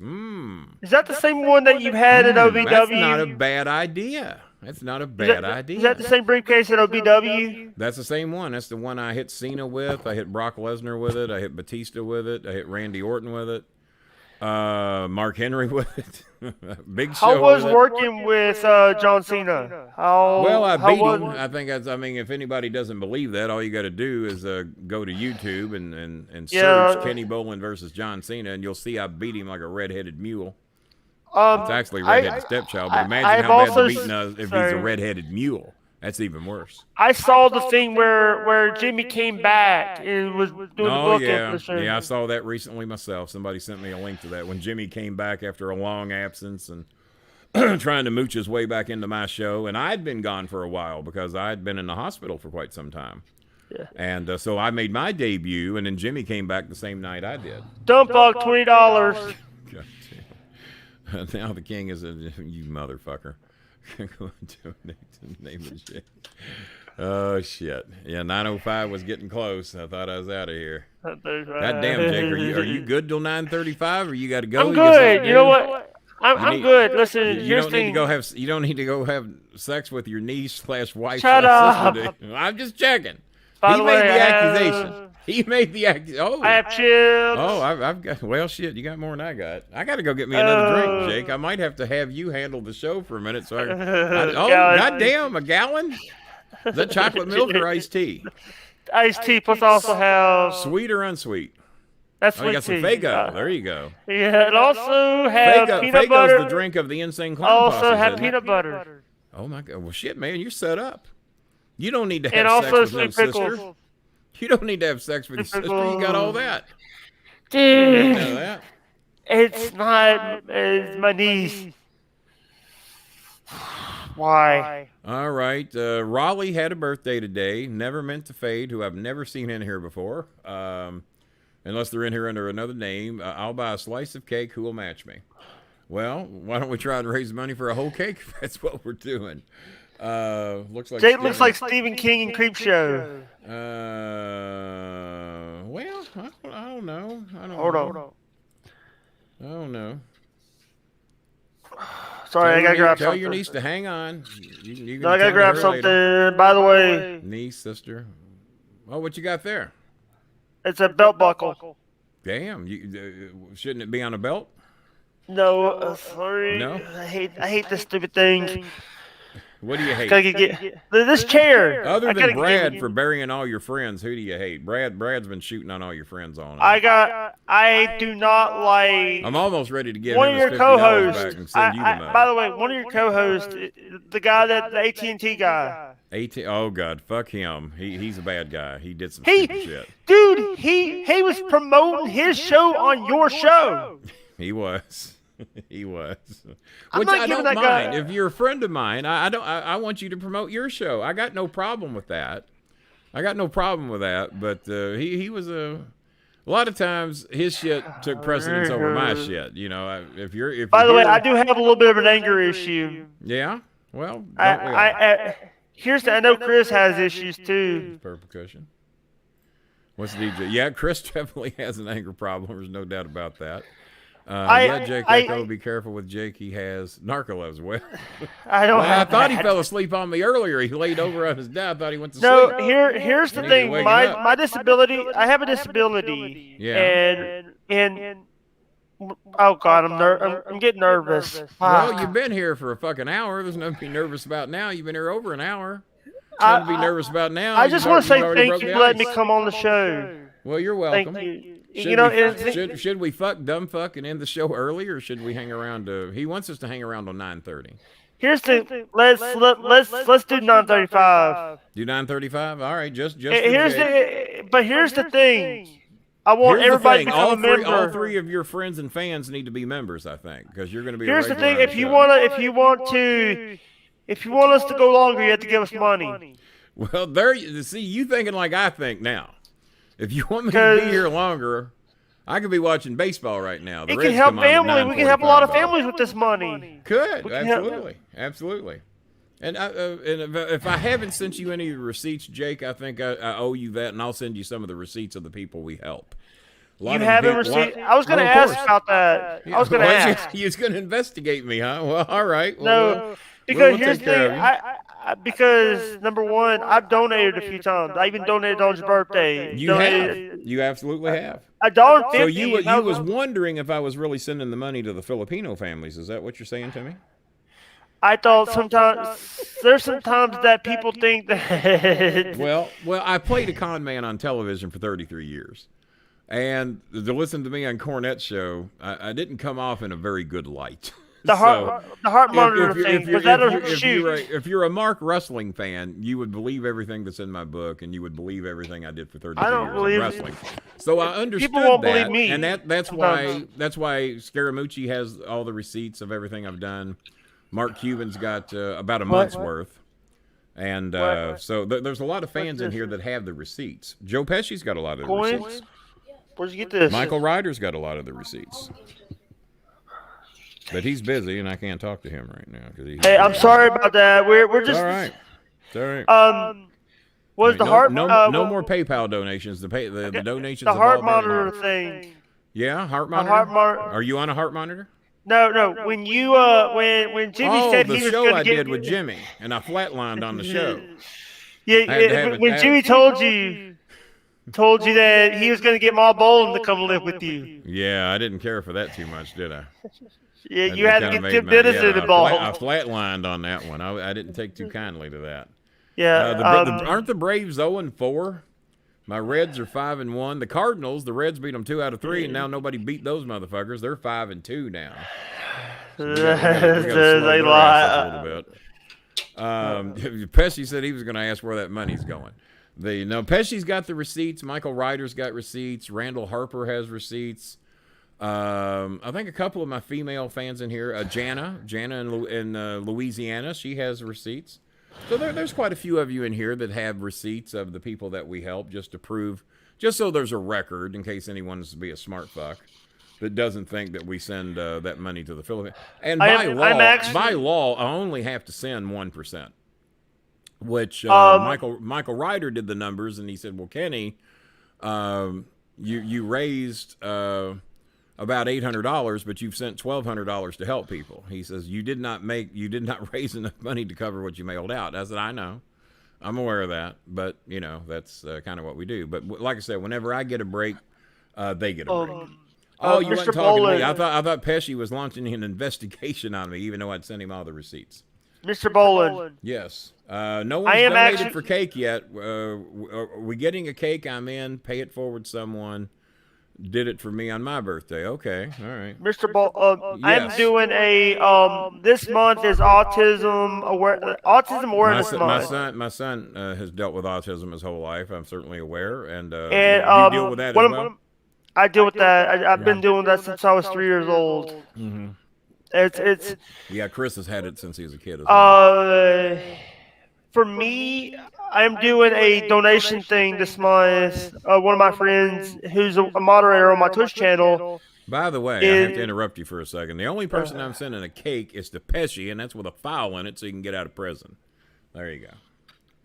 Is that the same one that you had at OVW? That's not a bad idea. That's not a bad idea. Is that the same briefcase at OVW? That's the same one. That's the one I hit Cena with. I hit Brock Lesnar with it. I hit Batista with it. I hit Randy Orton with it. Mark Henry with it. Big Show. How was with it. working with John Cena? Well, I beat him. I think that's. I mean, if anybody doesn't believe that, all you got to do is go to YouTube and search Kenny Bolin versus John Cena, and you'll see I beat him like a redheaded mule. It's actually a redheaded stepchild, but imagine how bad the beating is if he's a redheaded mule. That's even worse. I saw the thing where Jimmy came back and was doing the book episode. Yeah, I saw that recently myself. Somebody sent me a link to that when Jimmy came back after a long absence and trying to mooch his way back into my show. And I'd been gone for a while because I'd been in the hospital for quite some time. Yeah. And so I made my debut, and then Jimmy came back the same night I did. Dump bug, $20. God damn. Now the king is you motherfucker. Go and donate to the name of the shit. Oh shit! Yeah, 9:05 was getting close. I thought I was out of here. God damn, Jake, are you good till 9:35, or you got to go? I'm good. You know what? I'm good. Listen, you don't need to go have. You don't need to go have sex with your niece / wife. Shut up. Sister. I'm just checking. By He the made way, the accusation. He made the act. Oh, I have chips. Oh, I've got. Well, shit, you got more than I got. I got to go get me another drink, Jake. I might have to have you handle the show for a minute. So goddamn, a gallon? Is that chocolate milk or iced tea? Iced tea. Plus, also have sweet or unsweet. That's you got some Faygo. There you go. Yeah, and also have peanut butter. Faygo's the drink of the Insane Clown Also Posse, have peanut butter. Oh my god! Well, shit, man, you're set up. You don't need to have and sex also with no pickles. sister. You don't need to have sex with your sister. You got all that. Dude, You know that. it's not. It's my niece. Why? All right. Raleigh had a birthday today. Never meant to fade, who I've never seen in here before. Unless they're in here under another name. I'll buy a slice of cake. Who will match me? Well, why don't we try and raise money for a whole cake? That's what we're doing. Looks like Jake looks like Stephen King in Creepshow. Well, I don't know. Hold on. I don't know. Sorry, I gotta grab something. Tell your niece to hang on. You I gotta grab something. Later. By the way, niece, sister. Oh, what you got there? It's a belt buckle. Damn, shouldn't it be on a belt? No, sorry. No. I hate this stupid thing. What do you hate? This chair. Other than Brad for burying all your friends, who do you hate? Brad's been shooting on all your friends all night. I do not like. I'm almost ready to give one him of your his $50 co-hosts. back and send you the money. By the way, one of your co-hosts, the guy the AT&T guy. Oh God, fuck him. He's a bad guy. He did some stupid shit. Dude, he was promoting his show on your show. He was. He was. Which I don't mind. If you're a friend of mine, I want you to promote your show. I got no problem with that. But he was a lot of times his shit took precedence over my shit. You know, By the way, I do have a little bit of an anger issue. Yeah. Well, I know Chris has issues too. Percussion. What's the DJ? Yeah, Chris definitely has an anger problem. There's no doubt about that. Jake Echo, be careful with Jake. He has narcolepsy. Well, I thought he fell asleep on me earlier. He laid over on his dad. I thought he went to sleep. No, here's the thing. My disability. I have a disability. Yeah. And oh God, I'm getting nervous. Well, you've been here for a fucking hour. There's nothing to be nervous about now. You've been here over an hour. Nothing to be nervous about now. I just want to say thank you for letting me come on the show. Well, you're welcome. Thank you. Should we dumb fuck and end the show early, or should we hang around? He wants us to hang around on 9:30. Here's the let's do 9:35. Do 9:35. All right, just. Here's the thing. I want everybody to become a member. All three of your friends and fans need to be members, I think, because you're going to be. Here's the thing: if you want us to go longer, you have to give us money. Well, you thinking like I think now. If you want me to be here longer, I could be watching baseball right now. It can help family. We can help a lot of families with this money. Could absolutely. And if I haven't sent you any receipts, Jake, I think I owe you that, and I'll send you some of the receipts of the people we help. You haven't received? I was going to ask about that. Yeah, I was going to ask. You was going to investigate me, huh? Well, all right. No, because here's the thing. Because number one, I've donated a few times. I even donated on his birthday. You have. You absolutely have. $1.50. So you was wondering if I was really sending the money to the Filipino families. Is that what you're saying to me? I thought there's sometimes that people think that. Well, I played a con man on television for 33 years. And to listen to me on Cornette's show, I didn't come off in a very good light. The heart monitor thing. Was that a shoot? If you're a Mark Wrestling fan, you would believe everything that's in my book, and you would believe everything I did for 33 years in wrestling. So I understood people won't that, believe me. And that's why Scaramucci has all the receipts of everything I've done. Mark Cuban's got about a month's worth. And so there's a lot of fans in here that have the receipts. Joe Pesci's got a lot of the receipts. Where'd you get this? Michael Ryder's got a lot of the receipts. But he's busy, and I can't talk to him right now. Hey, I'm sorry about that. We're just... All right. It's all right. Was the heart... No more PayPal donations. The donations... The heart monitor thing. Yeah, heart monitor? Are you on a heart monitor? No. When you... when Jimmy said he was the show I did with Jimmy, and I flatlined on the show. Yeah, when Jimmy told you... told you that he was going to get Ma Bolin to come live with you. Yeah, I didn't care for that too much, did I? Yeah, you had to get Tim Dennison I involved. flatlined on that one. I didn't take too kindly to that. Yeah. Aren't the Braves 0-4? My Reds are 5-1. The Cardinals, the Reds beat them 2 out of 3, and now nobody beat those motherfuckers. They're 5-2 now. So we gotta slow their ass up a little bit. Pesci said he was going to ask where that money's going. Pesci's got the receipts. Michael Ryder's got receipts. Randall Harper has receipts. I think a couple of my female fans in here, Jana in Louisiana, she has receipts. So there's quite a few of you in here that have receipts of the people that we help, just to prove, just so there's a record in case anyone wants to be a smart fuck that doesn't think that we send that money to the Philippines. And by law, I only have to send 1%. Which Michael Ryder did the numbers, and he said, "Well, Kenny, you raised about $800, but you've sent $1,200 to help people." He says, you did not raise enough money to cover what you mailed out." I said, "I know, I'm aware of that, but that's kind of what we do." But like I said, whenever I get a break, they get a break. You weren't talking to me. I thought Pesci was launching an investigation on me, even though I'd sent him all the receipts. Mr. Bolin. Yes. No one's donated for cake yet. Are we getting a cake? I'm in. Pay it forward someone. Did it for me on my birthday. Okay. All right. Mr. Bolin, yes. I'm doing a, this month is Autism Awareness Month. My son has dealt with autism his whole life. I'm certainly aware. And you deal with that as well? I deal with that. I've been doing that since I was 3 years old. Mm-hmm. It's Chris has had it since he was a kid as well. For me, I'm doing a donation thing this month. One of my friends, who's a moderator on my Twitch channel. By the way, I have to interrupt you for a second. The only person I'm sending a cake is to Pesci, and that's with a file in it, so you can get out of prison. There you go.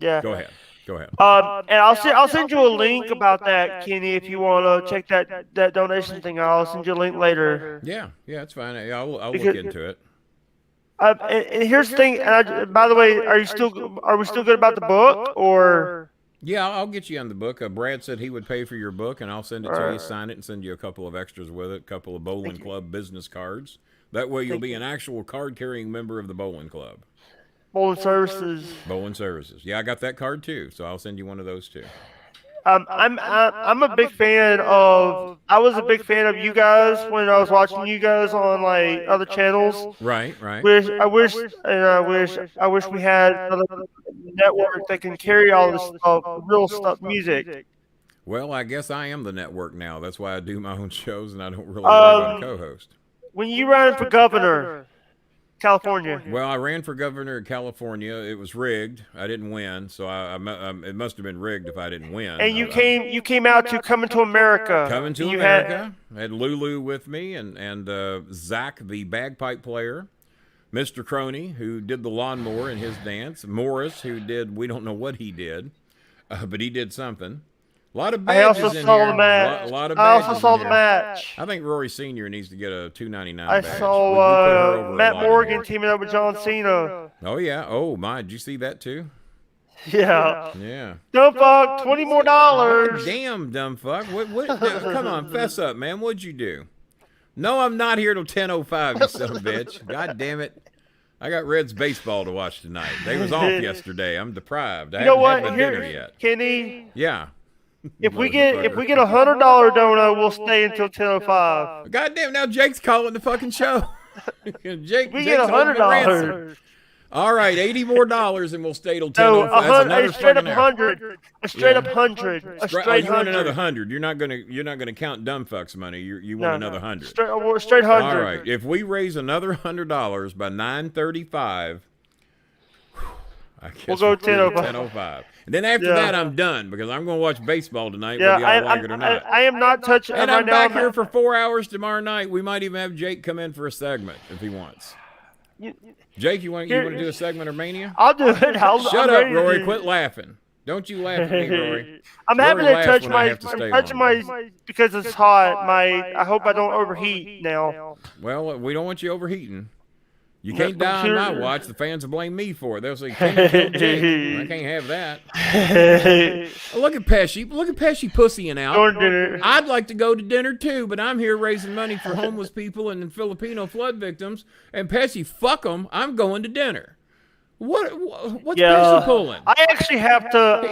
Yeah. Go ahead. And I'll send you a link about that, Kenny, if you want to check that donation thing out. I'll send you a link later. Yeah, it's fine. I'll look into it. And here's the thing. And by the way, are we still good about the book, or? Yeah, I'll get you on the book. Brad said he would pay for your book, and I'll send it to you, sign it, and send you a couple of extras with it, a couple of Bolin Club business cards. That way you'll be an actual card-carrying member of the Bolin Club. Bolin Services. Bolin Services. Yeah, I got that card too, so I'll send you one of those too. I'm a big fan of. I was a big fan of you guys when I was watching you guys on like other channels. Right. I wish we had another network that can carry all this stuff, real stuff, music. Well, I guess I am the network now. That's why I do my own shows, and I don't really worry about a co-host. When you ran for governor, California. Well, I ran for governor of California. It was rigged. I didn't win, so it must have been rigged if I didn't win. And you came out to Coming to America. Coming to America. I had Lulu with me, and Zach, the bagpipe player, Mr. Crony, who did the lawnmower in his dance, Morris, who did, we don't know what he did, but he did something. A lot of badges in here. A lot of badges. I also saw the match. I think Rory Sr. needs to get a $2.99 badge. I saw Matt Morgan teaming up with John Cena. Oh, yeah. Oh, my. Did you see that, too? Yeah. Dumb fuck, $20 more. Damn, dumb fuck. What, come on, fess up, man. What'd you do? No, I'm not here till 10:05, you son of a bitch. God damn it. I got Reds baseball to watch tonight. They was off yesterday. I'm deprived. I haven't had my dinner yet. Kenny? Yeah. If we get $100 donut, we'll stay until 10:05. Goddamn! Now Jake's calling the fucking show. Jake's get $100. All right, $80 more, and we'll stay till 10:05. That's another straight up 100. A straight up 100. A straight 100. You want another 100? You're not gonna count dumb fucks money. You want another 100. Straight 100. All right. If we raise another $100 by 9:35. I guess we'll go 10:05. And then after that, I'm done because I'm going to watch baseball tonight, whether y'all like it or not. I am not touching. And I'm back here for 4 hours tomorrow night. We might even have Jake come in for a segment if he wants. Jake, you want to do a segment of Mania? I'll do it. Shut up, Rory. Quit laughing. Don't you laugh at me, Rory. I'm having to touch my because it's hot. I hope I don't overheat now. Well, we don't want you overheating. You can't die on my watch. The fans will blame me for it. They'll say, "Can't kill Jake." I can't have that. Look at Pesci. Look at Pesci pussying out. I'd like to go to dinner too, but I'm here raising money for homeless people and Filipino flood victims. And Pesci, fuck them. I'm going to dinner. What's Pesci pulling? I actually have to.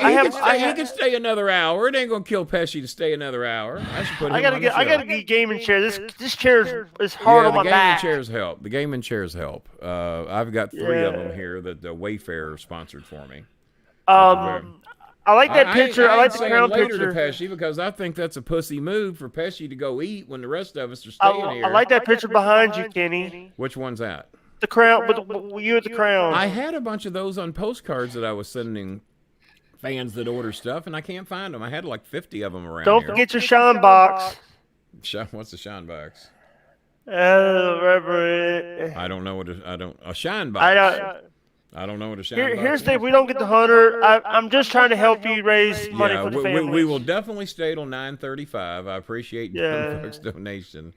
He can stay another hour. It ain't gonna kill Pesci to stay another hour. I should put him on the show. I gotta get a gaming chair. This chair is hard on my back. The gaming chairs help. I've got 3 of them here that the Wayfarer sponsored for me. I like that picture. I like the crown picture. To Pesci because I think that's a pussy move for Pesci to go eat when the rest of us are staying here. I like that picture behind you, Kenny. Which one's that? The crown, with you at the crown. I had a bunch of those on postcards that I was sending fans that order stuff, and I can't find them. I had like 50 of them around Don't here. forget your shine box. What's the shine box? I don't know what a shine box. I don't know what a shine box is. Here's the thing. We don't get the hunter. I'm just trying to help you raise money for the family. We will definitely stay till 9:35. I appreciate Dumb Fuck's donation.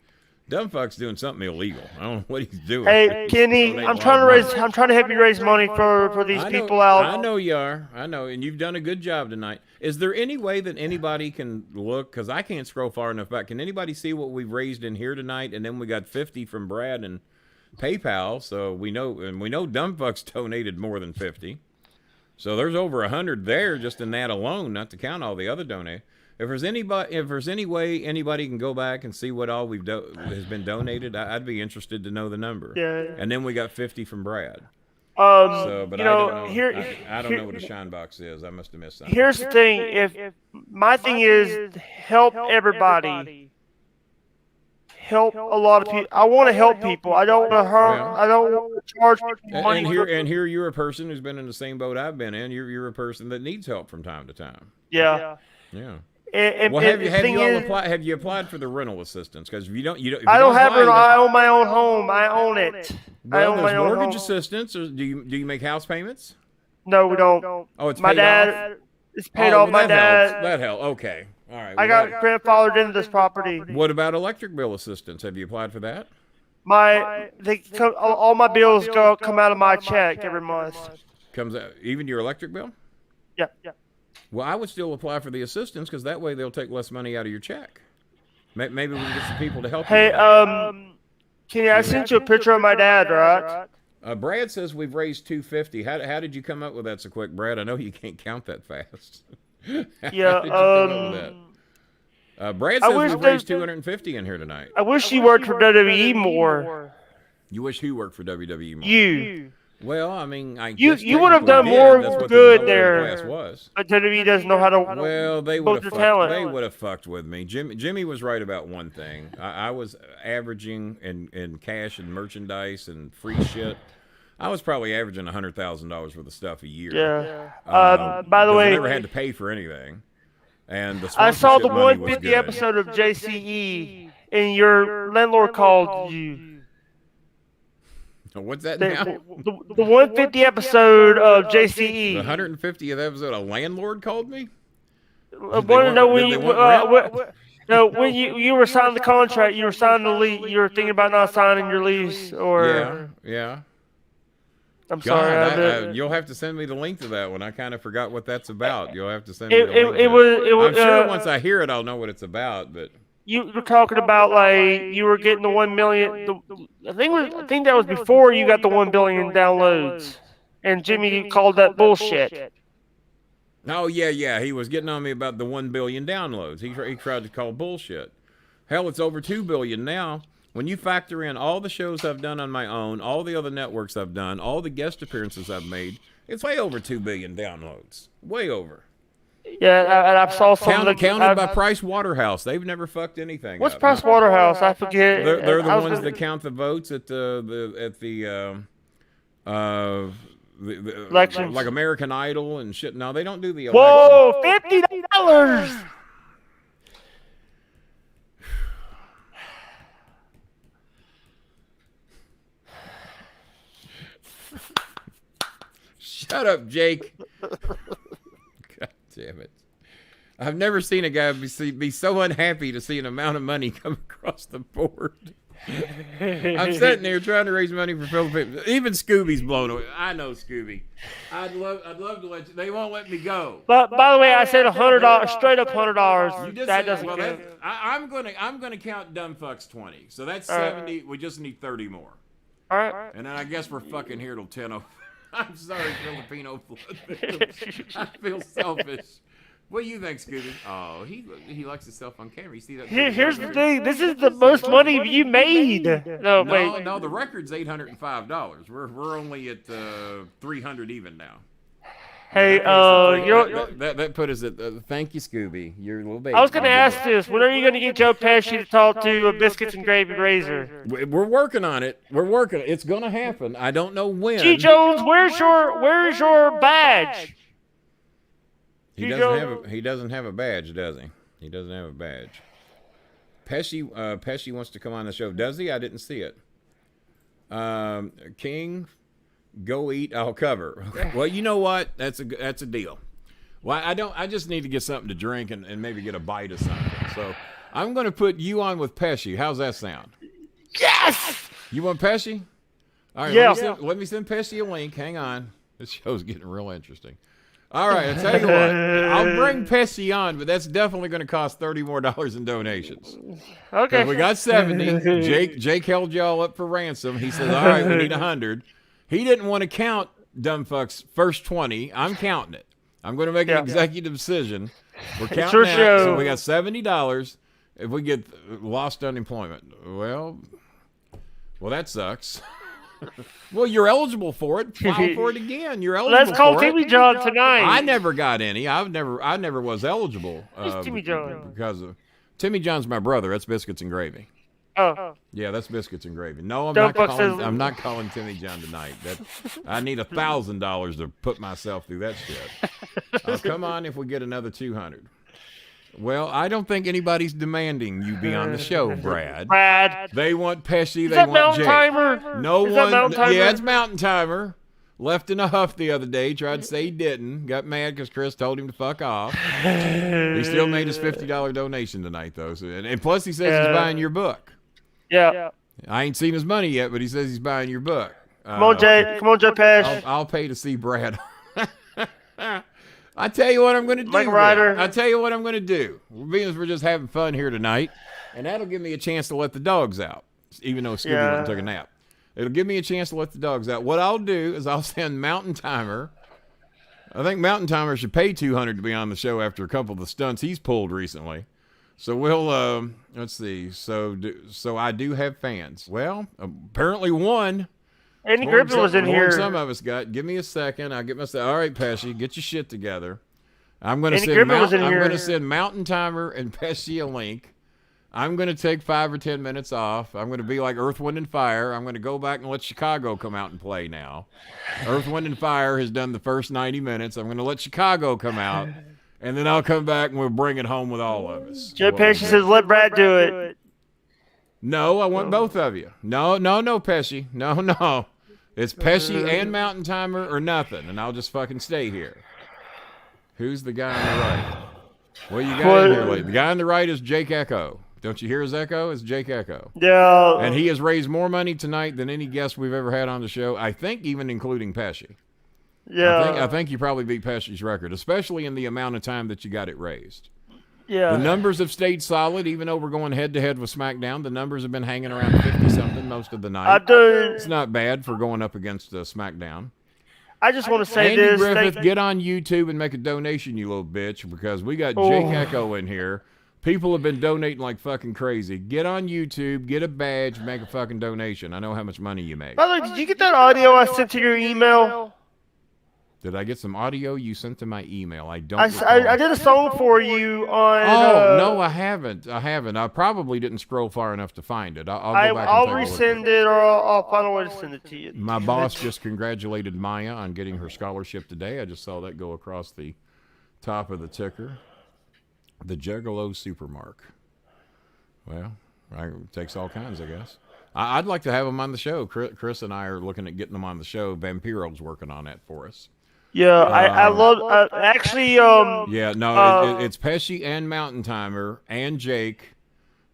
Dumb Fuck's doing something illegal. I don't know what he's doing. Hey, Kenny, I'm trying to help you raise money for these people out. I know you are. I know, and you've done a good job tonight. Is there any way that anybody can look? Because I can't scroll far enough back. Can anybody see what we've raised in here tonight? And then we got 50 from Brad and PayPal. So we know Dumb Fuck's donated more than 50. So there's over 100 there just in that alone, not to count all the other donations. If there's any way anybody can go back and see what all has been donated, I'd be interested to know the number. Yeah. And then we got 50 from Brad. But I don't know. I don't know what a shine box is. I must have missed something. Here's the thing: if my thing is help everybody, help a lot of people. I want to help people. I don't want to hurt. I don't want to charge people money. And here you're a person who's been in the same boat I've been in. You're a person that needs help from time to time. Yeah. Yeah. Well, have you applied for the rental assistance? Because if you don't, I don't have it. I own my own home. I own it. Well, there's mortgage assistance. Or do you make house payments? No, we don't. Oh, it's my paid dad. Off? It's paid off. My dad. That helps. Okay. All right. I got grandfathered into this property. What about electric bill assistance? Have you applied for that? All my bills come out of my check every month. Comes out even your electric bill? Yeah. Well, I would still apply for the assistance because that way they'll take less money out of your check. Maybe we can get some people to help you. Hey, Kenny, I sent you a picture of my dad, right? Brad says we've raised $250. How did you come up with that so quick, Brad? I know you can't count that fast. Yeah. Brad says we've raised $250 in here tonight. I wish you worked for WWE more. You wish who worked for WWE more? You. Well, I mean, you would have done more good there. Was. But WWE doesn't know how to. Well, they would have fucked with me. Jimmy was right about one thing. I was averaging in cash and merchandise and free shit. I was probably averaging $100,000 worth of stuff a year. Yeah. By the way, I never had to pay for anything. And the I saw the 150 episode of JCE, and your landlord called you. What's that now? The 150 episode of JCE. The 150th episode, a landlord called me? I want to know when you were signing the contract, you were signing the lease, you were thinking about not signing your lease, or yeah. I'm sorry. You'll have to send me the link to that one. I kind of forgot what that's about. You'll have to send me the link. I'm sure once I hear it, I'll know what it's about. But you were talking about like you were getting the 1 million. I think that was before you got the 1 billion downloads, and Jimmy called that bullshit. Oh yeah. He was getting on me about the 1 billion downloads. He tried to call bullshit. Hell, it's over 2 billion now. When you factor in all the shows I've done on my own, all the other networks I've done, all the guest appearances I've made, it's way over 2 billion downloads. Way over. Yeah, and I saw some counted by Price Waterhouse. They've never fucked anything. What's Price Waterhouse? I forget. They're the ones that count the votes at the elections, like American Idol and shit. No, they don't do the election. Whoa, $50. Shut up, Jake. God damn it. I've never seen a guy be so unhappy to see an amount of money come across the board. I'm sitting there trying to raise money for Philippines. Even Scooby's blown away. I know Scooby. I'd love to let you. They won't let me go. But by the way, I said $100, straight up $100. You just That said, doesn't well, count. I'm gonna count dumb fucks 20. So that's All right. 70. We just need 30 more. All right. And then I guess we're fucking here till 10. I'm sorry, Filipino flood victims. I feel selfish. What do you think, Scooby? Oh, he likes himself on camera. You see that? Here's the thing. This is the most money you made. No, wait. No, the record's $805. We're only at 300 even now. Hey, that put us at. Thank you, Scooby. You're a little baby. I was going to ask this. When are you going to get Joe Pesci to talk to Biscuits and Gravy Razor? We're working on it. We're working. It's going to happen. I don't know when. G. Jones, where's your badge? He doesn't have a badge, does he? He doesn't have a badge. Pesci wants to come on the show. Does he? I didn't see it. King, go eat. I'll cover. Well, you know what? That's a deal. Well, I just need to get something to drink and maybe get a bite of something. So I'm going to put you on with Pesci. How's that sound? Yes. You want Pesci? All right. Yeah. Let me send Pesci a link. Hang on. This show's getting real interesting. All right, I'll tell you what. I'll bring Pesci on, but that's definitely going to cost $30 more in donations. Okay. We got 70. Jake held y'all up for ransom. He says, all right, we need 100. He didn't want to count Dumbfuck's first 20. I'm counting it. I'm going to make an executive decision. We're counting that. So we got $70. If we get lost unemployment, well, that sucks. Well, you're eligible for it. File for it again. You're eligible. Let's call for Timmy it. John tonight. I never got any. I never was eligible. Who's Timmy John? Because of Timmy John's my brother. That's Biscuits and Gravy. Oh. Yeah, that's Biscuits and Gravy. No, I'm not calling Timmy John tonight. I need $1,000 to put myself through that shit. Come on, if we get another 200. Well, I don't think anybody's demanding you be on the show, Brad. They want Pesci. They want Jake. Timer? No Is one. that Mountain Timer? Yeah, it's Mountain Timer. Left in a huff the other day. Tried to say he didn't. Got mad because Chris told him to fuck off. He still made his $50 donation tonight, though. So, and plus, he says he's buying your book. Yeah. I ain't seen his money yet, but he says he's buying your book. Come on, Jay. Come on, Joe Pesci. I'll pay to see Brad. I tell you what I'm going to do. I tell you what I'm going to do. We're just having fun here tonight, and that'll give me a chance to let the dogs out, even though Scooby went and took a nap. It'll give me a chance to let the dogs out. What I'll do is I'll send Mountain Timer. I think Mountain Timer should pay $200 to be on the show after a couple of the stunts he's pulled recently. So we'll let's see. So I do have fans. Well, apparently one. Andy Griffin was in here. Some of us got. Give me a second. I'll get myself. All right, Pesci, get your shit together. I'm going to send Mountain Timer and Pesci a link. I'm going to take 5 or 10 minutes off. I'm going to be like Earth, Wind, and Fire. I'm going to go back and let Chicago come out and play now. Earth, Wind, and Fire has done the first 90 minutes. I'm going to let Chicago come out, and then I'll come back and we'll bring it home with all of us. Joe Pesci says, let Brad do it. No, I want both of you. No, Pesci. No. It's Pesci and Mountain Timer or nothing, and I'll just fucking stay here. Who's the guy on the right? What you got in here lately? The guy on the right is Jake Echo. Don't you hear his echo? It's Jake Echo. Yeah. And he has raised more money tonight than any guest we've ever had on the show, I think even including Pesci. Yeah. I think you probably beat Pesci's record, especially in the amount of time that you got it raised. Yeah. The numbers have stayed solid, even though we're going head-to-head with SmackDown. The numbers have been hanging around 50-something most of the night. It's not bad for going up against SmackDown. I just want to say Andy Griffith, get on YouTube and make a donation, you little bitch, because we got Jake Echo in here. People have been donating like fucking crazy. Get on YouTube, get a badge, make a fucking donation. I know how much money you make. By the way, did you get that audio I sent to your email? Did I get some audio you sent to my email? I don't. I did a song for you on. Oh no, I haven't. I probably didn't scroll far enough to find it. I'll go back. I'll resend it, or I'll find a way to send it to you. My boss just congratulated Maya on getting her scholarship today. I just saw that go across the top of the ticker. The Juggalo Supermark. Well, it takes all kinds, I guess. I'd like to have them on the show. Chris and I are looking at getting them on the show. Vampiro's working on that for us. Yeah, I love actually. Yeah, no, it's Pesci and Mountain Timer and Jake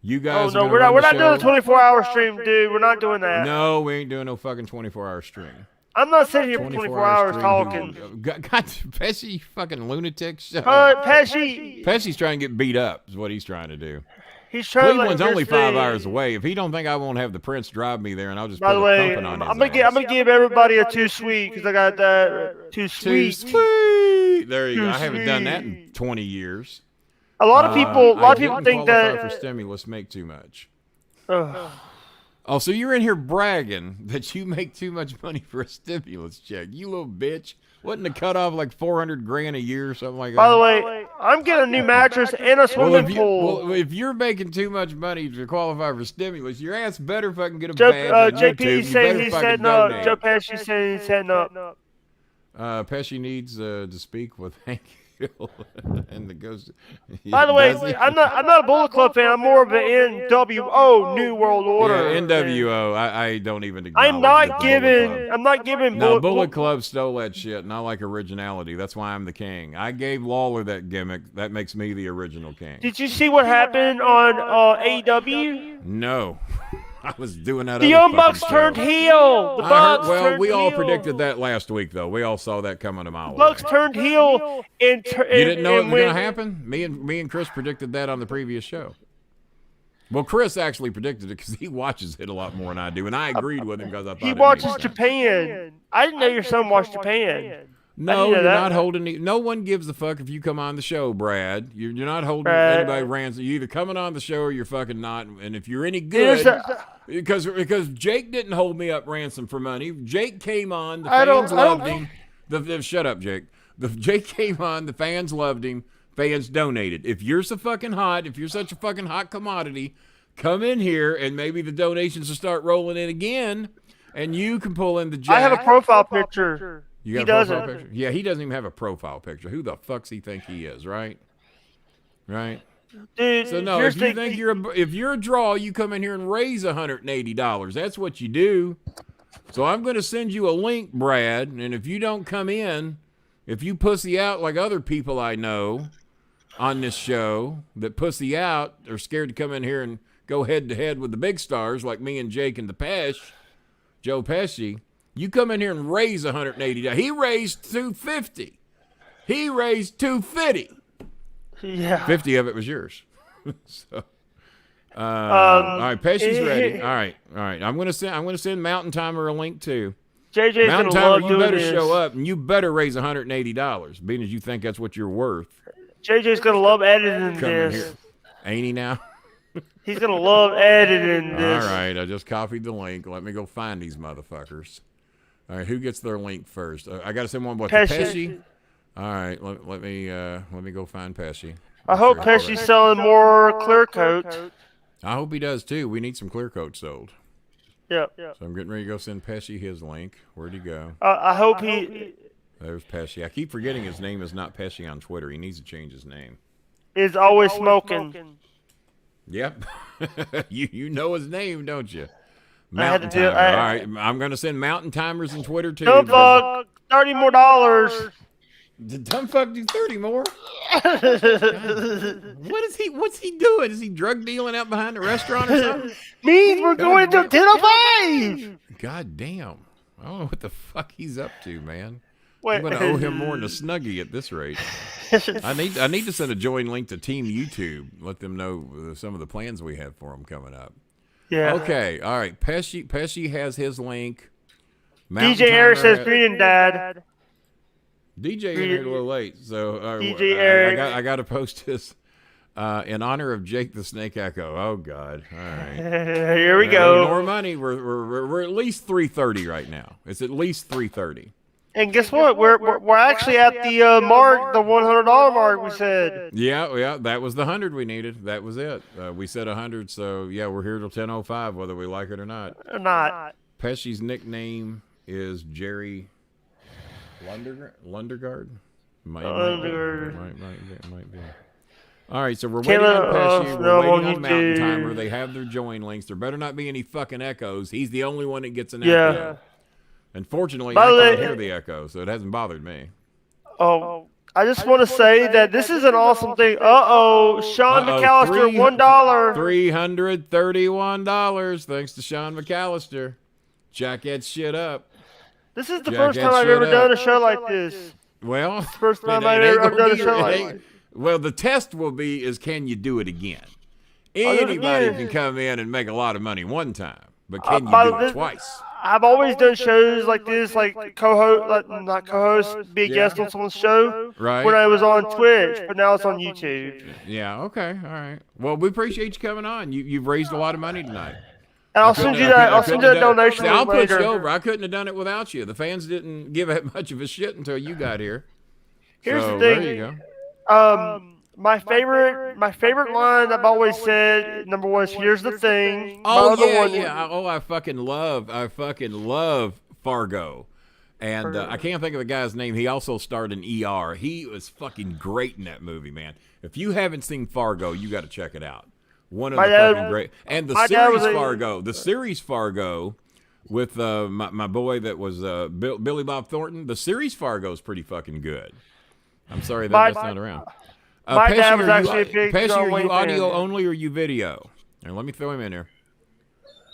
You guys Oh, are no, gonna we're run not the doing a show? 24-hour stream, dude. We're not doing that. No, we ain't doing no fucking 24-hour stream. I'm not sitting here for 24 hours stream. talking. God, Pesci, you fucking lunatic. Shut Pesci. Pesci's trying to get beat up is what he's trying to do. He's trying Cleveland's to only 5 hours away. If he don't think I won't have the Prince drive me there, and I'll just By put the a way, thumping on his I'm gonna give everybody a too sweet because I got that too sweet. Too sweet. There you Too go. I haven't done that in sweet. 20 years. A lot of people think that for stimulus make too much. Ugh. Oh, so you're in here bragging that you make too much money for a stimulus check. You little bitch. Wasn't the cutoff like $400,000 a year or something like that? By the way, I'm getting a new mattress and a swimming pool. Well, if you're making too much money to qualify for stimulus, your ass better fucking get a badge on JP YouTube. saying he's setting up. Joe Pesci saying he's setting up. Pesci needs to speak with Hank Hill and the ghost. By the way, I'm not a Bullet Club fan. I'm more of an NWO New World Order. Yeah, NWO. I don't even acknowledge I'm not giving. No, Bullet Club stole that shit, and I like originality. That's why I'm the king. I gave Lawler that gimmick. That makes me the original king. Did you see what happened on AEW? No. I was doing that. The Young Bucks turned heel. The Bucks well, we all heel. predicted that last week, though. We all saw that coming a mile away. Bucks turned heel. You didn't know it was going to happen? Me and Chris predicted that on the previous show. Well, Chris actually predicted it because he watches it a lot more than I do, and I agreed with him because I thought he watches Japan. I didn't know your son watched Japan. No, you're not holding. No one gives a fuck if you come on the show, Brad. You're not holding anybody ransom. You're either coming on the show or you're fucking not. And if you're any good, because Jake didn't hold me up ransom for money. Jake came on. The fans loved him. Shut up, Jake. Jake came on. The fans loved him. Fans donated. If you're so fucking hot, if you're such a fucking hot commodity, come in here and maybe the donations will start rolling in again, and you can pull in the jack. I have a profile picture. He doesn't. Yeah, he doesn't even have a profile picture. Who the fuck's he think he is, right? Right? Dude, so no, if you think if you're a draw, you come in here and raise $180. That's what you do. So I'm going to send you a link, Brad, and if you don't come in, if you pussy out like other people I know on this show that pussy out are scared to come in here and go head to head with the big stars like me and Jake and the Pesh, Joe Pesci. You come in here and raise $180. He raised $250. He raised $250. Yeah. 50 of it was yours. So, all right, Pesci's ready. All right. I'm gonna send Mountain Timer a link too. JJ's Mountain gonna Timer, love you better this. show up and you better raise $180, being as you think that's what you're worth. JJ's gonna love editing this. Here. Ain't he now? He's gonna love editing this. All right, I just copied the link. Let me go find these motherfuckers. All right, who gets their link first? I got to send one to Pesci. All right, let me go find Pesci. I hope Pesci's selling more clear coat. I hope he does too. We need some clear coat sold. Yep. So I'm getting ready to go send Pesci his link. Where'd he go? I hope he. There's Pesci. I keep forgetting his name is not Pesci on Twitter. He needs to change his name. Is always smoking. Yep. you know his name, don't you? Mountain Timer. All right, I'm going to send Mountain Timers on Twitter too. Dumb fuck, $30 more. Did dumb fuck do 30 more? What's he doing? Is he drug dealing out behind the restaurant or something? Means we're going to 10:05. God damn. I don't know what the fuck he's up to, man. Wait. I'm going to owe him more than a Snuggie at this rate. I need to send a join link to Team YouTube. Let them know some of the plans we have for him coming up. Yeah. Okay. All right. Pesci has his link. DJ Eric says greeting, Dad. DJ in here a little late, so DJ Eric. I got to post this in honor of Jake the Snake Echo. Oh God! All right, here we go. More money. We're at least 330 right now. It's at least 330. And guess what? We're actually at the mark, the $100 mark. We said. Yeah. That was the 100 we needed. That was it. We said 100, so yeah, we're here till 10:05, whether we like it or not. Or not. Pesci's nickname is Jerry Lundergaard. Might be. All right, so we're waiting on Pesci. We're waiting on Mountain Timer. They have their join links. There better not be any fucking echoes. He's the only one that gets an echo. Unfortunately, I can't hear the echo, so it hasn't bothered me. Oh, I just want to say that this is an awesome thing. Sean McAllister, $1. $331. Thanks to Sean McAllister. Jack that shit up. This is the first time I've ever done a show like this. Well, First time I've ever done a show like this. Well, the test will be is can you do it again? Anybody can come in and make a lot of money one time, but can you do it twice? I've always done shows like this, like co-host, not co-host, be a guest on someone's show. Right. When I was on Twitch, but now it's on YouTube. Yeah. Okay. All right. Well, we appreciate you coming on. You've raised a lot of money tonight. And I'll send you that. I'll send you that donation. I'll put you over. I couldn't have done it without you. The fans didn't give that much of a shit until you got here. Here's so, the thing. There you go. My favorite line I've always said, number one is "Here's the thing." Oh yeah. Oh, I fucking love Fargo, and I can't think of the guy's name. He also starred in ER. He was fucking great in that movie, man. If you haven't seen Fargo, you got to check it out. One of the fucking great, and the series Fargo, with my boy that was Billy Bob Thornton. The series Fargo is pretty fucking good. I'm sorry that's not around. My dad was actually a big Pesci, John are Wayne you audio fan. only or are you video? And let me throw him in here.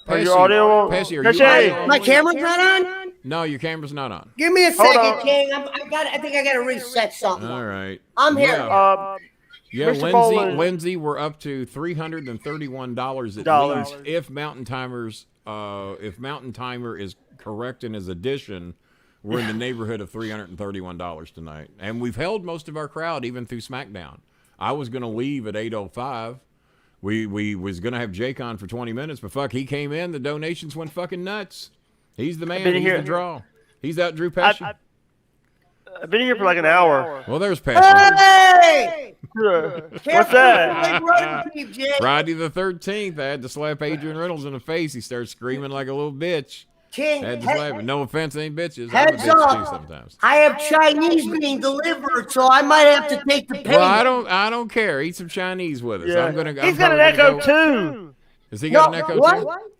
Are you audio? Pesci, are Pesci. you audio? My camera's not on? No, your camera's not on. Give me a Hold second, on. King. I think I got to reset something. All right. I'm here. Yeah, Mr. Bolin. Lindsay, we're up to $331 at least if Mountain Timer is correct in his addition. We're in the neighborhood of $331 tonight, and we've held most of our crowd even through SmackDown. I was gonna leave at 8:05. We was gonna have Jake on for 20 minutes, but fuck, he came in. The donations went fucking nuts. He's the man. He's the draw. He's out Drew Pesci. I've been here for like an hour. Well, there's Pesci. Hey! What's that? Friday the 13th, I had to slap Adrian Reynolds in the face. He started screaming like a little bitch. King, I had to slap him. No offense, ain't bitches. Heads I'm a bitch up. too sometimes. I have Chinese being delivered, so I might have to take the payment. Well, I don't care. Eat some Chinese with us. Yeah. I'm He's got an echo too. Has he got an echo what? too?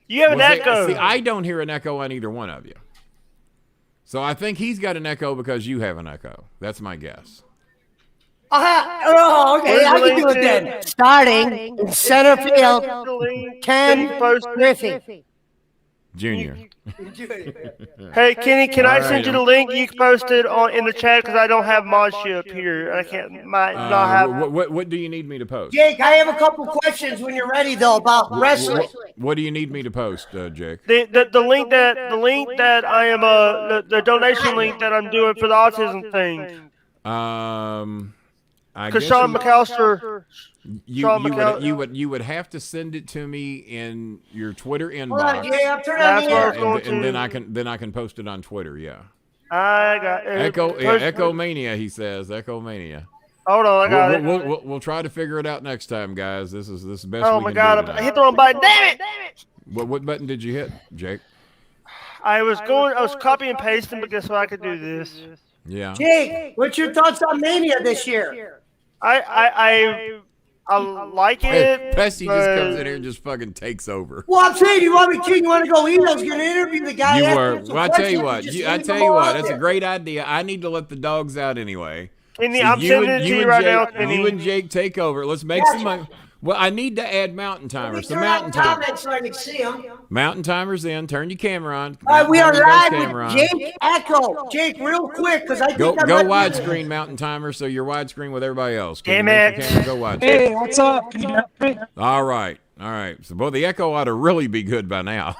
You have an echo. See, I don't hear an echo on either one of you. So I think he's got an echo because you have an echo. That's my guess. Oh, okay. I can do it then. Starting in center field, Ken Griffey. Junior. Hey, Kenny, can I send you the right. link? You can post it in the chat because I don't have modship here. I might not have. What do you need me to post? Jake, I have a couple questions when you're ready, though, about wrestling. What do you need me to post, Jake? The link that I am the donation link that I'm doing for the autism thing. Because Sean McAllister. You would have to send it to me in your Twitter inbox. Yeah, I'm turning on the air. And then I can post it on Twitter. Yeah. I got Echo Mania. He says Echo Mania. Hold on, I got it. We'll try to figure it out next time, guys. This is the best. Oh we my can God! do I hit the wrong button. Damn it! What button did you hit, Jake? I was copying and pasting, but guess what? I could do this. Yeah. Jake, what's your thoughts on Mania this year? I like it. Pesci just comes in here and just fucking takes over. Well, I'm saying, you want me, King? You want to go eat? I was going to interview the guy. Well, I tell you what. That's a great idea. I need to let the dogs out anyway. Kenny, I'm sending it to you right now, Kenny. You and Jake take over. Let's make some money. Well, I need to add Mountain Timer. So Mountain Timer. So I can see him. Mountain Timer's in. Turn your camera on. All right, we are live camera with Jake Echo. Jake, real quick, because I think go widescreen, Mountain Timer, so you're widescreen with everybody else. Damn it. Go widescreen. Hey, what's up? Can you hear me? All right. So, boy, the echo ought to really be good by now.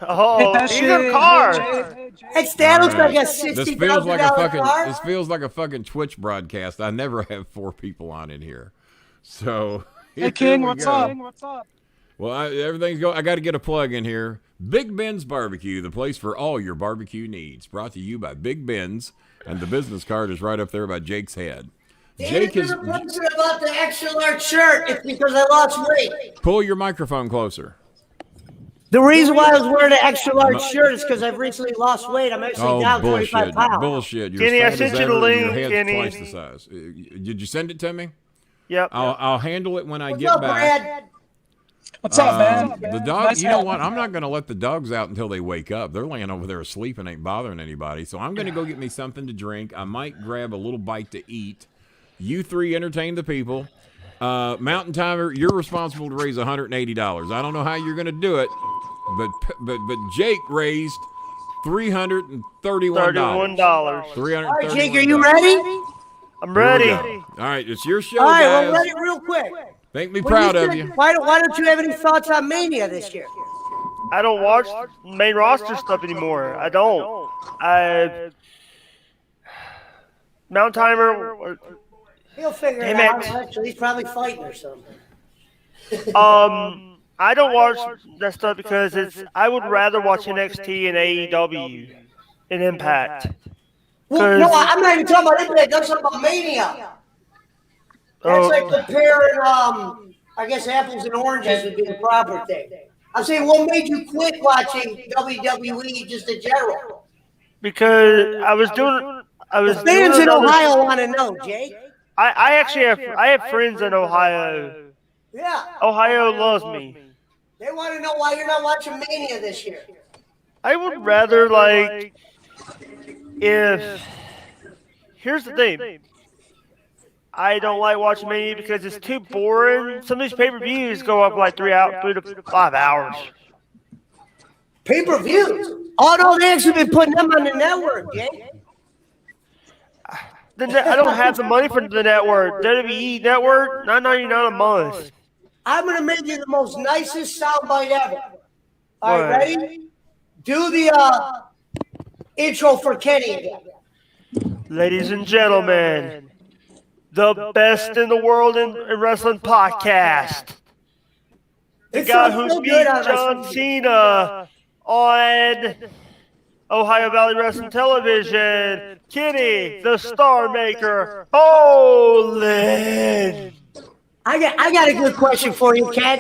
Oh, he's in a car. That looks like a $60,000 This feels like a fucking. car. This feels like a fucking Twitch broadcast. I never have 4 people on in here. So. Hey, King, what's up? What's up? Well, everything's going. I got to get a plug in here. Big Ben's Barbecue, the place for all your barbecue needs. Brought to you by Big Ben's, and the business card is right up there by Jake's head. Jake is about the extra large shirt. It's because I lost weight. Pull your microphone closer. The reason why I was wearing an extra large shirt is because I've recently lost weight. I'm actually down 25 pounds. Bullshit. You're Kenny, as I fat sent as you the ever, and link, your head's Kenny. twice the size. Did you send it to me? Yep. I'll handle it when I What's get up, back. Brad? What's up, man? The dog, Nice you know hat. what? I'm not going to let the dogs out until they wake up. They're laying over there asleep and ain't bothering anybody. So I'm going to go get me something to drink. I might grab a little bite to eat. You three entertain the people. Mountain Timer, you're responsible to raise $180. I don't know how you're going to do it, but Jake raised $331. $31. All right, Jake, are you ready? I'm Here we ready. go. All right, it's your show, All right, guys. well, let it real quick. Make me When proud said- of you. Why don't you have any thoughts on Mania this year? I don't watch main roster stuff anymore. I don't. Mountain Timer. He'll figure it Damn out. it. Actually, he's probably fighting or something. I don't watch that stuff because I would rather watch NXT and AEW and Impact. Well, no, I'm not even talking about Impact. I'm talking about Mania. That's like comparing, I guess apples and oranges would be the proper thing. I'm saying, what made you quit watching WWE just in general? Because I was doing. The fans in Ohio want to know, Jake. I actually have friends in Ohio. Yeah. Ohio loves me. They want to know why you're not watching Mania this year. I would rather if. Here's the thing. I don't like watching Mania because it's too boring. Some of these pay-per-views go up like 3 to 5 hours. Pay-per-views? Oh, no, they actually been putting them on the network, Jake. I don't have the money for the network. WWE network, $9.99 a month. I'm going to make you the most nicest soundbite ever. All right, ready? Do the intro for Kenny again. Ladies and gentlemen, the best in the world in wrestling podcast. The guy who beat John Cena on Ohio Valley Wrestling Television, Kenny, the Star Maker, Bolin. I got a good question for you, Ken.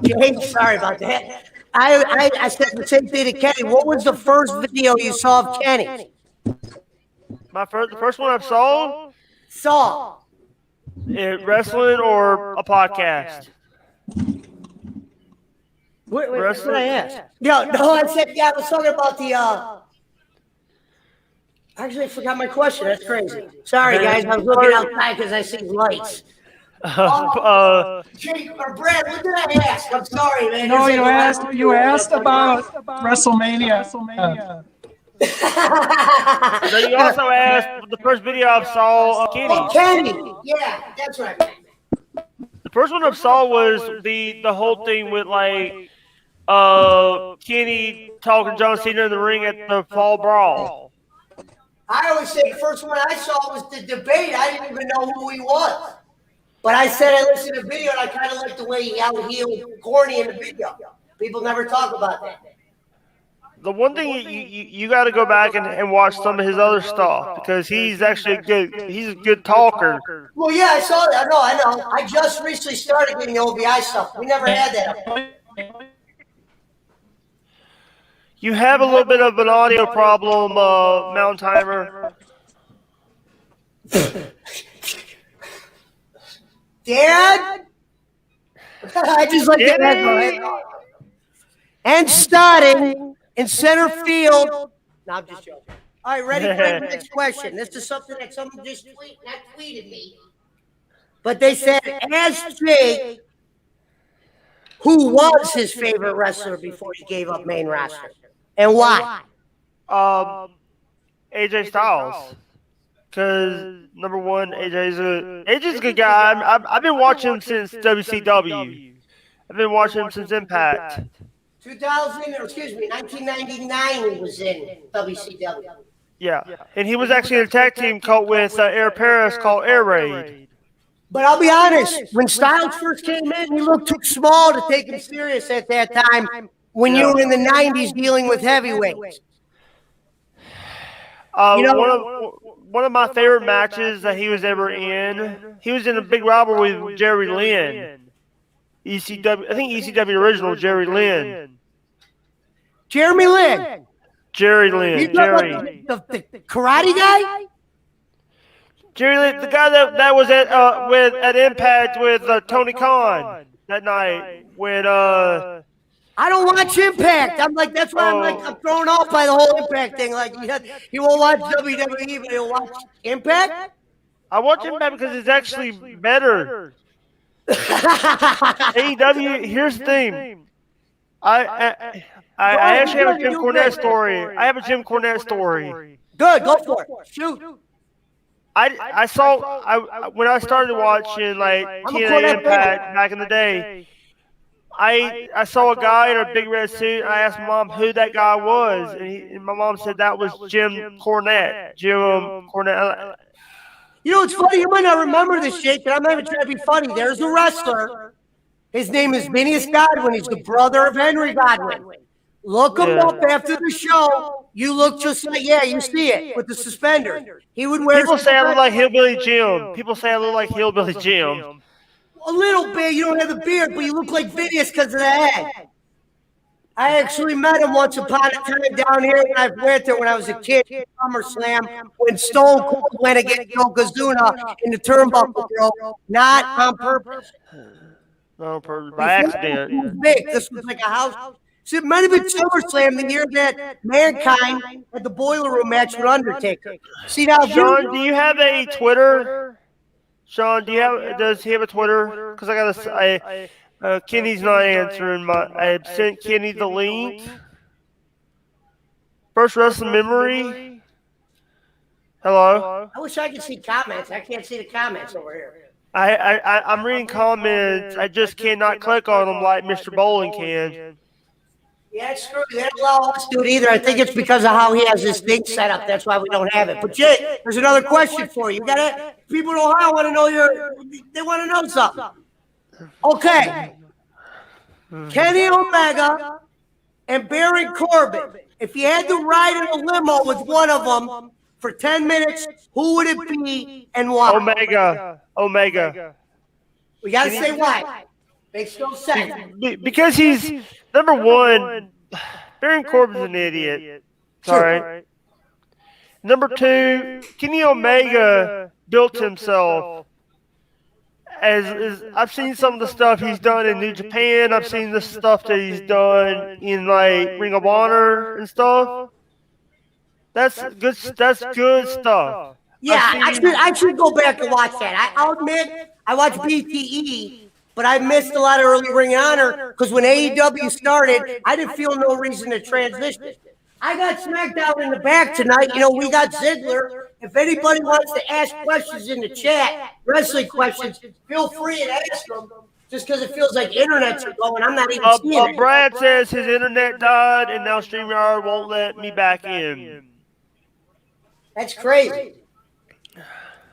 James, sorry about that. I said the same thing to Kenny. What was the first video you saw of Kenny? The first one I saw? Saw. Wrestling or a podcast? What did I ask? No, I said, I was talking about the, actually, I forgot my question. That's crazy. Sorry, guys. I was looking outside because I see lights. Jake or Brad, what did I ask? I'm sorry, man. No, you asked about WrestleMania. So you also asked the first video I saw of Kenny. Oh, Kenny. Yeah, that's right. The first one I saw was the whole thing with Kenny talking John Cena in the ring at the Fall Brawl. I always say the first one I saw was the debate. I didn't even know who he was. But I said I listened to the video and I kind of liked the way he out-heeled Corny in the video. People never talk about that. The one thing you got to go back and watch some of his other stuff because he's actually he's a good talker. Well, yeah, I saw that. I know. I just recently started getting the OBI stuff. We never had that. You have a little bit of an audio problem, Mountain Timer. Dad? I just like to echo. And starting in center field. No, I'm just joking. All right, ready for the next question. This is something that someone just tweeted me. But they said, ask Jake who was his favorite wrestler before he gave up main roster. And why? AJ Styles. Because, number one, AJ's a good guy. I've been watching him since WCW. I've been watching him since Impact. 1999 he was in WCW. Yeah. And he was actually in a tag team with Air Paris called Air Raid. But I'll be honest, when Styles first came in, he looked too small to take him serious at that time when you were in the 90s dealing with heavyweights. One of my favorite matches that he was ever in, he was in a big rivalry with Jerry Lynn. ECW, I think ECW original Jerry Lynn. Jeremy Lynn. Jerry Lynn. Jerry. The karate guy? Jerry Lynn, the guy that was at Impact with Tony Khan. that night when I don't watch Impact. I'm like, that's why I'm thrown off by the whole Impact thing. Like, he won't watch WWE, but he'll watch Impact. I watch Impact because it's actually better. AEW. Here's the thing. I actually have a Jim Cornette story. I have a Jim Cornette story. Good, go for it. Shoot. I saw when I started watching like TNA Impact back in the day. I saw a guy in a big red suit. And I asked Mom who that guy was, and my mom said that was Jim Cornette. Jim Cornette. You know, it's funny. You might not remember this, Jake, but I'm not even trying to be funny. There's a wrestler. His name is Phineas Godwin. He's the brother of Henry Godwin. Look him up after the show. You look just like, you see it with the suspenders. He would wear. People say I look like Hillbilly Jim. People say I look like Hillbilly Jim. A little bit. You don't have the beard, but you look like Phineas because of the head. I actually met him once upon a time down here when I went there when I was a kid at SummerSlam when Stone Cold went against Yokozuna in the turnbuckle, bro. Not on purpose. Not on purpose. By accident. This was like a house. So it might have been SummerSlam the year that Mankind had the Boiler Room match with Undertaker. See now, Sean, do you have a Twitter? Sean, does he have a Twitter? Because I gotta Kenny's not answering I sent Kenny the link. First Wrestling Memory. Hello. I wish I could see comments. I can't see the comments over here. I'm reading comments. I just cannot click on them like Mr. Bolin can. Yeah, it's true. They don't allow us to do it either. I think it's because of how he has this thing set up. That's why we don't have it. But Jay, there's another question for you. You got it? People in Ohio want to know they want to know something. Okay. Kenny Omega and Baron Corbin. If you had to ride in a limo with one of them for 10 minutes, who would it be and why? Omega. We got to say why. Makes no sense. Because he's, number one, Baron Corbin's an idiot. Sorry. Number two, Kenny Omega built himself. As I've seen some of the stuff he's done in New Japan. I've seen the stuff that he's done in like Ring of Honor and stuff. That's good. That's good stuff. Yeah, I should go back and watch that. I'll admit I watched BTE. But I missed a lot of early Ring of Honor because when AEW started, I didn't feel no reason to transition. I got SmackDown in the back tonight. You know, we got Ziggler. If anybody wants to ask questions in the chat, wrestling questions, feel free and ask them. Just because it feels like internet's going, I'm not even seeing it. Brad says his internet died and now StreamYard won't let me back in. That's crazy.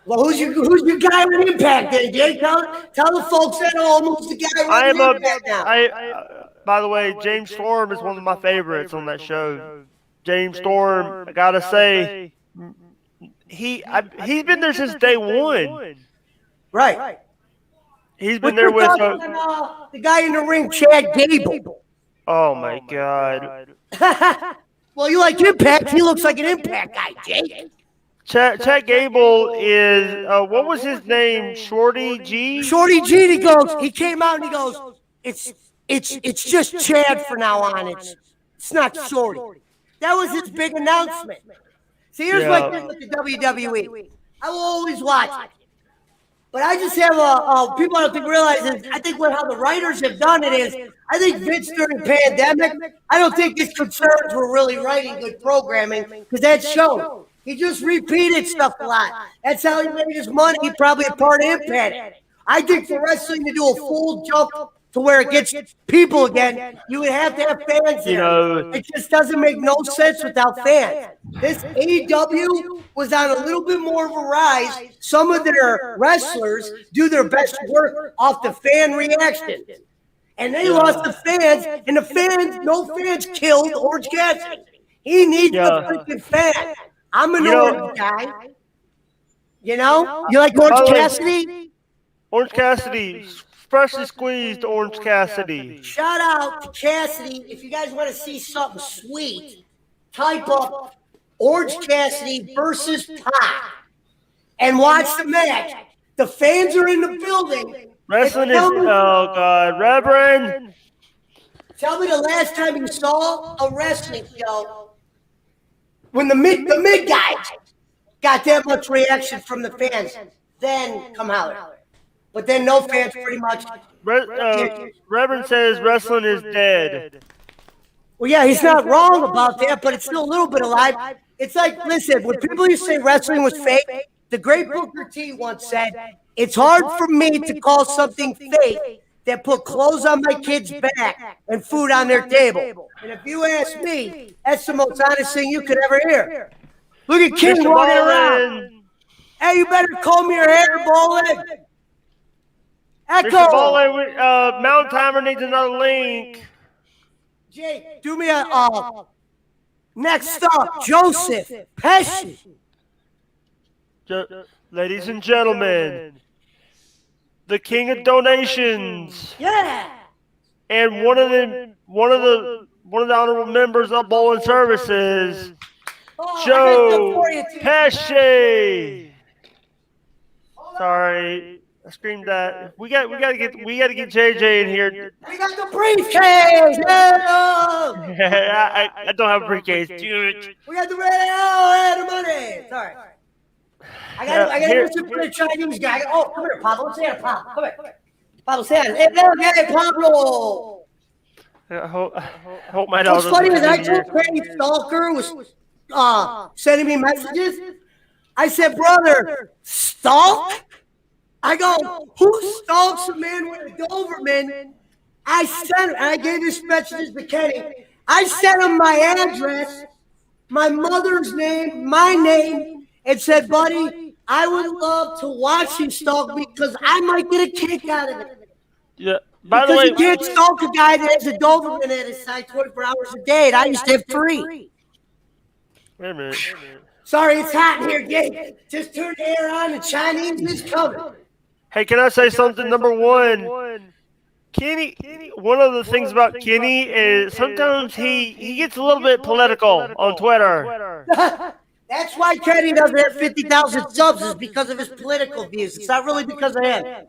Well, who's your guy with Impact then, Jay? Tell the folks that who's the guy with Impact now. By the way, James Storm is one of my favorites on that show. James Storm, I gotta say, he's been there since day one. Right. He's been there with the guy in the ring, Chad Gable. Oh my God. Well, you like Impact? He looks like an Impact guy, Jay. Chad Gable is, what was his name? Shorty G? Shorty G, he came out and he goes, it's just Chad from now on. It's not Shorty. That was his big announcement. See, here's my thing with the WWE. I will always watch it. But I just have people I don't think realize is, I think how the writers have done it is, I think Vince during the pandemic, I don't think his concerns were really writing good programming because that showed. He just repeated stuff a lot. That's how he made his money. He probably a part of Impact. I think for wrestling to do a full jump to where it gets people again, you would have to have fans there. It just doesn't make no sense without fans. This AEW was on a little bit more of a rise. Some of their wrestlers do their best work off the fan reaction. And they lost the fans, and no fans killed Orange Cassidy. He needs the freaking fans. I'm an Orange guy. You know? You like Orange Cassidy? Orange Cassidy. Freshly squeezed Orange Cassidy. Shout out to Cassidy. If you guys want to see something sweet, type up Orange Cassidy versus Pac and watch the match. The fans are in the building. Wrestling is, oh God, Reverend. Tell me the last time you saw a wrestling show when the mid guys got that much reaction from the fans. Then come holler. But then no fans pretty much. Reverend says wrestling is dead. Well, yeah, he's not wrong about that, but it's still a little bit alive. It's like, listen, when people used to say wrestling was fake, the great Booker T once said, it's hard for me to call something fake that put clothes on my kids' back and food on their table. And if you ask me, that's the most honest thing you could ever hear. Look at King running around. Hey, you better comb your hair, Bolin. Echo. Mr. Bolin, Mountain Timer needs another link. Jake, do me a next up, Joseph Pesci. Ladies and gentlemen, the king of donations. Yeah. And one of the honorable members of Bolin Services, Joe Pesci. Sorry, I screamed that. We got to get JJ in here. We got the briefcase. I don't have a briefcase. We got the money. Sorry. I got to listen for the Chinese guy. Oh, come here, Pablo. Say it, Pablo. Come here. Pablo, say it. Hey, Pablo. I hope my dog. What's funny is I told Craig Stalker was sending me messages. I said, brother, stalk? I go, who stalks a man with a Doberman? I sent him, and I gave this message to Kenny. I sent him my address, my mother's name, my name, and said, buddy, I would love to watch you stalk me because I might get a kick out of it. Yeah. By the way, you can't stalk a guy that has a Doberman at his side 24 hours a day, and I used to have 3. Wait a minute. Sorry, it's hot in here, Gabe. Just turn the air on. The Chinese is coming. Hey, can I say something? Number one, Kenny. One of the things about Kenny is sometimes he gets a little bit political on Twitter. That's why Kenny doesn't have 50,000 subs, is because of his political views. It's not really because of him.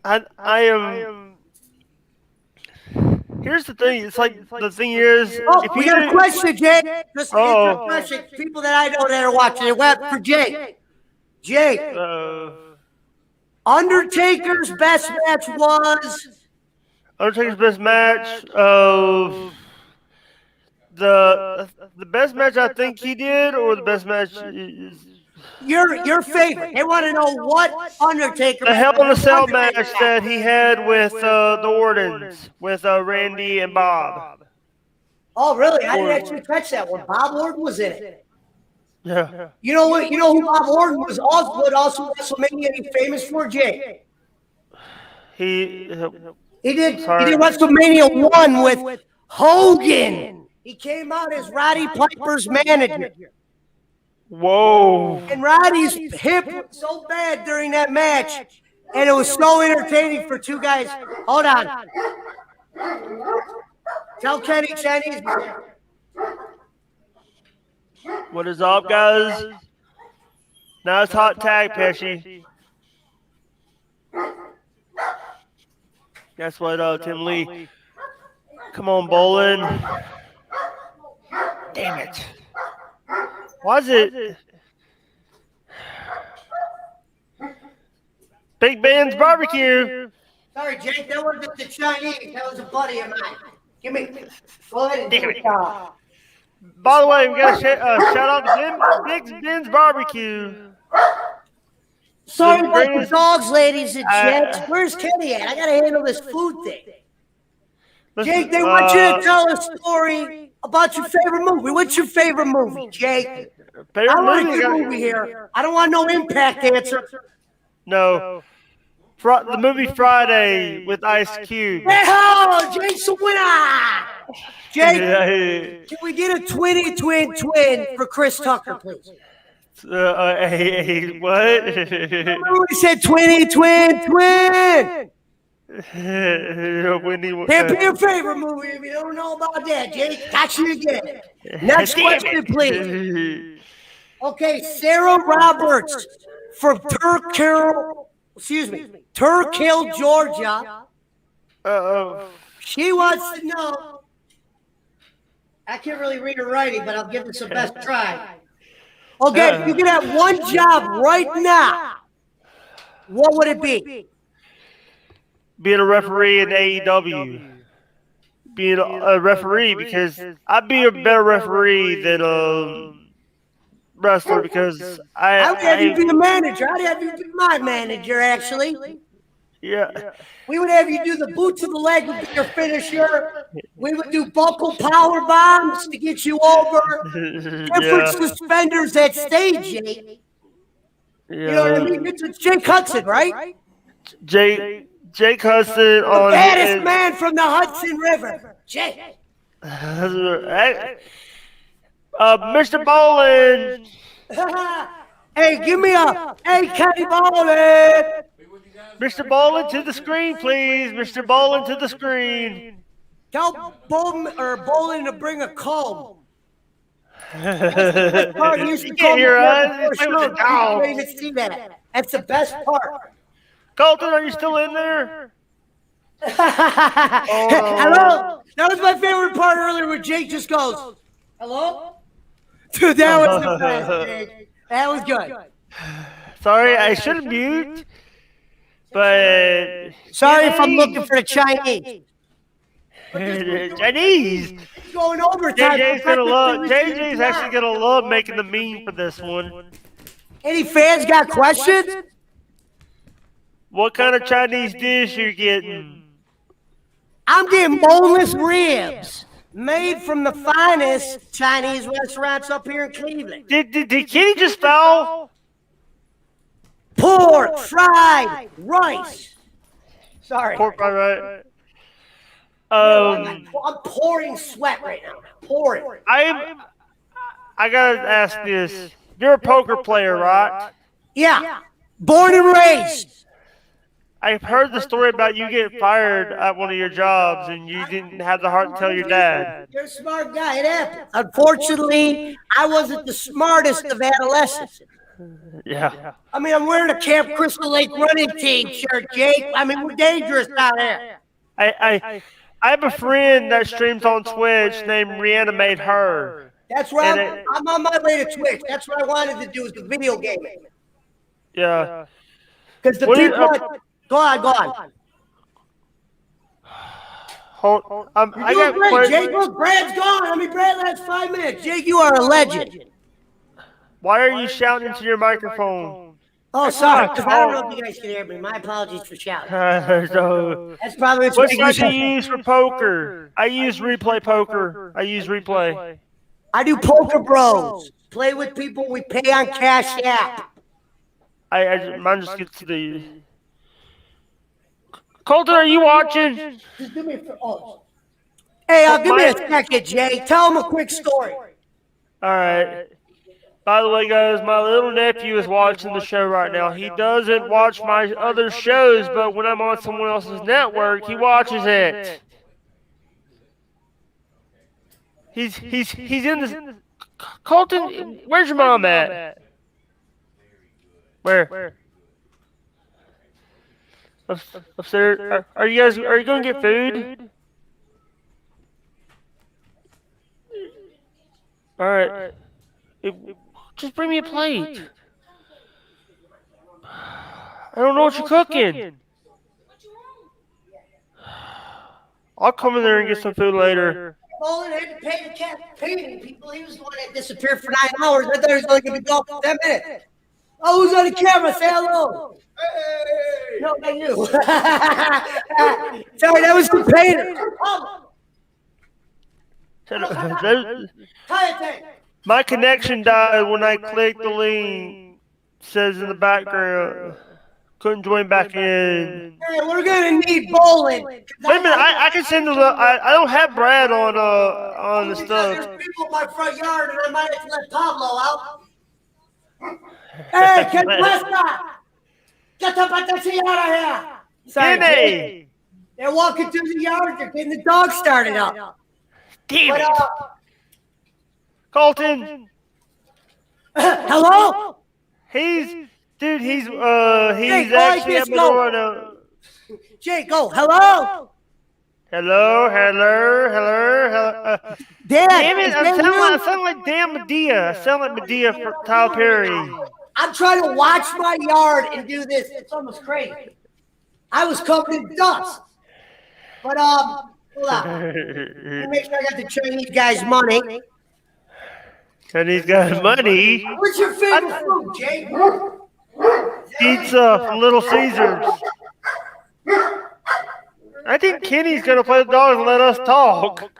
I am. Here's the thing. It's like the thing is. Oh, we got a question, Jake. Just answer a question. People that I know that are watching it. Web for Jake. Jake. Undertaker's best match was. Undertaker's best match of the best match I think he did, or the best match. Your favorite. They want to know what Undertaker. The Hell in a Cell match that he had with the Ordens, with Randy and Bob. Oh, really? I didn't actually catch that one. Bob Orton was in it. Yeah. You know what? You know who Bob Orton was also WrestleMania famous for, Jay? He did WrestleMania 1 with Hogan. He came out as Roddy Piper's manager. Whoa. And Roddy's hip was so bad during that match, and it was so entertaining for two guys. Hold on. Tell Kenny Chinese. What is up, guys? Now it's hot tag, Pesci. That's what, Tim Lee. Come on, Bolin. Damn it. Why is it? Big Ben's Barbecue. Sorry, Jake, that wasn't the Chinese. That was a buddy of mine. Go ahead and Damn it. By the way, we got a shout out to Big Ben's Barbecue. Sorry about the dogs, ladies and gents. Where's Kenny at? I got to handle this food thing. Jake, they want you to tell a story about your favorite movie. What's your favorite movie, Jake? I want a good movie here. I don't want no impact answer. No. The movie Friday with Ice Cube. Hey, Jake's a winner. Jake, can we get a twin for Chris Tucker, please? What? Remember we said twin. Can't be your favorite movie if you don't know about that, Jake. Got you again. Next question, please. Okay, Sarah Roberts from Turk Carol. Turkill, Georgia. Uh-oh. She wants to know. I can't really read her writing, but I'll give this a best try. Okay, if you could have one job right now, what would it be? Being a referee in AEW. Being a referee, because I'd be a better referee than a wrestler, because I would have you be a manager. I'd have you be my manager, actually. Yeah. We would have you do the boot to the leg would be your finisher. We would do buckle power bombs to get you over. Different suspenders at stage, Jake. You know what I mean? It's Jake Hudson, right? Jake Hudson on baddest man from the Hudson River. Jake. Mr. Bolin. Hey, give me a Kenny Bolin. Mr. Bolin to the screen, please. Mr. Bolin to the screen. Tell Bolin to bring a comb. You can't hear us. It's with the dog. See that. That's the best part. Colton, are you still in there? Hello? That was my favorite part earlier where Jake just goes, hello? Dude, that was the best, Jake. That was good. Sorry, I should mute, but... Sorry if I'm looking for the Chinese. Chinese? Going overtime. JJ's actually gonna love making the meme for this one. Any fans got questions? What kind of Chinese dish you getting? I'm getting boneless ribs, made from the finest Chinese restaurants up here in Cleveland. Did Kitty just foul? Pork fried rice. Sorry. Pork fried rice. I'm pouring sweat right now. Pouring. I gotta ask this. You're a poker player, right? Yeah. Born and raised. I've heard the story about you getting fired at one of your jobs and you didn't have the heart to tell your dad. You're a smart guy. It happened. Unfortunately, I wasn't the smartest of adolescents. Yeah. I mean, I'm wearing a Camp Crystal Lake running team shirt, Jake. I mean, we're dangerous out there. I have a friend that streams on Twitch named Reanimate Her. That's right. I'm on my way to Twitch. That's what I wanted to do is the video gaming. Yeah. Because the people... Go on. I got great, Jake. Look, Brad's gone. I mean, Brad last 5 minutes. Jake, you are a legend. Why are you shouting into your microphone? Oh, sorry. I don't know if you guys can hear me. My apologies for shouting. That's probably what do you use for poker? I use Replay Poker. I use Replay. I do Poker Bros. Play with people we pay on Cash App. Mine just gets to the... Colton, are you watching? Just give me Hey, give me a second, Jay. Tell him a quick story. All right. By the way, guys, my little nephew is watching the show right now. He doesn't watch my other shows, but when I'm on someone else's network, he watches it. He's in this. Colton, where's your mom at? Where? Upstairs. Are you going to get food? All right. Just bring me a plate. I don't know what you're cooking. I'll come in there and get some food later. Bolin had to pay the cat paying people. He was the one that disappeared for 9 hours. I thought he was only going to be gone for 10 minutes. Oh, who's on the camera? Say hello. Hey. No, not you. Sorry, that was the painter. My connection died when I clicked the link. Says in the background. Couldn't join back in. Hey, we're gonna need Bolin. Wait a minute, I can send the. I don't have Brad on the stuff. There's people in my front yard, and I might have to let Pablo out. Hey, ¿qué pasa? Get the patasilla out of here. Sorry, they're walking through the yard. They're getting the dog started up. Damn it. Colton. Hello? He's Dude, he's Jake, actually this, at Medora. Jake, go. Hello. Hello. Dad. Damn it! is I that you? sound like damn Medea. I sound like Medea for Tyler Perry. I'm trying to watch my yard and do this. It's almost crazy. I was covered in dust. But hold on. Let me make sure I got the Chinese guy's money. And he's got money. What's your favorite food, Jake? Pizza from Little Caesars. I think Kenny's gonna play the dogs and let us talk.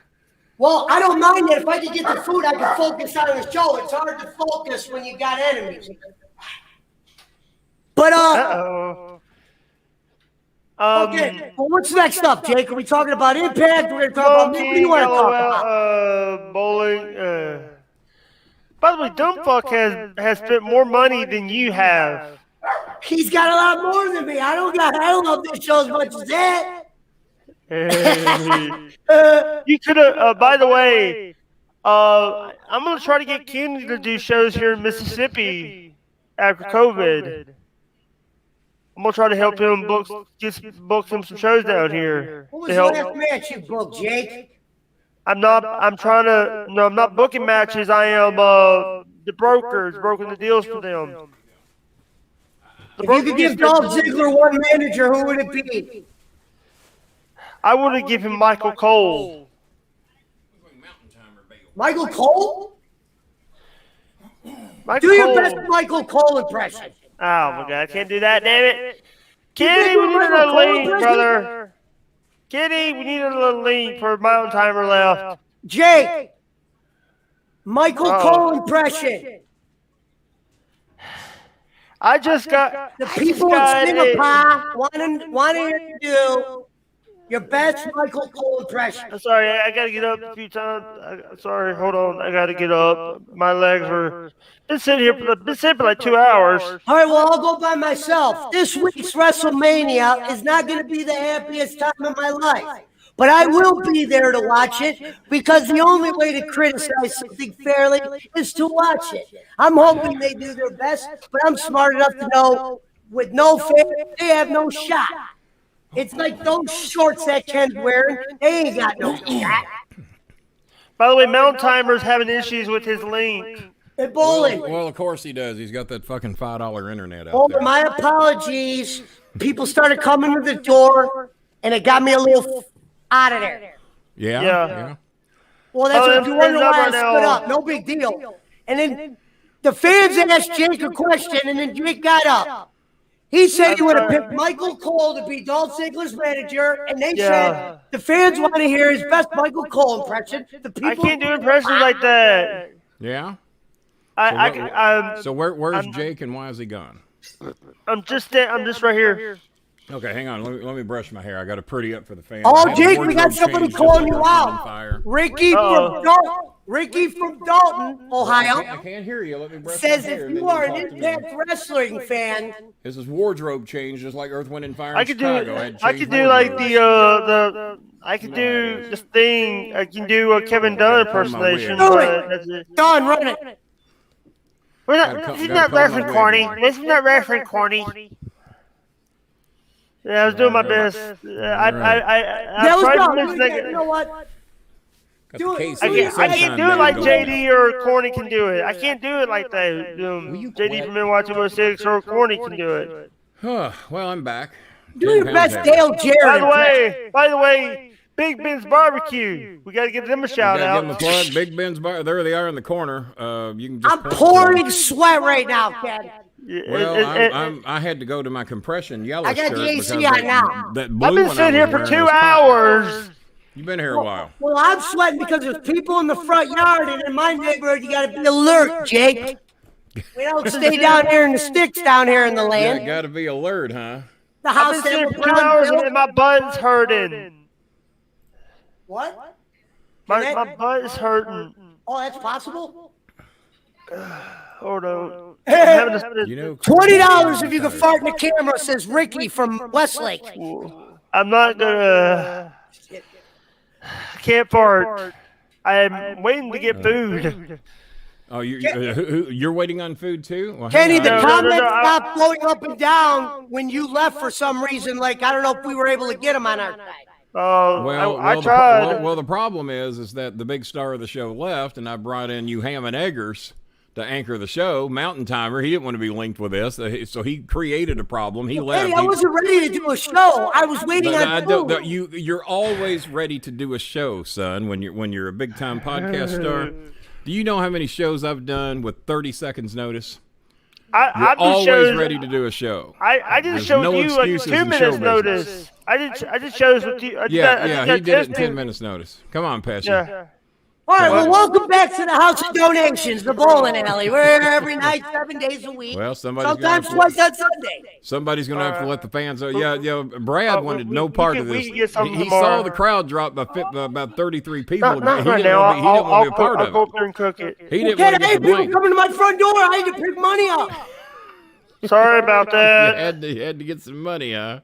Well, I don't mind that. If I could get the food, I can focus on the show. It's hard to focus when you got enemies. But Uh-oh. Okay. Well, what's next up, Jake? Are we talking about Impact? We're gonna talk about what do you want to talk about? Bolin. By the way, Dumbfuck has spent more money than you have. He's got a lot more than me. I don't love this show as much as that. You could have. By the way, I'm gonna try to get Kenny to do shows here in Mississippi after COVID. I'm gonna try to help him book him some shows down here. What was the last match you booked, Jake? I'm not booking matches. I am the broking the deals for them. If you could give Dolph Ziggler one manager, who would it be? I would have given him Michael Cole. Michael Cole? Do your best Michael Cole impression. Oh my God, I can't do that, damn it. Kenny, we need another lean, brother. Kenny, we need another lean for Mountain Timer left. Jake, Michael Cole impression. I just got the people in Singapore wanting to do your best Michael Cole impression. I'm sorry, I got to get up a few times. Sorry, hold on. I got to get up. My legs are been sitting for like 2 hours. All right, well, I'll go by myself. This week's WrestleMania is not going to be the happiest time of my life. But I will be there to watch it because the only way to criticize something fairly is to watch it. I'm hoping they do their best, but I'm smart enough to know with no fans, they have no shot. It's like those shorts that Ken's wearing, they ain't got no shot. By the way, Mountain Timer's having issues with his link. Hey, Bolin. Well, of course he does. He's got that fucking $5 internet out there. My apologies. People started coming to the door, and it got me a little out of there. Yeah. Well, that's what you wonder why I stood up. No big deal. And then the fans asked Jake a question, and then Jake got up. He said he would have picked Michael Cole to be Dolph Ziggler's manager, and they said the fans want to hear his best Michael Cole impression. I can't do impressions like that. Yeah? So where's Jake, and why is he gone? I'm just right here. Okay, hang on. Let me brush my hair. I got to pretty up for the fans. Oh, Jake, we got somebody calling you out. Ricky from Dalton, Ohio. I can't hear you. Let me brush says my hair. If you are an Impact Wrestling fan, this is wardrobe change, just like Earth, Wind, and Fire in I could Chicago. I could do like I could do this thing. I can do a Kevin Dunn impersonation. Do it. Don, run it. This is not wrestling corny. This is not wrestling corny. Yeah, I was doing my best. I tried to miss You know what? I can't do it like JD or Corny can do it. I can't do it like that. JD from NY 206 or Corny can do it. Well, I'm back. Do your best Dale Jarrett. By the way, Big Ben's Barbecue. We got to give them a shout out. Give them a plug. Big Ben's Bar. There they are in the corner. You can just I'm pouring sweat right now, Ken. Well, I had to go to my compression yellow shirt. I got the AC on now. I've been sitting here for 2 hours. You've been here a while. Well, I'm sweating because there's people in the front yard, and in my neighborhood, you got to be alert, Jake. We don't stay down here in the sticks down here in the land. You got to be alert, huh? The house I've been sitting for 2 hours and my butt's hurting. What? My butt is hurting. Oh, that's possible? Hold on. $20 if you can fart in the camera, says Ricky from Westlake. I'm not gonna. I can't fart. I'm waiting to get food. Oh, you're waiting on food too? Well, Kenny, the hang on. comments no, stopped blowing up and down when you left for some reason. Like, I don't know if we were able to get them on our side. I tried. Well, the problem is that the big star of the show left, and I brought in you Ham and Eggers to anchor the show. Mountain Timer, he didn't want to be linked with this, so he created a problem. He left. Kenny, I wasn't ready to do a show. I was waiting on food. You're always ready to do a show, son. When you're a big time podcast star. Do you know how many shows I've done with 30 seconds notice? You're always ready to do a show. I did a show with you like 2 minutes notice. I did shows with you. He did it in 10 minutes notice. Come on, Pesci. Yeah. All right, well, welcome back to the House of Donations, the bowling alley. We're here every night, 7 days a week. Well, sometimes twice on Sunday. Somebody's going to have to let the fans know. Yeah, Brad wanted no part of this. He tomorrow. saw the crowd drop by about 33 people. Not he right didn't now. want to be a part I'll of go it. up there and cook it. He didn't want to get the People blame. coming to my front door. I had to pick money up. Sorry about that. You had to get some money, huh?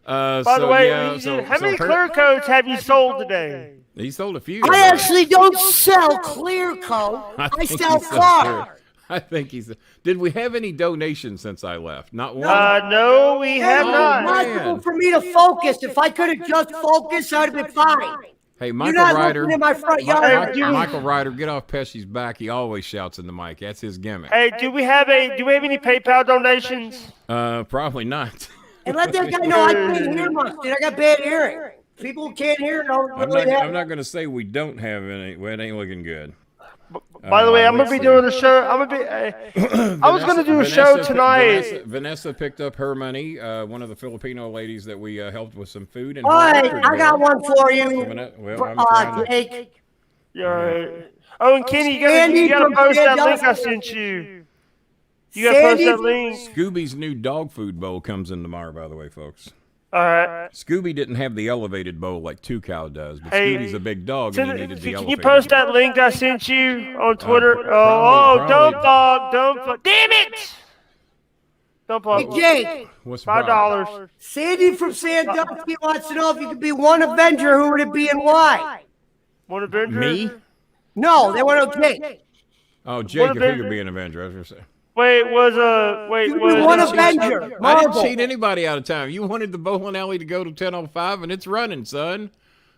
By the way, how many clear coats have you sold today? He sold a few. I actually don't sell clear coat. I sell cars. I think he's. Did we have any donations since I left? Not one. No, we have It's not. impossible for me to focus. If I could have just focused, I'd have been fine. Hey, You're Michael not Ryder. looking in my front yard. Michael Ryder, get off Pesci's back. He always shouts in the mic. That's his gimmick. Hey, do we have any PayPal donations? Probably not. And let that guy know I can't hear much, dude. I got bad hearing. People who can't hear don't really have. I'm not going to say we don't have any. Well, it ain't looking good. By the way, I'm gonna be doing a show. I was gonna do a show tonight. Vanessa picked up her money. One of the Filipino ladies that we helped with some food. And All right, I got one for you. Jake. Yeah. Right. Oh, and Kenny, you gotta post that link I sent you. You gotta post that link. Scooby's new dog food bowl comes in tomorrow, by the way, folks. All right. Scooby didn't have the elevated bowl like Two Cow does, but Scooby's a big dog and he needed the elevated. Can you post that link I sent you on Twitter? Dump dog. Damn it! Dump dog. Hey, Jake. What's $5. Sandy from Sandusky wants to know if you could be one Avenger, who would it be and why? One Avenger? Me? No, they want to know Jake. Oh, Jake, if he could be an Avenger, I was going to say. One Avenger. I didn't cheat anybody out of time. You wanted the bowling alley to go to 10:05, and it's running, son.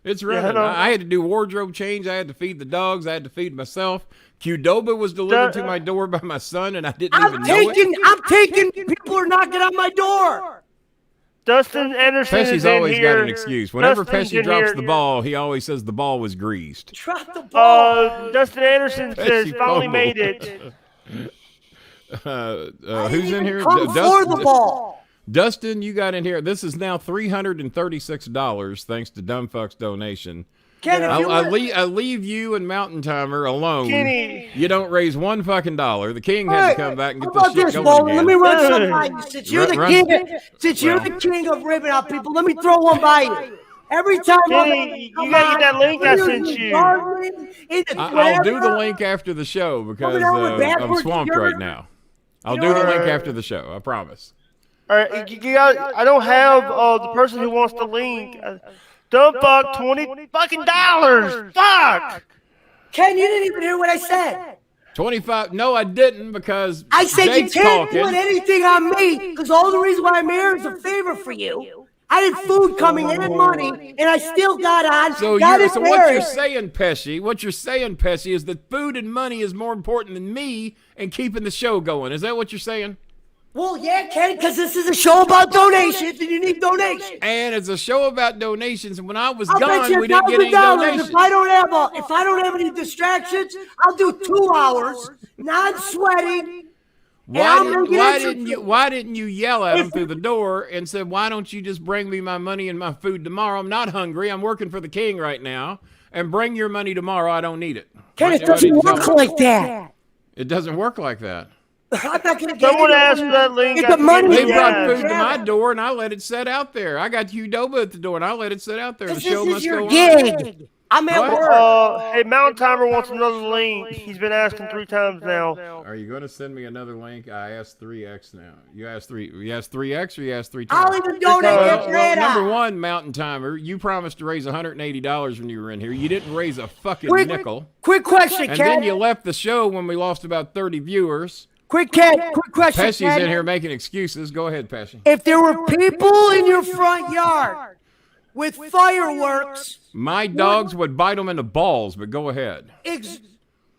It's running. Yeah, I had to do wardrobe change. I had to feed the dogs. I had to feed myself. Qdoba was delivered to my door by my son, and I didn't even know it. I'm taking. People are knocking on my door. Dustin Anderson Pesci's always got an excuse. Whenever Pesci drops the ball, he always says the ball was greased. Drop the ball. Dustin Anderson says finally made it. Who's in here? Come for the ball. Dustin, you got in here. This is now $336 thanks to Dumbfuck's donation. I leave you and Mountain Timer alone. Kenny. You don't raise one fucking dollar. The king had to come back and get this shit going Bolin? again. Let me run something by you. Since you're the king of ribbing out people, let me throw one by you. Every time Kenny, you gotta get that link I sent you. I'll do the link after the show because I'm swamped right now. I'll do the link after the show. I promise. All right, I don't have the person who wants the link. Dump fuck $20 fucking dollars. Fuck. Ken, you didn't even hear what I said. 25? No, I didn't because I said Jake's you can't talking. put anything on me because all the reason why I'm here is a favor for you. I had food coming in and money, and I still got on. So what you're saying, Pesci, is that food and money is more important than me and keeping the show going. Is that what you're saying? Well, yeah, Ken, because this is a show about donations, and you need donations. And it's a show about donations, and when I was I'll bet gone, you we didn't get any $1,000 donations. if I don't have any distractions, I'll do 2 hours, non-sweating. Why didn't you yell at him through the door and said, why don't you just bring me my money and my food tomorrow? I'm not hungry. I'm working for the king right now. And bring your money tomorrow. I don't need it. Ken, it doesn't work like that. It doesn't work like that. I'm not going to get Someone asked for that link. Get the money. They brought food to my door, and I let it sit out there. I got Qdoba at the door, and I let it sit out there. This the show is must your go gig. on. I'm at What? work. Hey, Mountain Timer wants another link. He's been asking 3 times now. Are you going to send me another link? I asked 3x now. You asked 3x or you asked 3 times? I'll even donate Well, your number one, Mountain Timer, you promised to raise $180 when you were in here. You didn't raise a fucking nickel. Quick question, And Ken. then you left the show when we lost about 30 viewers. Quick question, Pesci's Ken. in here making excuses. Go ahead, Pesci. If there were people in your front yard with fireworks, My dogs would bite them in the balls, but go ahead.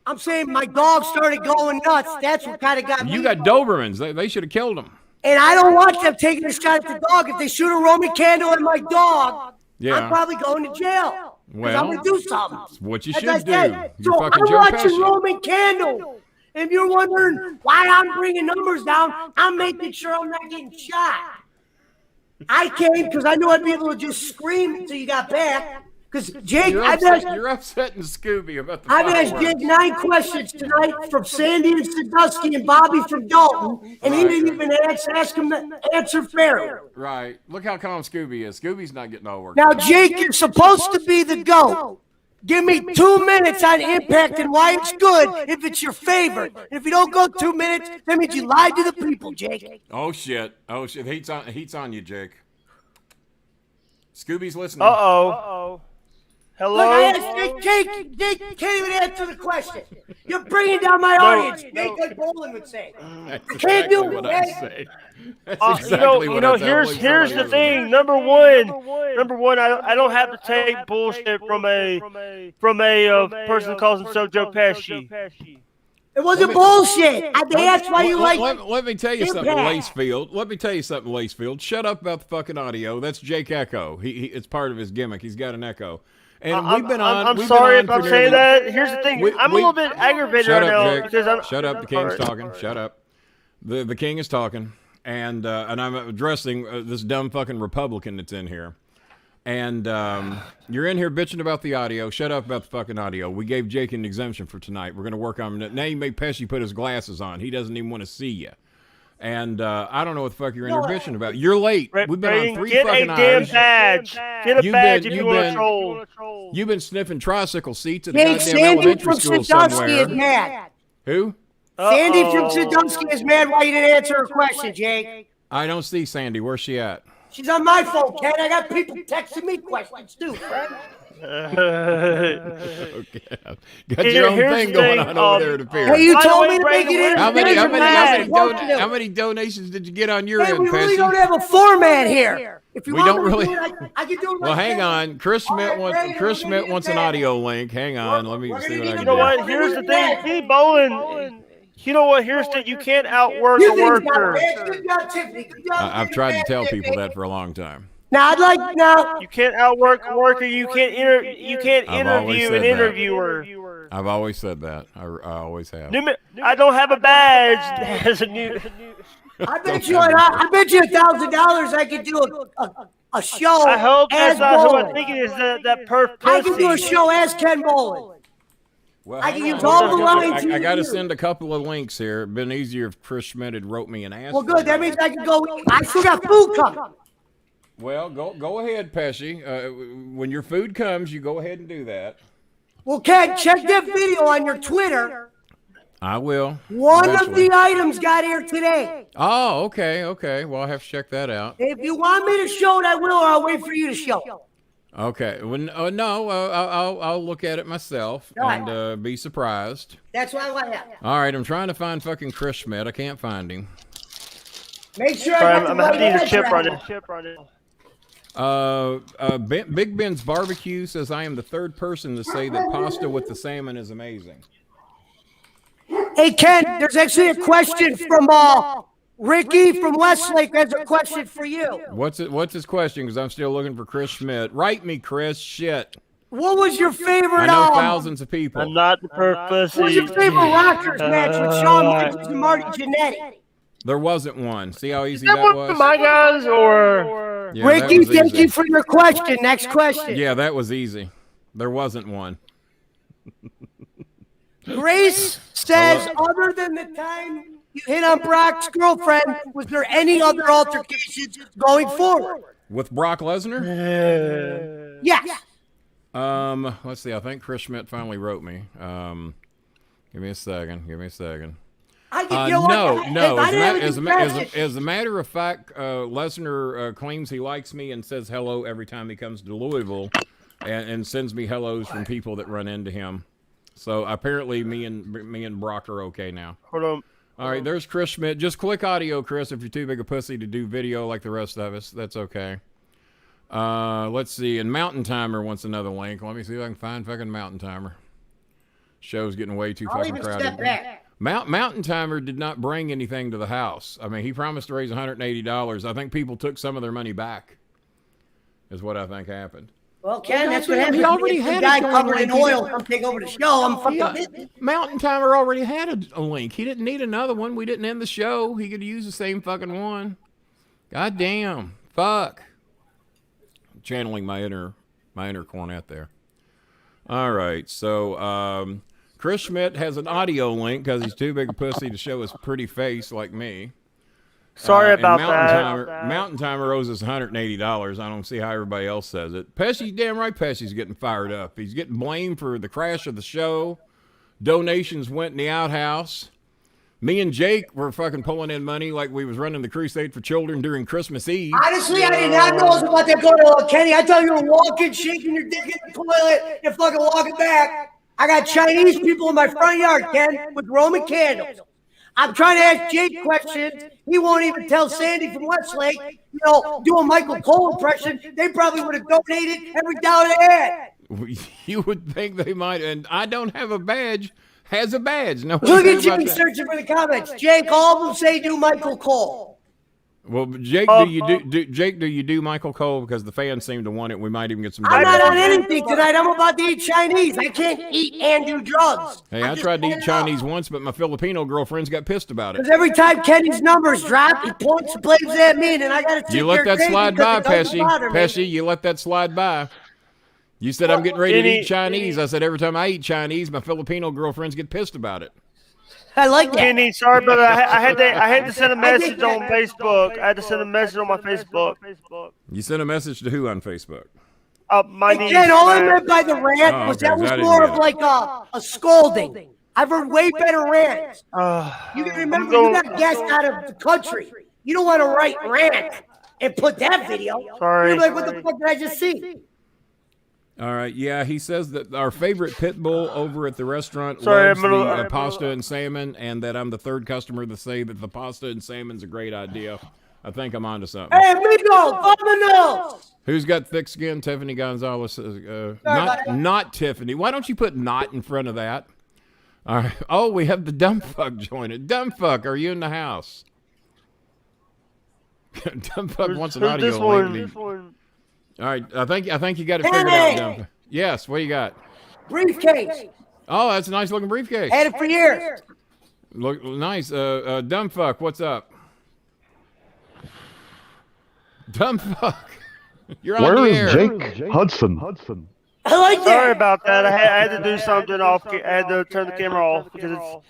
I'm saying my dog started going nuts. That's what kind of got me. You got Dobermans. They should have killed them. And I don't want them taking a shot at the dog. If they shoot a Roman candle at my dog, Yeah. I'm probably going to jail. Well, I'm going to do something. It's what you As should I do. said. You're So fucking I'm Joe watching Pesci. Roman Candle. If you're wondering why I'm bringing numbers down, I'm making sure I'm not getting shot. I came because I knew I'd be able to just scream until you got back. Because Jake, You're upsetting Scooby about the I've asked fireworks. Jake 9 questions tonight from Sandy and Sandusky and Bobby from Dalton, and he didn't even ask him to answer fairly. Right. Look how calm Scooby is. Scooby's not getting all worked Now, up. Jake, you're supposed to be the GOAT. Give me 2 minutes on Impact and why it's good if it's your favorite. And if you don't go 2 minutes, that means you lied to the people, Jake. Oh, shit. Oh, shit. Heat's on you, Jake. Scooby's listening. Uh-oh. Hello? Look, I asked Jake can't even answer the question. You're bringing down my audience. Jake, like Bolin would say. That's can't do exactly what it, I man. say. That's exactly what I tell here's the somebody thing. Number one, I don't have to take bullshit from a person who calls himself Joe Pesci. It wasn't bullshit. That's why you like. Let me tell you something, Impact. Lacefield. Let me tell you something, Lacefield. Shut up about the fucking audio. That's Jake Echo. It's part of his gimmick. He's got an echo. And we've been on. I'm we've sorry been on if I'm for saying nearly- that. Here's the thing. We- I'm a we- little bit aggravated Shut right up, now Jake. because I'm. Shut up. The king's talking. Shut up. The king is talking, and I'm addressing this dumb fucking Republican that's in here. And you're in here bitching about the audio. Shut up about the fucking audio. We gave Jake an exemption for tonight. We're going to work on it. Now you make Pesci put his glasses on. He doesn't even want to see you. And I don't know what the fuck you're in here bitching about. You're late. We've been on 3 Get fucking a damn hours. badge. Get a badge if you want to troll. You've been sniffing tricycle seats at a Jake, goddamn Sandy elementary from school Sandusky is somewhere. mad. Who? Sandy from Sandusky is mad why you didn't answer her question, Jake. I don't see Sandy. Where's she at? She's on my phone, Ken. I got people texting me questions too, friend. Okay. Got your own Here's thing the going thing, on over there, it appears. Hey, you By the told way, me to make Brandon, it How many, in. how, many, how, many Hey, how many donations did you get on your end, we really Pesci? don't have a format here. If you We want don't me to really- do it, I can do it. Well, right hang now. on. Chris All Schmidt right, wants Brandon, Chris we're gonna Schmidt get wants it an back. audio link. Hang on. Let me We're see gonna what I get can it You know do. what? Here's the thing. See, Bolin. You know what? Here's the you can't outwork You a think it's not worker. bad? Good job, Tiffany. Good job. I've tried to tell people that for a long time. Now I'd like now. You can't outwork a worker. You can't I've always interview said an that. interviewer. I've always said that. I always have. I don't have a badge as a new. I bet you $1,000 I could do a show. I hope that's as not who Bolin. I'm thinking is that perf I could do a pussy. show as Ken Bolin. Well, I hang can on. use all the lines I you got to use. send a couple of links here. It'd been easier if Chris Schmidt had wrote me an ass. Well, good. That means I can go. I still got food coming. Well, go ahead, Pesci. When your food comes, you go ahead and do that. Well, Ken, check that video on your Twitter. I will. One eventually. of the items got here today. Oh, okay. Well, I'll have to check that out. If you want me to show it, I will, or I'll wait for you to show it. Okay. Well, no, I'll look at it myself Right. and be surprised. That's why I want that. All right, I'm trying to find fucking Chris Schmidt. I can't find him. Make sure I Sorry, got I'm the having right to use a address. chip on it. Big Ben's Barbecue says I am the third person to say that pasta with the salmon is amazing. Hey, Ken, there's actually a question from Ricky from Westlake. Has a question for you. What's his question? Because I'm still looking for Chris Schmidt. Write me, Chris. Shit. What was your favorite? I know thousands of people. I'm not the perf pussy. What was your favorite Rockers match with Shawn Michaels and Marty Jannetty? There wasn't one. See how easy Is that that one was? of my guys or? Yeah, that Ricky, was thank easy. you for your question. Next question. Yeah, that was easy. There wasn't one. Grace says, other than the time you hit on Brock's girlfriend, was there any other altercations going forward? With Brock Lesnar? Yes. Let's see. I think Chris Schmidt finally wrote me. Give me a second. You know No, what? no. If I didn't have a As a matter of fact, Lesnar claims he likes me and says hello every time he comes to Louisville, and sends me hellos from people that run into him. So apparently, me and Brock are okay now. Hold on. All right, there's Chris Schmidt. Just click audio, Chris, if you're too big a pussy to do video like the rest of us. That's okay. Let's see. And Mountain Timer wants another link. Let me see if I can find fucking Mountain Timer. Show's getting way too fucking crowded. Step back. Mountain Timer did not bring anything to the house. I mean, he promised to raise $180. I think people took some of their money back, is what I think happened. Well, Ken, that's what happened. He already had a guy it going covered in like oil come take over the show. I'm fucking busy. Mountain Timer already had a link. He didn't need another one. We didn't end the show. He could use the same fucking one. God damn. Fuck. Channeling my inner cornet there. All right. So, Chris Schmidt has an audio link because he's too big a pussy to show his pretty face like me. Sorry about that. Mountain Timer owes us $180. I don't see how everybody else says it. Pesci, damn right Pesci's getting fired up. He's getting blamed for the crash of the show. Donations went in the outhouse. Me and Jake were fucking pulling in money like we was running the Crusade for Children during Christmas Eve. Honestly, I did not know about that going on, Kenny. I thought you were walking, shaking your dick in the toilet, and fucking walking back. I got Chinese people in my front yard, Ken, with Roman candles. I'm trying to ask Jake questions. He won't even tell Sandy from Westlake, do a Michael Cole impression. They probably would have donated every dollar they had. You would think they might, and I don't have a badge. Has a badge. No. Look at Jake searching for the comments. Jake, all of them say do Michael Cole. Well, Jake, do you do Michael Cole? Because the fans seem to want it. We might even get some. I'm not on anything tonight. I'm about to eat Chinese. I can't eat and do drugs. Hey, I tried to eat Chinese once, but my Filipino girlfriends got pissed about it. Because every time Kenny's numbers drop, he points and blames at me, and I got to. You let that slide by, Pesci. Pesci, you let that slide by. You said I'm getting ready to eat Chinese. I said every time I eat Chinese, my Filipino girlfriends get pissed about it. I like that. Kenny, sorry, but I had to send a message on Facebook. I had to send a message on my Facebook. You sent a message to who on Facebook? My niece. Ken, all I meant by the rant was that was more of like a scolding. I've heard way better rants. You can remember you got guests out of the country. You don't want to write rant and put that video. Sorry. You're like, what the fuck did I just see? All right, yeah, he says that our favorite pit bull over at the restaurant loves the pasta and salmon, and that I'm the third customer to say that the pasta and salmon's a great idea. I think I'm onto something. Hey, amigo, vámonos! Who's got thick skin? Tiffany Gonzalez says, not Tiffany. Why don't you put not in front of that? All right. Oh, we have the dumb fuck joining. Dumb fuck, are you in the house? Dumb fuck wants an audio link. All right, I think you got it figured out, Dumb. Yes, what do you got? Briefcase. Oh, that's a nice looking briefcase. Had it for years. Look nice. Dumb fuck, what's up? Dumb fuck. You're on the air. Where is Jake Hudson? I like that. Sorry about that. I had to do something off. I had to turn the camera off because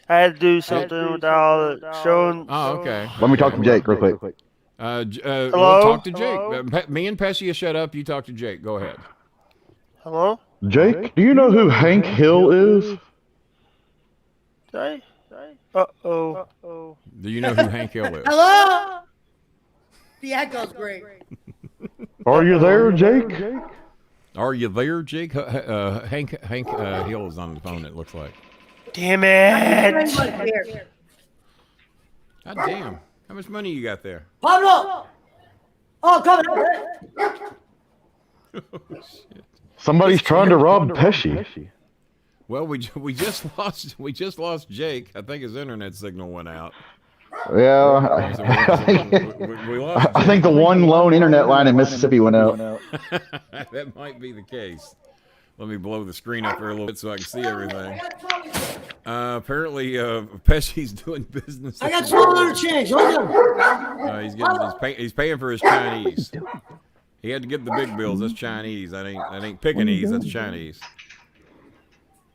I had to do something without showing. Oh, okay. Let me talk to Jake real quick. Hello? We'll talk to Jake. Me and Pesci shut up. You talk to Jake. Go ahead. Hello? Jake, do you know who Hank Hill is? Uh-oh. Do you know who Hank Hill is? Hello? The echo's great. Are you there, Jake? Are you there, Jake? Hank Hill is on the phone, it looks like. Damn it. God damn. How much money you got there? Pablo! Oh, come on. Oh, shit. Somebody's trying to rob Pesci. Well, we just lost Jake. I think his internet signal went out. Yeah, We lost I think the one lone internet line in Mississippi went out. That might be the case. Let me blow the screen up there a little bit so I can see everything. Apparently, Pesci's doing business. I got $12 change. Look at he's paying for his Chinese. He had to get the big bills. That's Chinese. That ain't Pekingese. That's Chinese.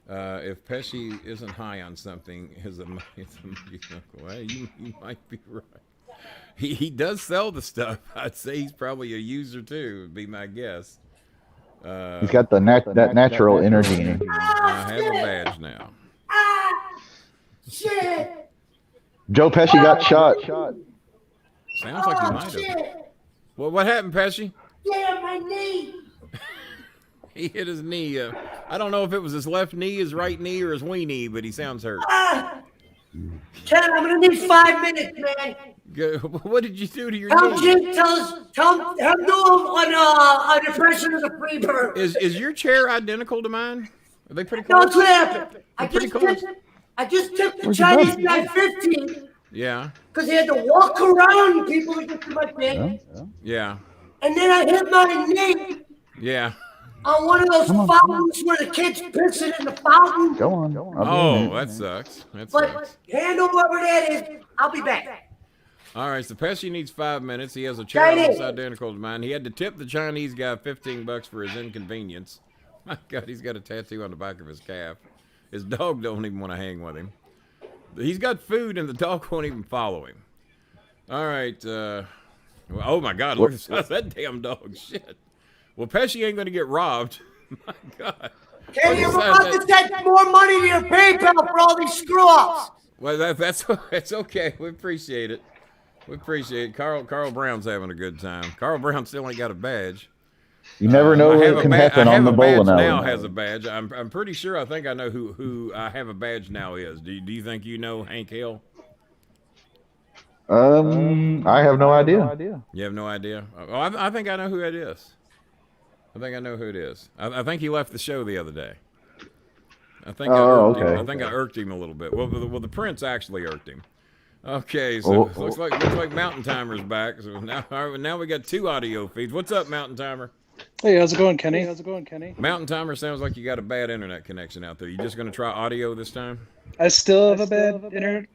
If Pesci isn't high on something, well, you might be right. He does sell the stuff. I'd say he's probably a user too, would be my guess. He's got that natural energy in him. I have a badge now. Shit! Joe Pesci got shot. Sounds like he might have. Well, what happened, Pesci? Damn, my knee! He hit his knee. I don't know if it was his left knee, his right knee, or his wee knee, but he sounds hurt. Ken, I'm gonna need 5 minutes, man. What did you do to your Tell knee? Jim, tell him on an impression of the Freebird. Is your chair identical to mine? Are they pretty close? That's what happened. Pretty close. I just tipped the Chinese guy 15 Yeah. because he had to walk around people to get to my thing. Yeah. And then I hit my knee Yeah. on one of those fountains where the kids pissing in the fountain. Go on. Oh, that sucks. That But sucks. handle whatever that is, I'll be back. All right, so Pesci needs 5 minutes. He has a chair Chinese. almost identical to mine. He had to tip the Chinese guy $15 for his inconvenience. My God, he's got a tattoo on the back of his calf. His dog don't even want to hang with him. He's got food, and the dog won't even follow him. All right. Oh, my God, look at that damn dog. Shit. Well, Pesci ain't going to get robbed. My God. Kenny, I'm about to send more money to your PayPal for all these screw-ups. Well, that's okay. We appreciate it. We appreciate it. Carl Brown's having a good time. Carl Brown still ain't got a badge. You never know what can happen on the bowling alley. Now has a badge. I'm pretty sure. I think I know who I have a badge now is. Do you think you know Hank Hill? I have no idea. You have no idea. Oh, I think I know who it is. I think I know who it is. I think he left the show the other day. I think I think I irked him a little bit. Well, the Prince actually irked him. Okay, so looks like Mountain Timer's back. So now we got 2 audio feeds. What's up, Mountain Timer? Hey, how's it going, Kenny? Mountain Timer sounds like you got a bad internet connection out there. You just gonna try audio this time? I still have a bad internet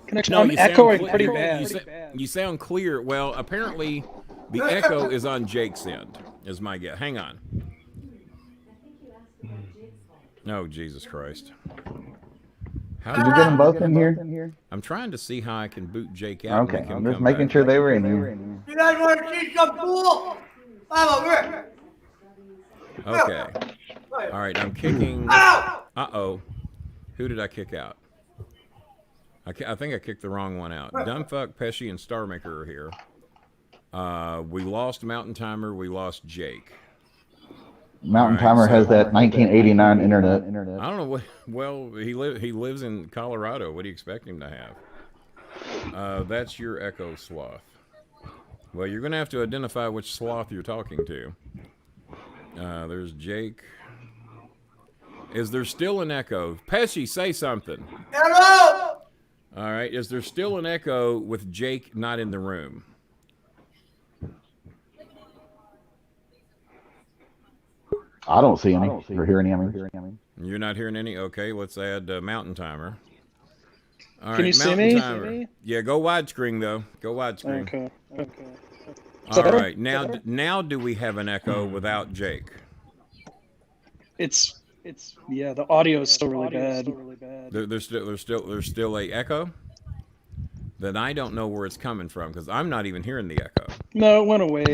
connection. No, I'm you sound echoing pretty bad. You sound clear. Well, apparently the echo is on Jake's end, is my guess. Hang on. Oh, Jesus Christ. Did you get them both in here? I'm trying to see how I can boot Jake out. Okay, I'm just making sure they were in here. You guys want to see some pool? I'm over here. Okay. All right, I'm kicking. Ow! Uh-oh. Who did I kick out? I think I kicked the wrong one out. Dumbfuck, Pesci, and Starmaker are here. We lost Mountain Timer. We lost Jake. Mountain Timer has that 1989 internet. I don't know what. Well, he lives in Colorado. What do you expect him to have? That's your echo sloth. Well, you're going to have to identify which sloth you're talking to. There's Jake. Is there still an echo? Pesci, say something. Hello? All right. Is there still an echo with Jake not in the room? I don't see any or hear any. You're not hearing any? Okay, let's add Mountain Timer. All Can right, you see Mountain me? Timer. Yeah, go widescreen, though. Go widescreen. Okay. All right. Now do we have an echo without Jake? It's the audio is still really bad. There's still a echo? Then I don't know where it's coming from because I'm not even hearing the echo. No, it went away.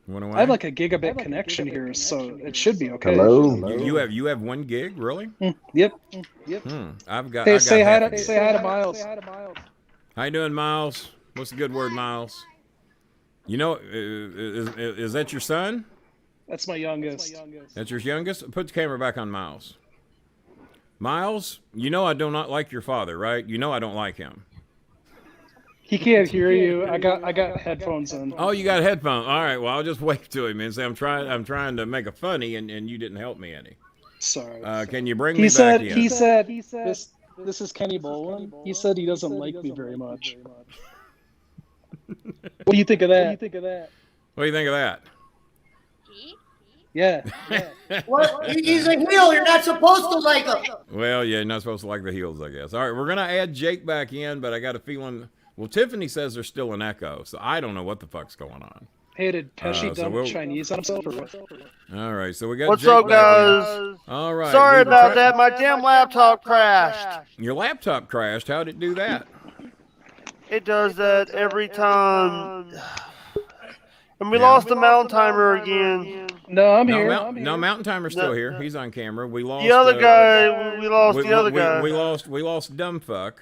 Went away? I have like a gigabit connection here, so it should be okay. Hello. You have 1 gig, really? Yep. I've got. Hey, I say got hi to Miles. How you doing, Miles? What's the good word, Miles? You know, is that your son? That's my youngest. That's your youngest? Put the camera back on Miles. Miles, you know I do not like your father, right? You know I don't like him. He can't hear you. I got headphones in. Oh, you got headphones. All right, well, I'll just wave to him and say I'm trying to make a funny, and you didn't help me any. Sorry. Can you bring me back in? He said this is Kenny Bolin. He said he doesn't like me very much. What do you think of that? What do you think of that? Yeah. What? He's a heel. You're not supposed to like him. Well, yeah, you're not supposed to like the heels, I guess. All right, we're going to add Jake back in, but I got a feeling... Well, Tiffany says there's still an echo, so I don't know what the fuck's going on. Hey, did Pesci dump Chinese on himself or what? All right, so we got What's Jake up, guys? All right. Sorry about that. My damn laptop crashed. Your laptop crashed. How'd it do that? It does that every time. And we Yeah. lost the Mountain Timer again. No, I'm No, here. no, Mountain Timer's still here. He's on camera. We lost The other guy, we lost the other guy. We lost Dumbfuck.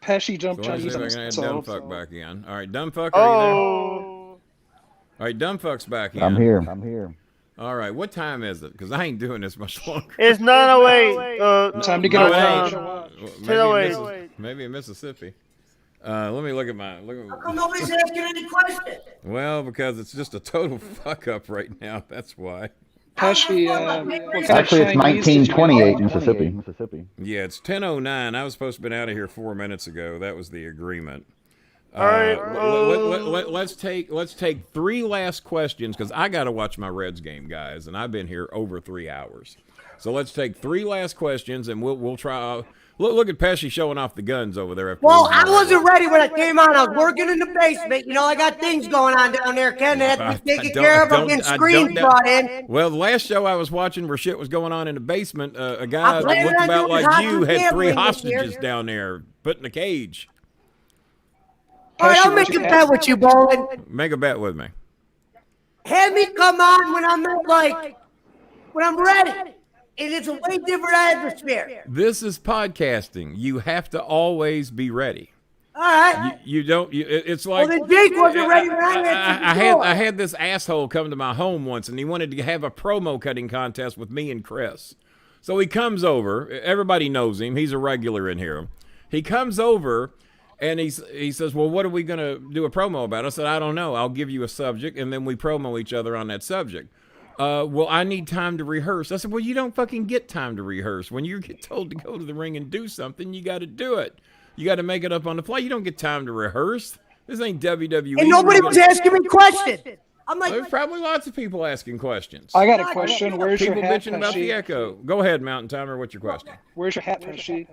Pesci jumped So let's see Chinese if on I can add himself. Dumbfuck back in. All right, Dumbfuck, are you there? Oh, All right, Dumbfuck's back in. I'm here. All right, what time is it? Because I ain't doing this much longer. it's 9:08. Time to get No, a it watch. ain't. 10:08. Maybe in Mississippi. Let me look at my. How come nobody's asking any questions? Well, because it's just a total fuck up right now. That's why. Pesci, what kind Actually, of it's Chinese did you 1928 get? Mississippi. Yeah, it's 10:09. I was supposed to have been out of here 4 minutes ago. That was the agreement. All right. Let's take 3 last questions because I got to watch my Reds game, guys, and I've been here over 3 hours. So let's take 3 last questions, and we'll try. Look at Pesci showing off the guns over there. Well, I wasn't ready when I came on. I was working in the basement. You know, I got things going on down there, Ken. That had to be taken care of. I'm getting screens brought in. Well, the last show I was watching where shit was going on in the basement, a guy that planning looked on about doing like you hostage had 3 gambling this hostages year. down there put in a cage. All right, I'll Pesci, make what a you bet with you, Bolin. Make a bet with me. Have me come on when I'm when I'm ready. And it's a way different atmosphere. This is podcasting. You have to always be ready. All right. You don't. It's like. Well, then Jake wasn't ready when I answered the door. I had this asshole come to my home once, and he wanted to have a promo cutting contest with me and Chris. So he comes over. Everybody knows him. He's a regular in here. He comes over, and he says, "Well, what are we gonna do a promo about?" I said, "I don't know. I'll give you a subject, and then we promo each other on that subject." Well, I need time to rehearse. I said, well, you don't fucking get time to rehearse. When you get told to go to the ring and do something, you got to do it. You got to make it up on the fly. You don't get time to rehearse. This ain't WWE. And nobody was asking me questions. I'm like, There's probably lots of people asking questions. I got a question. Where's your People hat, bitching about the Pesci? echo. Go ahead, Mountain Timer. What's your question? Where's your hat, Pesci?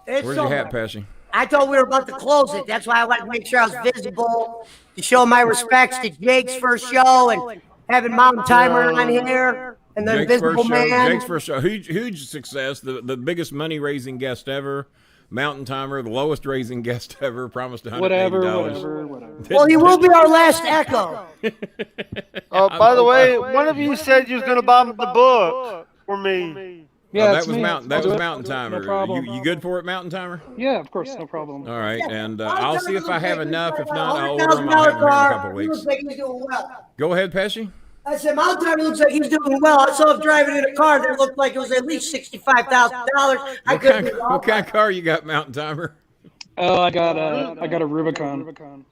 it's Where's your hat, somewhere. Pesci? I thought we were about to close it. That's why I wanted to make sure I was visible to show my respects to Jake's first show and having Mountain Timer on here. And the Invisible Man. Jake's first show. Huge success. The biggest money-raising guest ever. Mountain Timer, the lowest raising guest ever. Promised $180. Whatever. Well, he will be our last echo. Oh, by the way, one of you said you was gonna buy the book for me. Yeah, that it's was me. Mountain. That I'll do was it. Mountain Timer. No problem. You good for it, Mountain Timer? Yeah, of course, no problem. All right, and Mountain I'll Timer see if I looks have like enough. he's If got not, a I'll order them. I'll have them here in a couple $100,000 weeks. Looks like he's doing well. Go ahead, Pesci. I said, Mountain Timer looks like he's doing well. I saw him driving in a car that looked like it was at least $65,000. I couldn't be wrong. What kind of car you got, Mountain Timer? Oh, I got a Rubicon.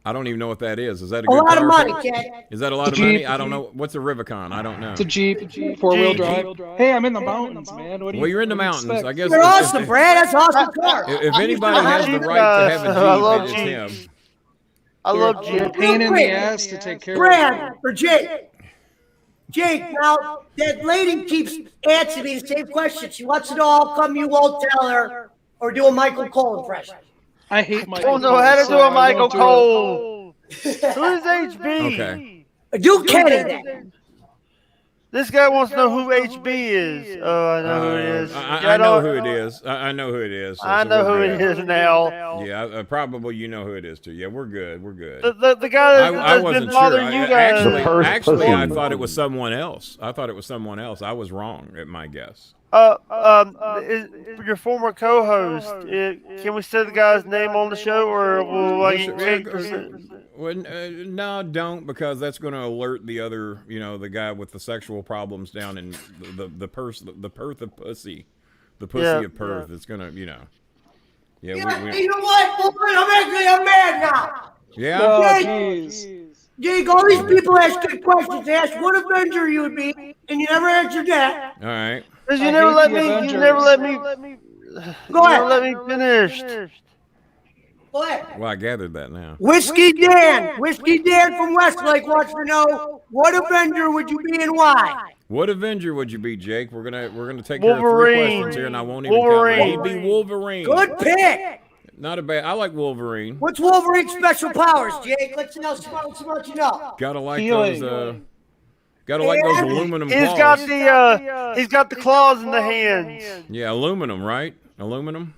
I don't even know what that is. Is that a A good lot car? of money, Ken. Is that a lot of Jeep. money? I don't know. What's a Rubicon? I don't know. It's a Jeep, 4-wheel drive. Hey, I'm in the mountains, man. What do you? Well, you're in the what do you mountains. expect? I guess. You're awesome, Brad. That's awesome car. If anybody has the right to have a Jeep, I love it's Jeeps. him. I love They're a Jeep. pain in the ass to take care of. Brad, for Jake. Jake, now, that lady keeps asking me the same question. She wants to know how come you won't tell her or do a Michael Cole impression. I hate Michael. Don't know how to Cole, do so a I Michael won't do it. Cole. Who is HB? Okay. Do Kenny then. This guy wants to know who HB is. Oh, I know who it is. I know who it is. I know who it is. I know who it is now. Yeah, probably you know who it is too. Yeah, we're good. We're good. The guy I that's wasn't been sure. bothering you guys. Actually, I pussy. thought it was someone else. I was wrong at my guess. Your former co-host. Can we say the guy's name on the show, or will I take? Well, no, don't, because that's going to alert the other, the guy with the sexual problems down in the Perth of pussy, the pussy Yeah. of Perth. It's going to, Yeah, Yeah, you know what? I'm mad now. yeah. Oh, Jake. jeez. Jake, all these people ask good questions. They ask what Avenger you would be, and you never answered that. All right. Because you I never hate let the me. You Avengers. never let me. Go You ahead. never let me finish. Go ahead. Well, I gathered that now. Whiskey Dan from Westlake wants to know what Avenger would you be and why? What Avenger would you be, Jake? We're gonna take care of 3 Wolverine. questions here, and I won't even Wolverine. count. He'd be Wolverine. Good pick. Not a bad. I like Wolverine. What's Wolverine's special powers, Jake? Let's see how smart you know. Gotta like Healing. those. Gotta like those aluminum He's claws. got the claws in the hands. Yeah, aluminum, right? Aluminum.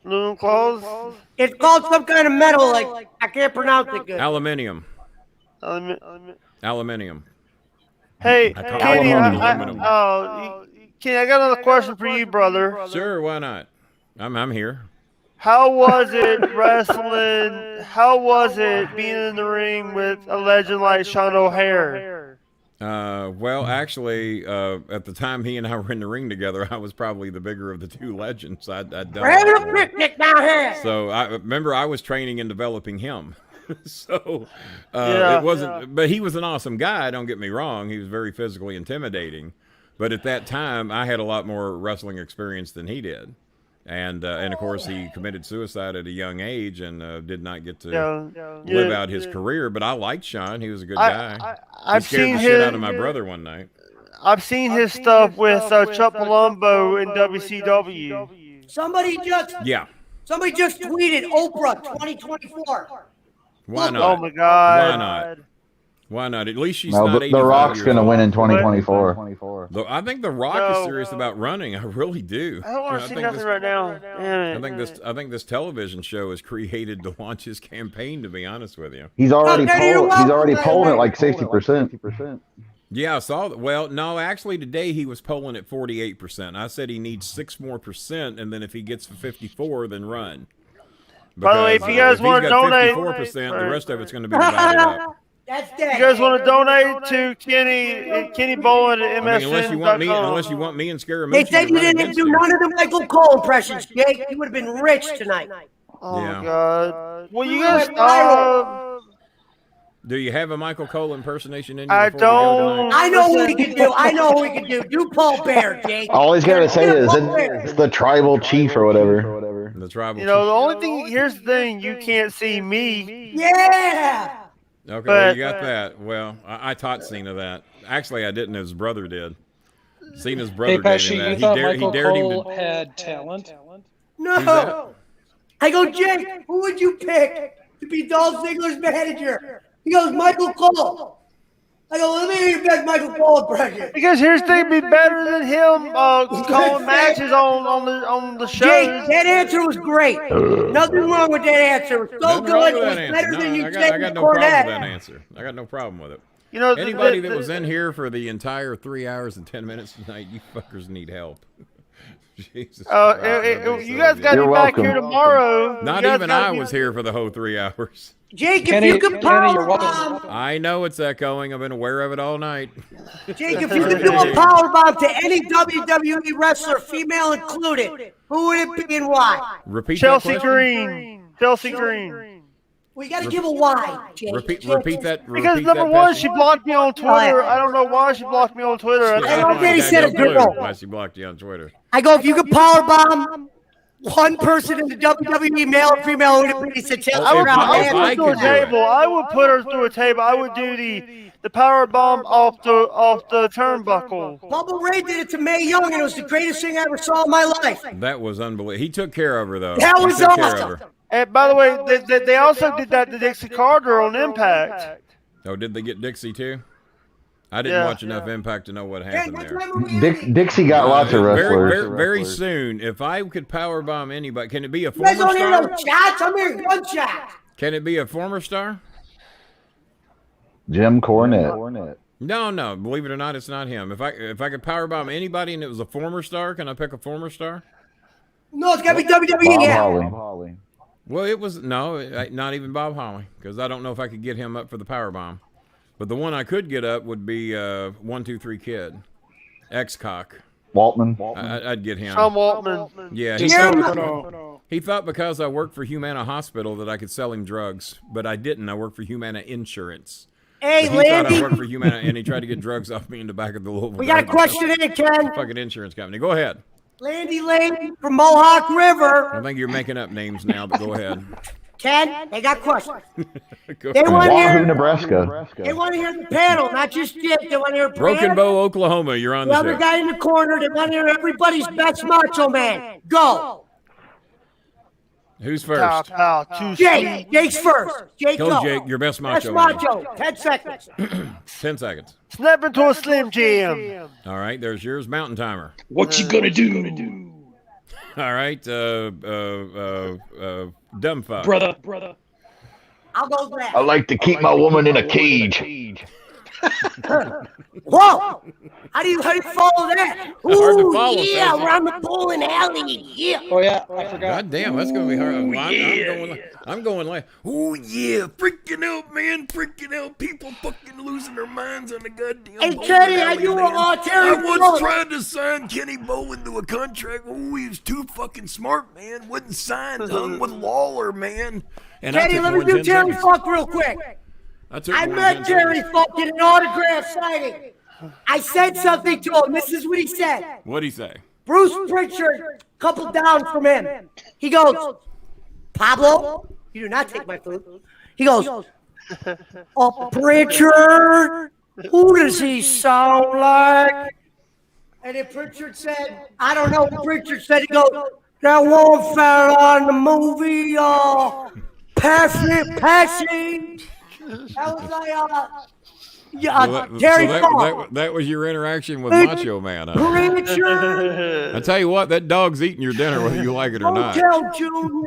Little claws. It's called some kind of metal, like I can't pronounce it good. Aluminium. Aluminium. Hey, I call Kenny, it I aluminum. got another question for you, brother. Sure, why not? I'm here. How was it wrestling? How was it being in the ring with a legend like Sean O'Hare? Well, actually, at the time he and I were in the ring together, I was probably the bigger of the two legends. I'd done We're having that a for him. picnic down here. So I remember I was training and developing him. So Yeah. it wasn't, but he was an awesome guy. Don't get me wrong. He was very physically intimidating. But at that time, I had a lot more wrestling experience than he did. And of course, he committed suicide at a young age and did not get to live out his career. But I liked Sean. He was a good guy. I've He scared seen the shit out of my brother one night. I've seen his stuff with Chuck Palumbo in WCW. Somebody just tweeted Oprah 2024. Why Oh not? my God! Why not? Why not? At least she's No, not the 85 Rock's years going to old. win in 2024. I think The Rock is serious about running. I really do. I don't want to see nothing this, right now. Damn it. I think this television show is created to launch his campaign. To be honest with you. He's already Okay, polling at like 60%. Yeah, I saw that. Well, no, actually today he was polling at 48%. I said he needs 6 more %, and then if he gets to 54, then run. By the way, if you guys want to donate, 54%, the rest of it's going to be divided up. That's dead. you guys want to donate to Kenny Bolin at MSN. I mean, unless you want me and Scaramucci. They said to you run didn't against do you. none of the Michael Cole impressions, Jake. You would have been rich tonight. Oh Yeah. my God! Well, you guys stop. Do you have a Michael Cole impersonation in you? I before we go don't. tonight? I know who we can do. I know who we can do. Do Paul Bear, Jake. All he's got to say is Paul Bear. it's the tribal chief or whatever. The tribal. You know, the only thing. Here's the thing: you can't see me. Yeah. Okay, But- well, you got that. Well, I taught Cena that. Actually, I didn't. His brother did. Cena's brother Hey, gave Pesci, him you that. thought He Michael dared him Cole to. had talent? No. I go, Jake, who would you pick to be Dolph Ziggler's manager? He goes, Michael Cole. I go, let me hear your best Michael Cole impression. Because here's the thing: be better than him calling matches on the show. Jake, that answer was great. Nothing wrong with that answer. It was so Nothing wrong good. with It was that better answer. than you I said got in no problem with that Cornette. answer. I got no problem with it. You know, Anybody that was in here for the entire 3 hours and 10 minutes tonight, you fuckers need help. Jesus. Christ, you guys got to You're be back welcome. here tomorrow. Not You guys even gotta I be- was here for the whole 3 hours. Jake, Kenny, if you could Kenny, you're power welcome. bomb, I know it's echoing. I've been aware of it all night. Jake, if you could do a power bomb to any WWE wrestler, female included, who would it be and why? Repeat Chelsea that question. Green. Chelsea Green. We got to give a why, Jake. Repeat that. Because repeat number that, one, Pesci. she blocked me on Twitter. I don't know why she blocked me on Twitter. Yeah, I don't think he got said no a girl. clue why she blocked you on Twitter. I go, if you could power bomb one person in the WWE, male or female, who would it be? He said, Chelsea I would, Green. If I I would could through a do it. table. I would put her through a table. I would do the power bomb off the turnbuckle. Bubba Ray did it to Mae Young, and it was the greatest thing I ever saw in my life. That was unbelievable. He took care of her, though. That He was took care of awesome. her. And by the way, they also did that to Dixie Carter on Impact. Oh, did they get Dixie, too? I didn't watch enough Impact to know what happened there. Dixie got lots of wrestlers. Very soon, if I could power bomb anybody, can it be a You former guys don't hear star? no shots? I'm hearing gunshots. Can it be a former star? Jim Cornette. No. Believe it or not, it's not him. If I could power bomb anybody and it was a former star, can I pick a former star? No, it's got to be WWE. Bob Yeah. Holly. Well, it was not even Bob Holly, because I don't know if I could get him up for the power bomb. But the one I could get up would be 1, 2, 3 Kid, X-Cock. Waltman. I'd get him. Tom Waltman. Yeah, he thought because I worked for Humana Hospital that I could sell him drugs, but I didn't. I worked for Humana Insurance. Hey, But he thought I Landy, worked for Humana, and he tried to get drugs off me in the back of the Louisville. we got a question in, Ken. Fucking insurance company. Go ahead. Landy Lane from Mohawk River. I think you're making up names now, but go ahead. Ken, they got questions. Go They ahead. want to Wahoo, hear. Nebraska. They want to hear the panel, not just Jim. They want to hear Broken panel, Bow, Oklahoma. You're on the the other show. guy in the corner. They want to hear everybody's best macho man. Go. Who's Pow, first? pow, too Jake. sweet. Jake's first. Jake, Go, go. Jake. Your best Best macho. man. macho. 10 seconds. 10 seconds. Snap into a Slim Jim. All right. There's yours, Mountain Timer. What you gonna do, All right. Dumb fuck. brother? I'll go last. I like to keep my woman in a cage. Whoa! How do you follow that? Hard to Ooh, follow, yeah, Pesci. we're on the bowling alley. Yeah. Oh yeah, I forgot. God damn, that's gonna be hard. Well, I'm going like, oh yeah, freaking out, man, freaking out. People fucking losing their minds on the goddamn. Hey, bowling Kenny, alley, are you man. Terry? I once tried to sign Kenny Bolin to a contract. Oh, he was too fucking smart, man. Wouldn't sign. Hung with Lawler, man. And Kenny, let me do Terry Funk real quick. I met Terry Funk in an autograph signing. I said something to him. This is what he said. What'd he say? Bruce Pritchard, couple down from him. He goes, Pablo, you do not take my food. He goes, oh, Pritchard, who does he sound like? And then Pritchard said, I don't know what Pritchard said. He goes, that one fella on the movie, Pesci. That was like, Terry Funk. That was your interaction with Macho Man. Huh? Pritchard. I tell you what, that dog's eating your dinner whether you like it or not. Hotel Junior,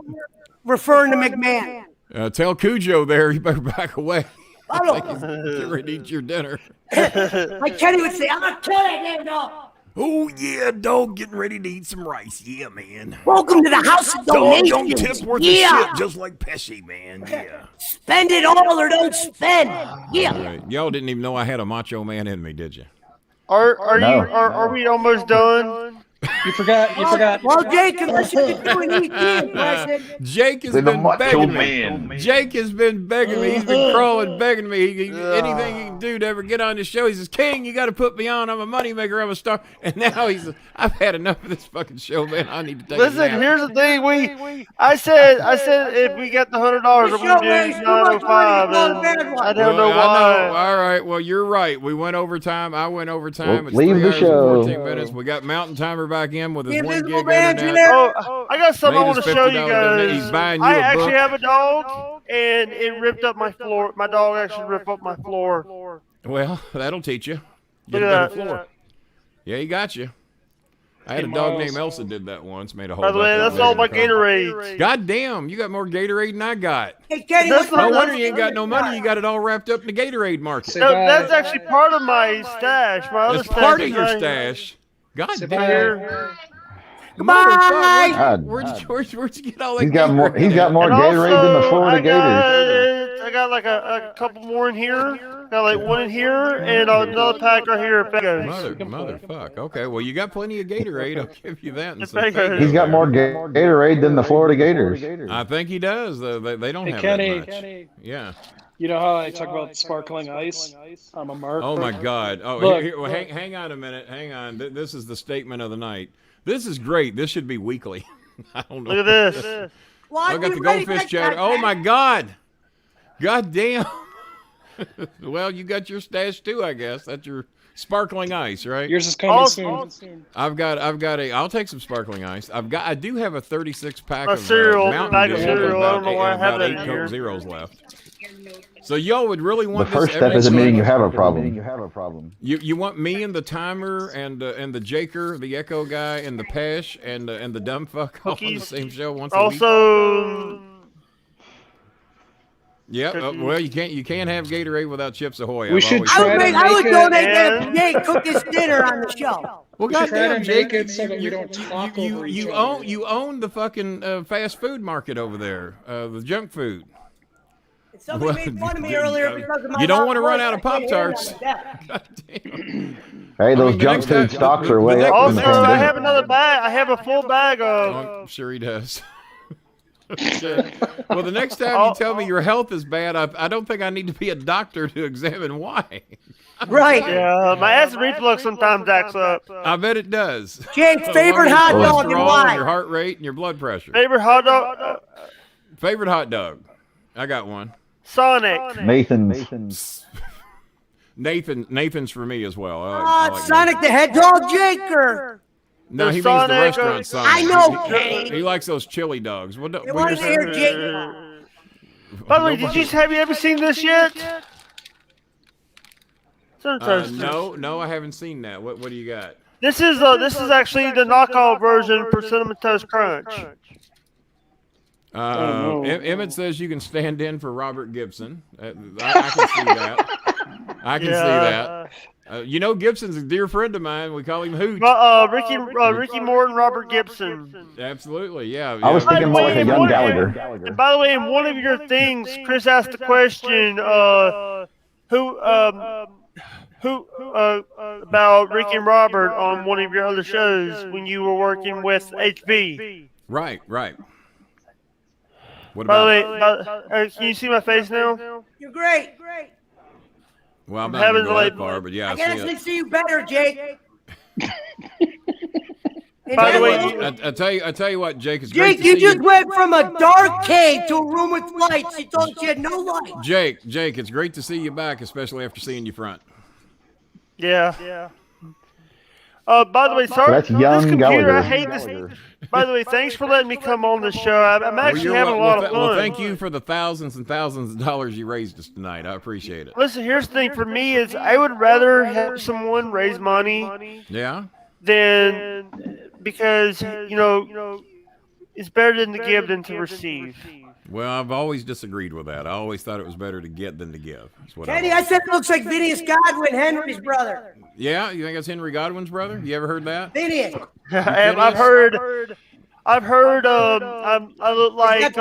referring to McMahon. Tell Cujo there, you better back away. I don't Get ready to eat your dinner. like Kenny would say, I'm gonna kill that damn dog. Oh yeah, dog getting ready to eat some rice. Yeah, man. Welcome to the house of Dog don't donations. tip worth Yeah. of shit, just like Pesci, man. Yeah. Spend it all or don't spend. Yeah. All right. Y'all didn't even know I had a Macho Man in me, did you? Are we almost done? You forgot. Well, Jake, unless you can do an ET impression. Jake has The been Macho begging Man. me. Jake has been begging me. He's been crawling, begging me. Anything he can do to ever get on this show. He says, King, you got to put me on. I'm a moneymaker. I'm a star. And now I've had enough of this fucking show, man. I need to take a Listen, nap. here's the thing. I said if we got the $100, I'm Show gonna do race too much 905. money, And bad one. I don't know I why. know. All right. Well, you're right. We went overtime. I went overtime. Well, It's leave 3 the hours show. and 14 minutes. We got Mountain Timer back in with his The 1 Invisible gig Man's in internet. there. Oh, I got something I Made want his to show you $50 donation. guys. He's buying you I a actually book. have a dog, and it ripped up my floor. My dog actually ripped up my floor. Well, that'll teach you. Get Look a at better that. floor. Yeah, he got you. I had a Hey, dog Miles. named Elsa did that once. Made a whole. By the way, that's all my Gatorades. God damn, you got more Gatorade than I got. Hey, Kenny, That's what's No not- wonder you ain't got no money. You got it all wrapped up in the Gatorade market. Say No, bye. that's actually part of my stash. My other That's stash part of is your right stash. God Say damn. bye. here. Motherfucker, God. where'd you get all that? He's got more. Gatorade He's got at? more And Gatorade than the also, Florida Gators. I got like a couple more in here. Got like one in here and another pack right here at Begos. Motherfuck. Okay, well you got plenty of Gatorade. I'll give you that. And some He's Faygo He's got there. more Gatorade than the Florida Gators. I think he does. Though they don't Hey, have Kenny. that much. Yeah. You know how I talk about sparkling ice? I'm a mark. Oh my God. Oh, Look. well, hang on a minute. Hang on. This is the statement of the night. This is great. This should be weekly. I don't know. Look at this. Well, I got the goldfish chatter. Oh my God. God damn. Well, you got your stash too, I guess. That's your sparkling ice, right? Yours is coming Also- soon. I'll take some sparkling ice. I do have a 36 pack A of cereal, Mountain bag of Dew cereal. I don't know why I have about that 8 in Coke here. Zeros left. So y'all would really The want first this step is every admitting you week? have a problem. You want me and the timer and the Jaker, the Echo guy, and the Pesh and the dumb fuck all on the Cookies. same show once a week? Also, Yep. Well, you can't have Gatorade without Chips Ahoy. We I've should always I try would, to make, I would make donate it- that if Jake cooked his dinner on the show. Well, We should try goddamn, to make Jake, it so that we don't talk you, over you each own other. you own the fucking fast food market over there, the junk food. Somebody made fun of me earlier because of my You don't loud want to run voice. out of I can't hear it Pop-Tarts. on the desk. Goddamn. Hey, those the junk next food time- stocks the are way next- up in also the I have pandemic. another bag. I have a full bag of. I'm sure he does. Well, the next time you tell me your health is bad, I don't think I need to be a doctor to examine why. Right. Yeah, my acid reflux sometimes acts up. I bet it does. Jake's favorite hot Your dog and cholesterol, your why? heart rate, and your blood pressure. Favorite hot dog? Favorite hot dog? I got one. Sonic. Nathan's. Nathan's for me as well. I like Sonic the Hedgehog, Jake, or? No, he means Sonic, the restaurant Sonic. I know, Kenny. He likes those chili dogs. Well, They wanted to hear Jake. By the way, have you ever seen this yet? No, I haven't seen that. What do you got? This is actually the knockout version for Cinnamon Toast Crunch. no. Emmett says you can stand in for Robert Gibson. I can see that. I can see that. You know, Gibson's a dear friend of mine. We call him Hoot. Ricky Morton, Robert Gibson. Absolutely, yeah. I was thinking more like a young Gallagher. And by the way, in one of your things, Chris asked the question, who about Ricky and Robert on one of your other shows when you were working with HB. Right. What By the about? way, can you see my face now? You're great. Well, I'm not going to go that far, but yeah, I I can see actually it. see you better, Jake. By the way, I tell you what, Jake, it's great Jake, to you see just went from a dark cave to a room with lights. You thought you had no light. Jake, it's great to see you back, especially after seeing you front. Yeah. By the way, sorry. That's this young computer, Gallagher. I hate this. By the way, thanks for letting me come on the show. I'm actually having a lot of fun. Well, thank you for the thousands and thousands of dollars you raised us tonight. I appreciate it. Listen, here's the thing for me is I would rather have someone raise money Yeah? than because it's better than to give than to receive. Well, I've always disagreed with that. I always thought it was better to get than to give. That's what Kenny, I said it looks like Phineas Godwin, Henry's brother. Yeah? You think that's Henry Godwin's brother? You ever heard that? Phineas. I've heard. I look like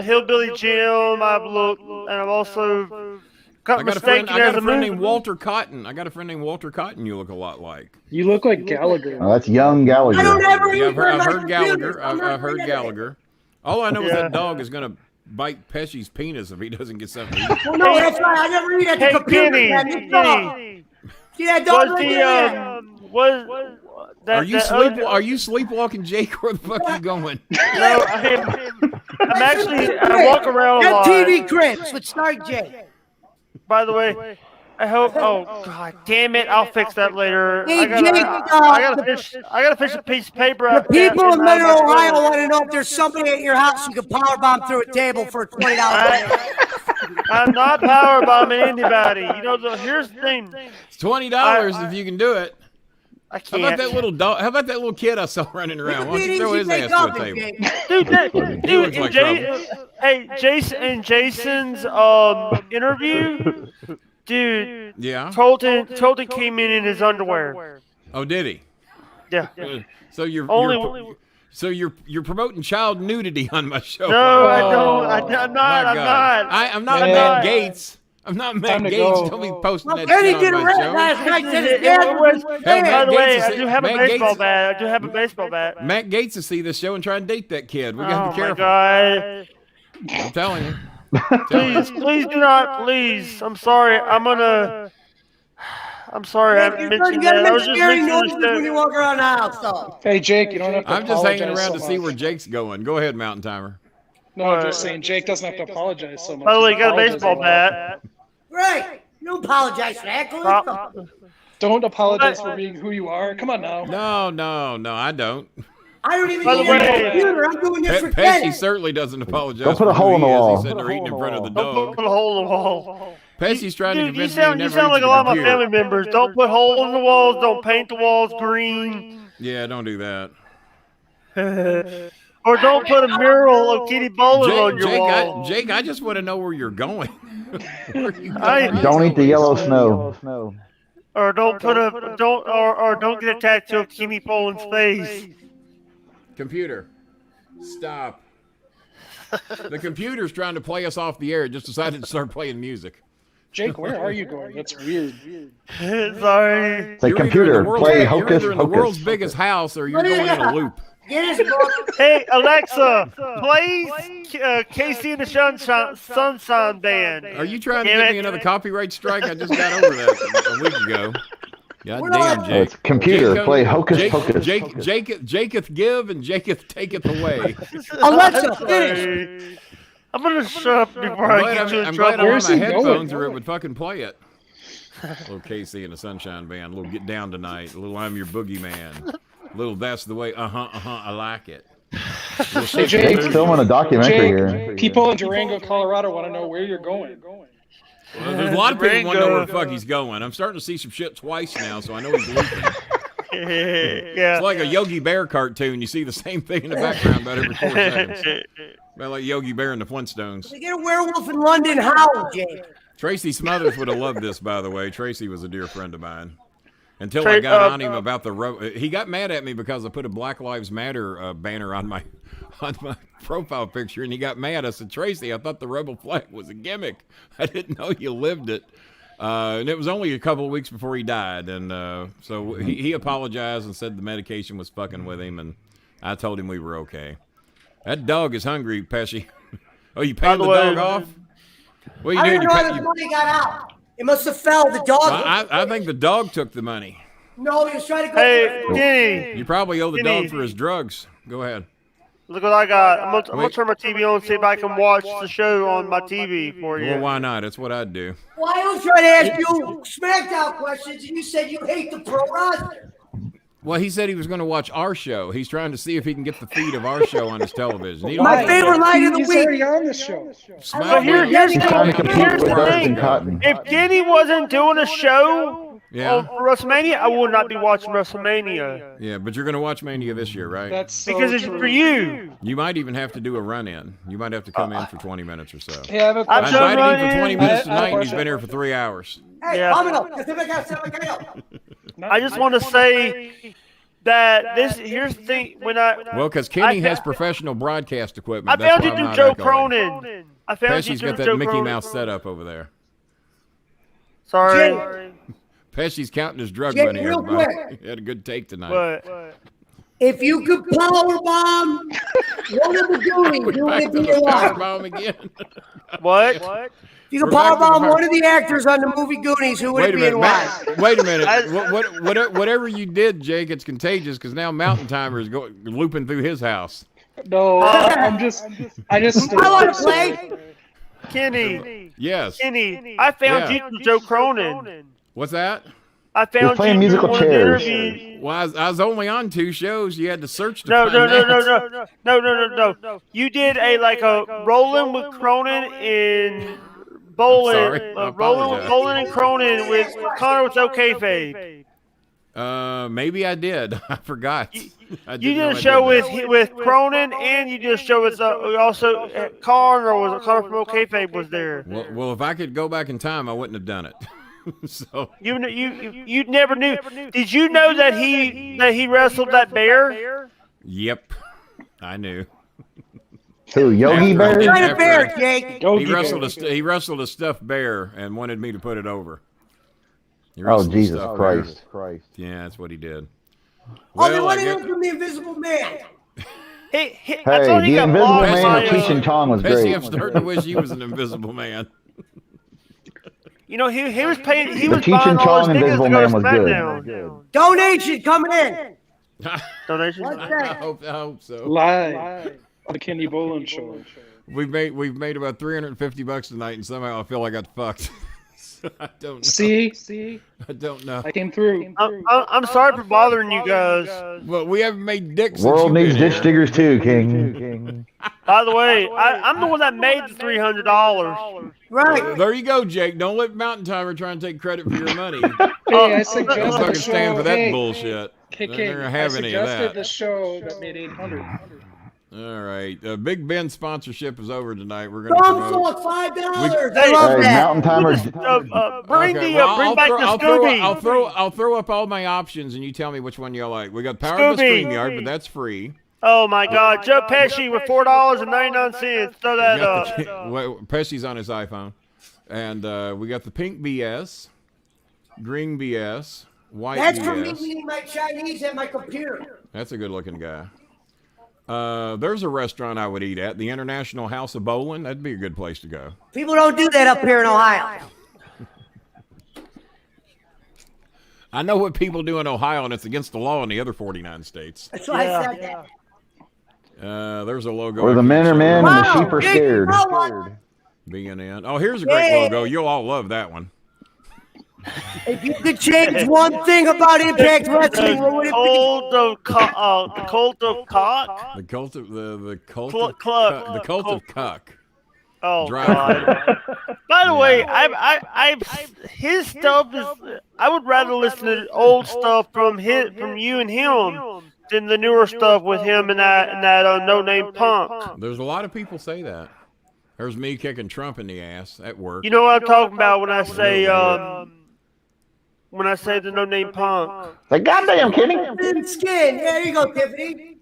Hillbilly Jim. I've also got mistaken as a friend movie. named Walter Cotton. I got a friend named Walter Cotton you look a lot like. You look like Gallagher. Oh, that's young Gallagher. I don't ever Yeah, read I've heard my Gallagher. computers. I'm not I've heard reading it. Gallagher. All I know is Yeah. that dog is going to bite Pesci's penis if he doesn't get something to eat. Well, no, that's right. I never read at the Hey, computer. Kenny, man. You dog. See that dog Was right the there? was that? Are you sleepwalking, Jake? Where the fuck are you going? No, I'm actually. I walk around a lot. TV Crips with Snark Jake. By the way, I hope. Oh God, damn it! I'll fix that later. Hey, I Jake, gotta fish a piece of paper. The people of Middle Ohio want to know if there's somebody at your house who can powerbomb through a table for a $20. I'm not power bombing anybody. Here's the thing. It's $20 if you can do it. I How can't. about that little dog? How about that little kid I saw running around? Why don't you throw his ass to a table? Dude, looks like hey, Jason's interview, dude. Yeah. Tolton came in his underwear. Oh, did he? Yeah. So you're promoting child nudity on my show. No, I don't. I'm not. I'm not Man. Matt Gates. I'm not Matt Time to Gates. go. Don't be posting Well, that Kenny shit did on a my rap show. last night. Said his It dad was- was Hey, By Matt the way, Gates I is- do have a Matt baseball Gates- bat. I do have a baseball bat. Matt Gates will see this show and try and date that kid. We gotta Oh be my careful. God! I'm telling you. Please do not. Please, I'm sorry. I'm sorry. I You mentioned gotta that. I make was just scary mentioning noises when you the walk around the house, though. Hey, Jake, you don't have to I'm just hanging apologize around so to see much. where Jake's going. Go ahead, Mountain Timer. No, I'm just saying Jake doesn't have to apologize so much. By the way, you Just got a apologize baseball lot. bat. Right. Don't apologize for that. Go with Don't apologize for being who you are. Come on now. No, I don't. I don't even By the need a way- computer. I'm doing this for Pesci Kenny. certainly doesn't apologize. Don't put a for who hole in he the is. wall. He's sitting there eating in front of the Don't dog. put a hole in the wall. Pesci's trying to Dude, you convince me he sound never like eats a a lot of my computer. family members. Don't put holes in the walls. Don't paint the walls green. Yeah, don't do that. Or don't put a mural of Kitty Bolin on your wall. Jake, I just want to know where you're going. Where are you I- going? Don't eat the yellow snow. Or don't don't get a tattoo of Kitty Bolin's face. Computer, stop. The computer's trying to play us off the air. It just decided to start playing music. Jake, where are you going? That's weird. Sorry. Say, You're either in computer, the world's- play you're Hocus either in the world's Pocus. biggest house or you're What is going in a that? loop. Get his book. Hey Alexa, play Casey and the Sunshine Band. Are you trying to Damn give it. me another copyright strike? I just got over that a week ago. God damn, Oh, Jake. it's computer, Jake, play Hocus Jake, Pocus. Jaketh give and Jaketh taketh away. Alexa, finish. I'm gonna shut up before I get you in I'm glad trouble. I'm on Where's my he going? headphones or it would fucking play it. Little Casey and the Sunshine Band. A little Get Down Tonight. A little I'm Your Boogeyman. A little That's the Way. I like it. Hey, Jake, Jake's filming a documentary here. Jake, people in Durango, Colorado want to know where you're going. Well, there's a lot of people want to know where the fuck he's going. I'm starting to see some shit twice now, so I know he's looping. Yeah. It's like a Yogi Bear cartoon. You see the same thing in the background about every 4 seconds. Well, like Yogi Bear and the Flintstones. We get a werewolf in London. How, Jake? Tracy Smothers would have loved this, by the way. Tracy was a dear friend of mine. Until I got on him about the he got mad at me because I put a Black Lives Matter banner on my profile picture, and he got mad. I said, Tracy, I thought the rebel flag was a gimmick. I didn't know you lived it. And it was only a couple of weeks before he died, and so he apologized and said the medication was fucking with him, and I told him we were okay. That dog is hungry, Pesci. Oh, you paid the dog off? What are you doing? I don't know how the money got out. It must have fell. The dog. Well, I think the dog took the money. No, he was trying to go. Hey, Kenny. You probably owe the dog for his drugs. Go ahead. Look what I got. I'm gonna turn my TV on and see if I can watch the show on my TV for you. Well, why not? That's what I'd do. Well, I was trying to ask you SmackDown questions, and you said you hate the pro roster. Well, he said he was going to watch our show. He's trying to see if he can get the feed of our show on his television. My favorite night of the He's week. already on the show. But here's trying to compete the with Dustin thing. Cotton. If Kenny wasn't doing a show Yeah. for WrestleMania, I would not be watching WrestleMania. Yeah, but you're going to watch Mania this year, right? That's so Because it's true. for you. You might even have to do a run-in. You might have to come in for 20 minutes or so. Hey, I have a I I've question. done invited him for 20 run-ins. minutes I have a tonight, and he's question. been here for 3 hours. Hey, Yeah. vámonos. I just want to say that here's the thing. Well, because Kenny has professional broadcast equipment. I That's found why you I'm through not Joe echoing. Cronin. I found you Pesci's through got that Joe Mickey Cronin. Mouse setup over there. Sorry. Pesci's counting his drug Jake, money. real Everybody. quick. He had a good take tonight. But If you could powerbomb one of the Goonies, who would Back it to be the alive? powerbomb again. what? If you could We're back to the powerbomb power- one of the actors on the movie Goonies, who would Wait it a be minute, alive? Matt, wait a minute. Whatever you did, Jake, it's contagious because now Mountain Timer is looping through his house. No, I just. I want to play. Kenny. Yes. Kenny. I found you through Joe Cronin. What's that? I You're found playing you musical through one of the chairs. interviews. Well, I was only on 2 shows. You had to search to No, find no, no, that. no. You did a Rolling with Cronin in Bolin. Sorry, I apologize. Bolin and Cronin with Connor with OK Fabe. Maybe I did. I forgot. I You didn't know did I a show that. with Cronin, and you did a show with also Connor, or was it Connor from OK Fabe was there? Well, if I could go back in time, I wouldn't have done it. So You never knew. Did you know that he wrestled that bear? yep, I knew. Who, Yogi After- Bear? Kind of bear, Jake. He wrestled a stuffed bear and wanted me to put it over. He Oh, wrestled a Jesus stuffed bear. Christ. Yeah, that's what he did. Oh, they Well, I want to guess- hear from the Invisible Man. I Hey, thought he the got Invisible blocked Man by, of Cheech and Chong was Pesci, great. I'm starting to wish he was an invisible man. You know, he was paying. He The was Cheech buying and all his Chong niggas Invisible to go to Man was SmackDown. good. Donation coming in. Donation. One I second. hope so. Live on the Kenny Bolin show. We've made about $350 tonight, and somehow I feel I got fucked. So I don't know. See, I don't know. I came through. I'm sorry for bothering you guys. Well, we haven't made dicks. since World you've needs been ditch here. diggers too, King. By the way, I'm the one that made the $300. Right. There you go, Jake. Don't let Mountain Timer try and take credit for your money. Hey, I I'm suggested not the gonna stand show. for that Hey, bullshit. Hey, They're King, not gonna I have any of suggested that. the show that made 800. All right, Big Ben sponsorship is over tonight. We're gonna Thumb promote. for $5. Hey, I love Hey, that. Mountain Timer's. Bring Okay, the well, bring I'll back throw- the I'll throw- Scooby. I'll throw up all my options, and you tell me which one you like. We got Power of the Scooby. StreamYard, but that's free. Oh my God, Joe Pesci with $4.99. Throw We that got the, up. well, Pesci's on his iPhone, and we got the pink BS, green BS, white That's BS. for me eating my Chinese at my computer. That's a good-looking guy. There's a restaurant I would eat at, the International House of Bolin. That'd be a good place to go. People don't do that up here in Ohio. I know what people do in Ohio, and it's against the law in the other 49 states. That's why I said that. There's a logo. Where the I men can't are show men you. and the Wow, sheep are Jake, scared. you know what? BNN. Oh, here's a great Yay. logo. You'll all love that one. If you could change one thing about Impact Wrestling, what would it be? The cult of cock. The cult of the cult Cl- of cluck. cuck, the cult of cuck. Oh Drive. God. By the way, his stuff is. I would rather listen to old stuff from you and him than the newer stuff with him and that No Name Punk. There's a lot of people say that. There's me kicking Trump in the ass at work. You know what I'm talking about when I say the No Name Punk. Like, goddamn, Kenny. Thin skin. Yeah, there you go, Tiffany.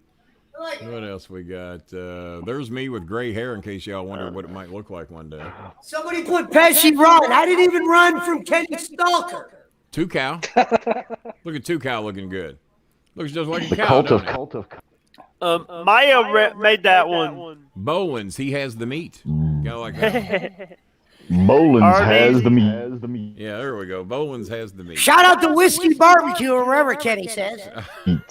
I like it. What else we got? There's me with gray hair in case y'all wonder what it might look like one day. Somebody put Pesci run. I didn't even run from Kenny Stalker. Two cow. Look at two cow looking good. Looks just like a The cow. cult Don't of it? Maya made that one. Bolin's, he has the meat. Got like that. Bolin's has the meat. Yeah, there we go. Bolin's has the meat. Shout out to Whiskey Barbecue or wherever Kenny says.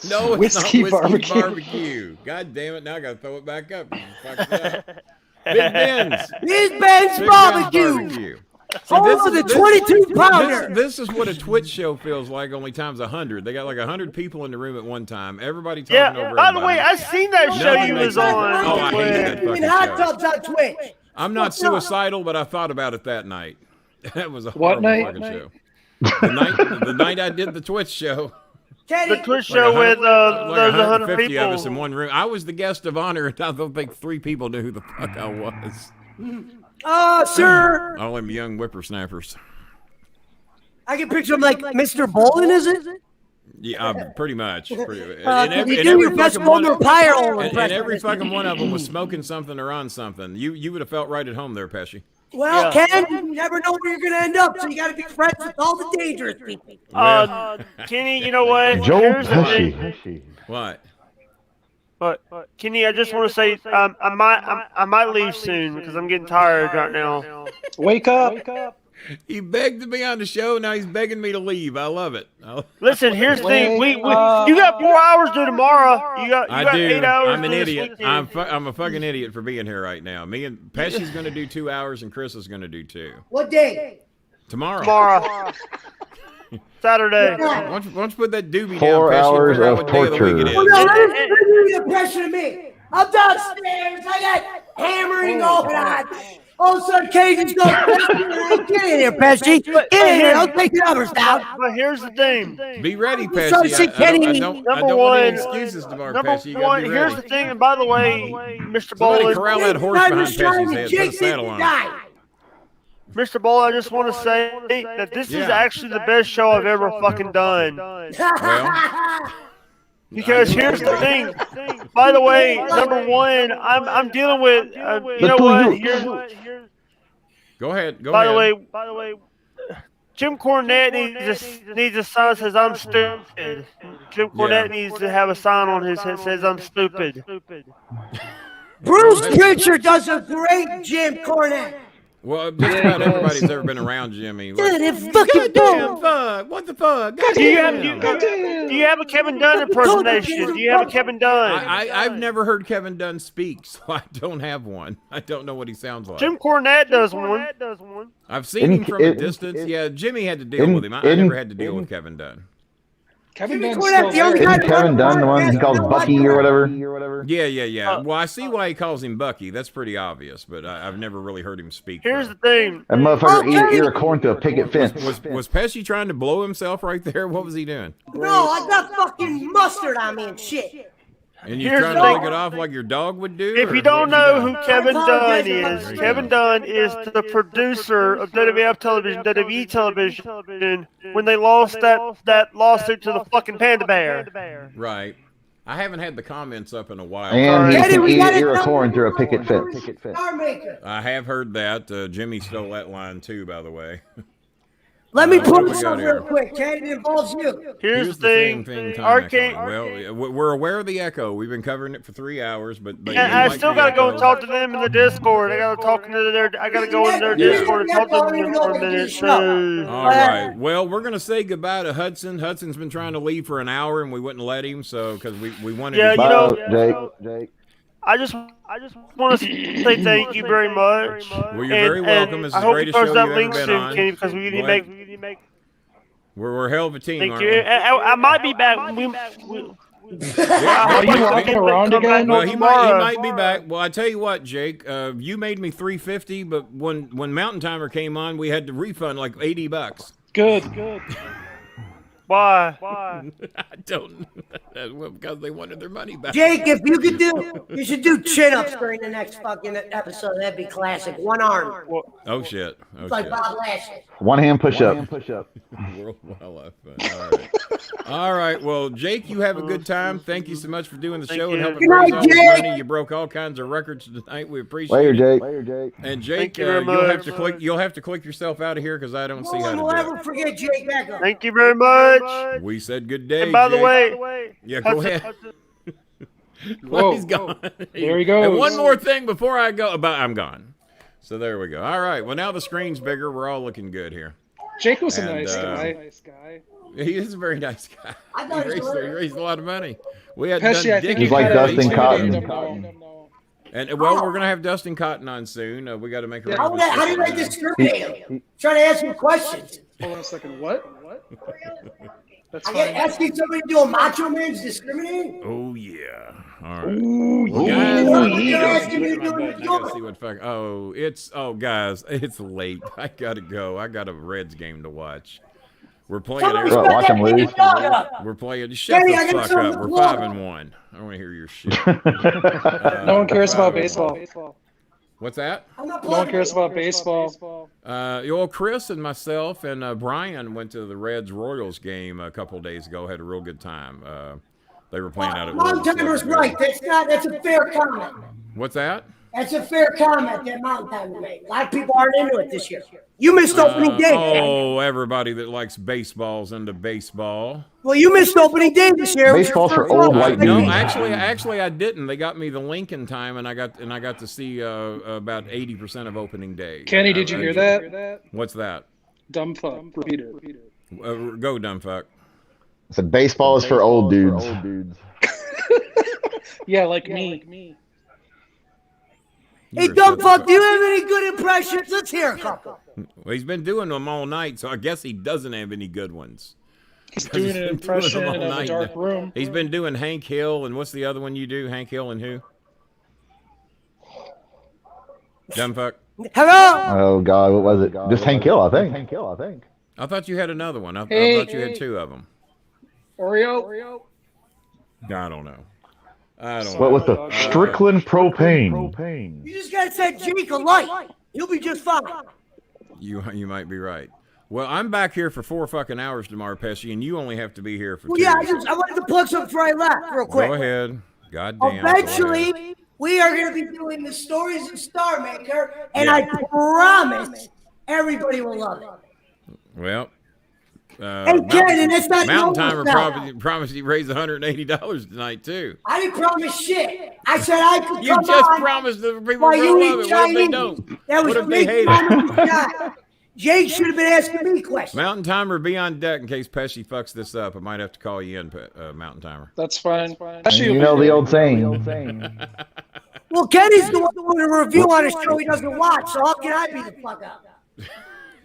No, it's Whiskey not whiskey barbecue. barbecue. God damn it! Now I gotta throw it back up. You fucked it up. Big Ben's. Here's Ben's Big Ben's Barbecue. See, Over the 22-pounder. This is what a Twitch show feels like, only times 100. They got like 100 people in the room at one time. Everybody talking Yeah. over By the everybody. way, I seen that show Nobody you makes was sense. on. Oh, I hate that fucking In hot show. tubs on Twitch. I'm not suicidal, but I thought about it that night. That was a What horrible night? fucking show. The night I did the Twitch show. Kenny, The Twitch show with there's 100 150 of us in people. one room. I was the guest of honor, and I don't think 3 people knew who the fuck I was. sir. All them young whippersnappers. I can picture him like Mr. Bolin, is it? Yeah, pretty much. Can you do your best Boulder Pyro and impression? every fucking one of them was smoking something or on something. You would have felt right at home there, Pesci. Well, Yeah. Ken, you never know where you're going to end up, so you got to be friends with all the dangerous people. Kenny, you know what? Joe Here's the thing. Pesci. What? But Kenny, I just want to say I might leave soon because I'm getting tired right now. Wake up. He begged to be on the show. Now he's begging me to leave. I love it. Listen, here's the thing. You got 4 hours to do tomorrow. You got I do. 8 hours. I'm an to do this idiot. weekend. I'm a fucking idiot for being here right now. Me and Pesci's going to do 2 hours, and Chris is going to do 2. What day? Tomorrow. Saturday. Why don't you put that doobie 4 down, Pesci, and hours figure out of what day of the week it torture. is. No, let me give you the impression of me. I'm downstairs. I got hammering going on. All of a sudden, Katie's going, get in here, Pesci. Get in here. Don't take the numbers down. But here's the thing. Be ready, So Pesci. she Kenny- I don't Number want any one- excuses tomorrow, Number Pesci. You got one, to be here's the ready. thing. And by the way, Mr. Somebody Bolin, corral that horse I'm behind just trying Pesci's to head. Put a jinx it saddle to on it. die. Mr. Bolin, I just want to say that this is actually the best show I've ever fucking done. Well, Because here's the thing. By the way, number one, I'm dealing with. You know what? Here's. go ahead. Go By ahead. the way, Jim Cornette needs a sign that says I'm stupid. Jim Cornette needs to have a sign on his head that says I'm stupid. Bruce Pritchard does a great Jim Cornette. Well, just about everybody's ever been around Jimmy. Dude, it fucking Goddamn boom. fuck! What the fuck? Do you Goddamn. have, do you have a Kevin Dunn impersonation? Do you have a Kevin Dunn? I've never heard Kevin Dunn speak, so I don't have one. I don't know what he sounds like. Jim Cornette does one. I've seen him from a distance. Yeah, Jimmy had to deal with him. I never had to deal with Kevin Dunn. Kevin Jimmy Dunn's Cornette, still the only there. guy- Isn't Kevin Dunn the one he calls Bucky or whatever? Yeah. Well, I see why he calls him Bucky. That's pretty obvious, but I've never really heard him speak. Here's though. the thing. That motherfucker ear of corn to a picket fence. Was Pesci trying to blow himself right there? What was he doing? No, I got fucking mustard on me and shit. And you're Here's trying the to thing. take it off like your dog would do? If or you don't what know doing? who Kevin Dunn There is, you Kevin go. Dunn is the producer of WWF Television, WWE Television, when they lost that lawsuit to the fucking Panda Bear. Right. I haven't had the comments up in a while. And he Eddie, can we eat got an it ear of done. corn through a picket fence. Star Maker. I have heard that. Jimmy stole that line too, by the way. Let me what do put we this got on here? real quick, Ken. It involves you. Here's the same thing. time Arcade. echo. Well, we're aware of the echo. We've been covering it for 3 hours, but And you I like still the gotta go echo. and talk to them in the Discord. I gotta go in their Discord and talk to them for a minute. So. All right. Well, we're gonna say goodbye to Hudson. Hudson's been trying to leave for an hour, and we wouldn't let him, so because we wanted. Yeah, to you know- Jake. I just want to say thank you very much. Well, you're very welcome. It's I the hope greatest you show post that you've link ever been soon, on. Kenny, because we need to Well, make. We're hell of a team, Thank aren't you. we? I might be back. Are you walking around again? Well, he might be back. Well, I tell you what, Jake, you made me $350, but when Mountain Timer came on, we had to refund like $80. Good. Why? I don't. Well, because they wanted their money back. Jake, if you could you should do chin-ups during the next fucking episode. That'd be classic. One arm. Oh shit! Oh It's like shit! Bob Lashley. One hand push up. World Wildlife Fund. All right. All right. Well, Jake, you have a good time. Thank you so much for doing the show and helping Good night, raise all the Jake. money. You broke all kinds of records tonight. We appreciate Later, it. Jake. And Jake, Thank you very you'll have much. to click. You'll have to click yourself out of here because I don't see No how one to will do ever forget Jake Becker. Thank you very much. it. We said good day. And by the Jake. way, yeah, go ahead. Whoa, He's gone. there he goes. And one more thing before I go. I'm gone. So there we go. All right. Well, now the screen's bigger. We're all looking good here. Jake was a And, nice guy. He is a very nice guy. I thought He he was raised a lot of money. We had Pesci, I done think He's you like kinda Dustin Cotton. intimidated him, though. And well, we're gonna have Dustin Cotton on soon. We got to make a. How did I discriminate him? Trying to ask you questions. Hold on a second. What? That's I get fine. asking somebody to do a Macho Man's discriminating? Oh yeah. All right. Ooh, Guys, You're asking me to do I it. gotta see what fuck. Guys, it's late. I gotta go. I got a Reds game to watch. We're playing. Somebody Well, shut watch that him lose. fucking dog up. We're playing. Shut Kenny, I the got fuck something up. to We're plug. 5-1. I don't want to hear your shit. No one cares about baseball. What's that? I'm not No one plugging cares it. about baseball. Chris and myself and Brian went to the Reds Royals game a couple days ago. Had a real good time. They were playing out at. Mountain Timer's right. That's a fair comment. What's that? That's a fair comment that Mountain Timer made. A lot of people aren't into it this year. You missed opening day. Oh, everybody that likes baseball's into baseball. Well, you missed opening day this year. Baseball's for old white No, dudes. actually, I didn't. They got me the Lincoln time, and I got to see about 80% of opening day. Kenny, did you hear that? What's that? Dumb fuck. Repeat it. Go, dumb fuck. I said baseball is for old dudes. Yeah, like me. Hey, dumb fuck, do you have any good impressions? Let's hear a couple. Well, he's been doing them all night, so I guess he doesn't have any good ones. He's doing an impression of a dark room. He's been doing Hank Hill, and what's the other one you do? Hank Hill and who? Dumb fuck. Hello? Oh God, what was it? Just Hank Hill, I think. I thought you had another one. I Hey. thought you had two of them. Oreo? I don't know. I don't know. What was the Strickland propane? You just gotta set Jake a light. You'll be just fine. You might be right. Well, I'm back here for 4 fucking hours tomorrow, Pesci, and you only have to be here for Well, 2. yeah, I wanted to plug something before I left, real quick. Go ahead. God damn. Eventually, we are going to be doing the stories of Star Maker, and Yeah. I promise everybody will love it. Well, Hey, Ken, and it's not Mountain the Timer only promised he raised $180 tonight too. I didn't promise shit. I said I could You come just on promised the people while will you love eat it. What if they Chinese. don't? That was What if they me hate trying it? to be shy. Jake should have been asking me questions. Mountain Timer, be on deck in case Pesci fucks this up. I might have to call you in, Mountain Timer. That's fine. You know the old saying. Well, Kenny's the one doing a review on a show he doesn't watch, so how can I be the fuck up?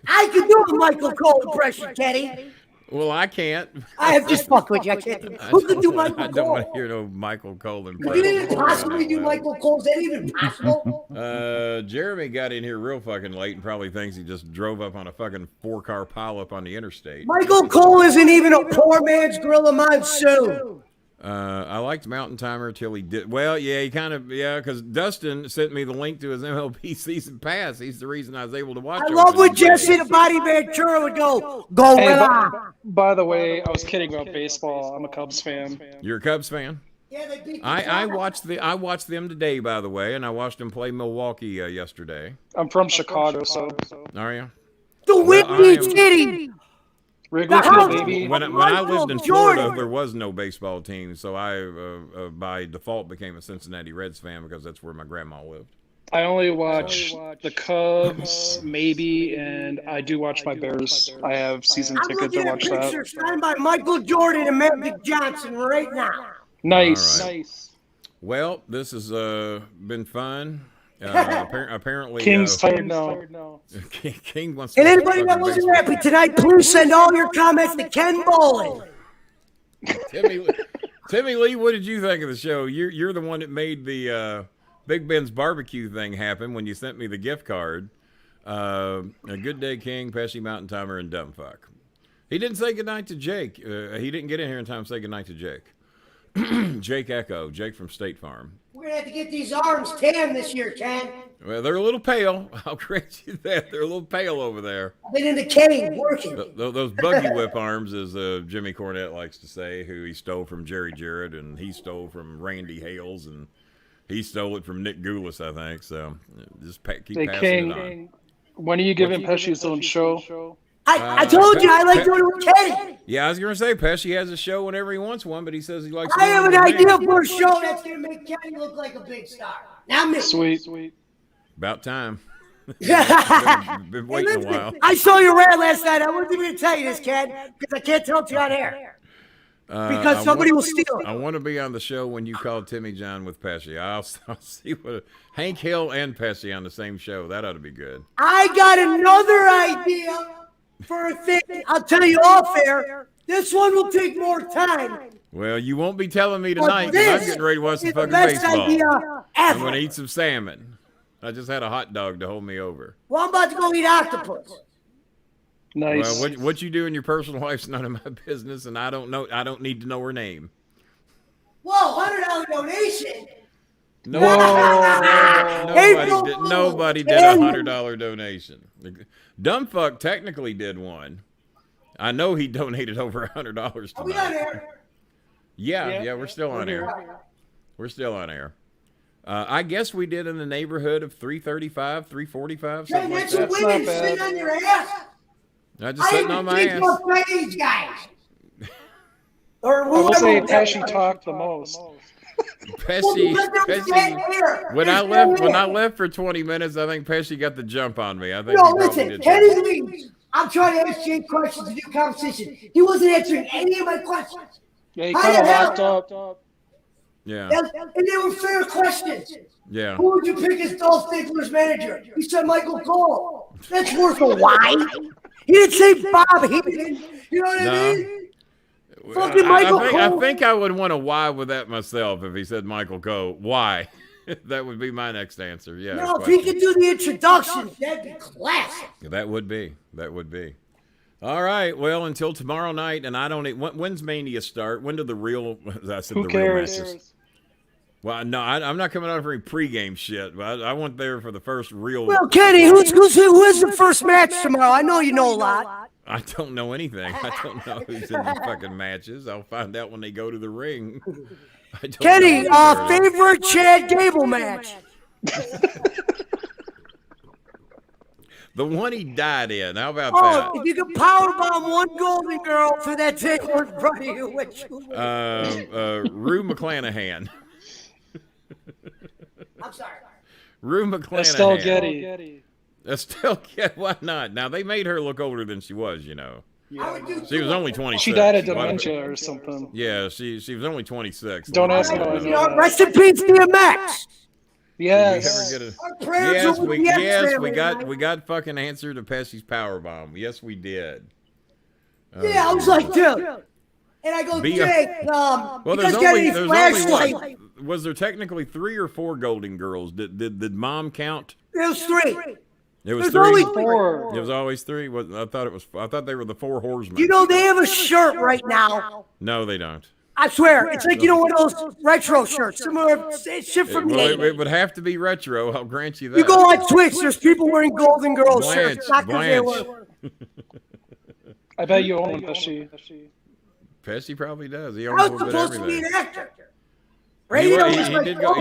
I can do a Michael Cole impression, Kenny. Well, I can't. I have just fucked with you. I can't do. Who can do I Michael don't want to Cole? hear no Michael Cole You impression. didn't possibly do Michael Cole. Is that even possible? Jeremy got in here real fucking late and probably thinks he just drove up on a fucking 4-car pileup on the interstate. Michael Cole isn't even a poor man's Gorilla Monsoon. I liked Mountain Timer till he did. Well, yeah, he kind of, because Dustin sent me the link to his MLB season pass. He's the reason I was able to watch I it. love when Jesse the Body Ventura would go, Gorilla. By the way, I was kidding about baseball. I'm a Cubs fan. You're a Cubs fan? Yeah, they beat the I Cubs. watched them today, by the way, and I watched them play Milwaukee yesterday. I'm from Chicago, so Are you? The Well, I Whitney am- City. Wrigley The Field, house- baby. When I lived in Michael Florida, Jordan. there was no baseball team, so I by default became a Cincinnati Reds fan because that's where my grandma lived. I only watch the Cubs, maybe, and I do watch my Bears. I have season I'm ticket to looking at watch a picture that. signed by Michael Jordan and Magic Johnson right now. Nice. All right. Nice. Well, this has been fun. Apparently, King's tired now. King wants to And watch anybody that fucking wasn't baseball. happy tonight, please send all your comments to Ken Bolin. Timmy Lee, what did you think of the show? You're the one that made the Big Ben's barbecue thing happen when you sent me the gift card. A good day, King, Pesci, Mountain Timer, and Dumbfuck. He didn't say goodnight to Jake. He didn't get in here in time to say goodnight to Jake. Jake Echo. Jake from State Farm. We're going to have to get these arms tanned this year, Ken. Well, they're a little pale. I'll grant you that. They're a little pale over there. I've been in the cave working. Those buggy whip arms, as Jimmy Cornette likes to say, who he stole from Jerry Jarrett, and he stole from Randy Hales, and he stole it from Nick Goulas, I think. So just keep passing it on. When are you giving Pesci his own show? I told you I like doing it with Kenny. Yeah, I was going to say, Pesci has a show whenever he wants one, but he says he likes I have an idea for a show that's going to make Kenny look like a big star. Now, Sweet. About time. Yeah. Been waiting a while. I saw your rant last night. I wasn't even going to tell you this, Ken, because I can't tell it to you on air. Because somebody will steal it. I want to be on the show when you call Timmy John with Pesci. I'll see what Hank Hill and Pesci on the same show. That ought to be good. I got another idea for a thing. I'll tell you off air. This one will take more time. Well, you won't be telling me tonight because I'm getting ready to watch some fucking baseball. I'm going to eat some salmon. I just had a hot dog to hold me over. Well, I'm about to go eat octopus. Nice. Well, what you do in your personal life's none of my business, and I don't know. I don't need to know her name. Whoa, $100 donation. Nobody did a $100 donation. Dumbfuck technically did one. I know he donated over $100 tonight. Are we on air? Yeah, we're still on air. We're still on air. I guess we did in the neighborhood of 335, 345, something like that. Women sitting on your ass. I'm just sitting on my ass. These guys. I will say Pesci talked the most. Pesci. When I left for 20 minutes, I think Pesci got the jump on me. I think. No, listen, Kenny leaves. I'm trying to ask Jake questions to do conversation. He wasn't answering any of my questions. Yeah, he kind of locked up. Yeah. And they were fair questions. Yeah. Who would you pick as Dolph Ziggler's manager? He said Michael Cole. That's worth a why. He didn't say Bob Heenan. You know what I mean? Fucking Michael Cole. I think I would want to why with that myself if he said Michael Cole. Why? That would be my next answer. Yeah. No, if he could do the introduction, that'd be classic. That would be. All right. Well, until tomorrow night, and I don't. When's Mania start? When do the real? I said Who the cares? real matches. Well, no, I'm not coming out for any pregame shit. I went there for the first real. Well, Kenny, who is the first match tomorrow? I know you know a lot. I don't know anything. I don't know who's in the fucking matches. I'll find out when they go to the ring. Kenny, favorite Chad Gable match? The one he died in. How about that? If you could powerbomb one golden girl for that table in front of you, which Rue McClanahan. I'm sorry. Rue McClanahan. Estelle Getty. Estelle Getty. Why not? Now, they made her look older than she was, you know. Yeah. She was only 26. She died of dementia or something. Yeah, she was only 26. Don't ask me how I know that. Rest in peace, DMX. Yes. We got fucking answer to Pesci's powerbomb. Yes, we did. Yeah, I was like, dude. And I go, Jake, well, there's only was there technically 3 or 4 Golden Girls? Did Mom count? It was 3. It was There's 3. only 4. It was always 3. I thought they were the 4 horsemen. You know they have a shirt right now. No, they don't. I swear, it's like one of those retro shirts, similar shit from the 80s. It would have to be retro. I'll grant you that. You go on Twitch, there's people wearing Golden Girls shirts. Blanche. I bet you own one, Pesci. Pesci probably does. He I owns a was little bit of supposed to be everything. an actor. He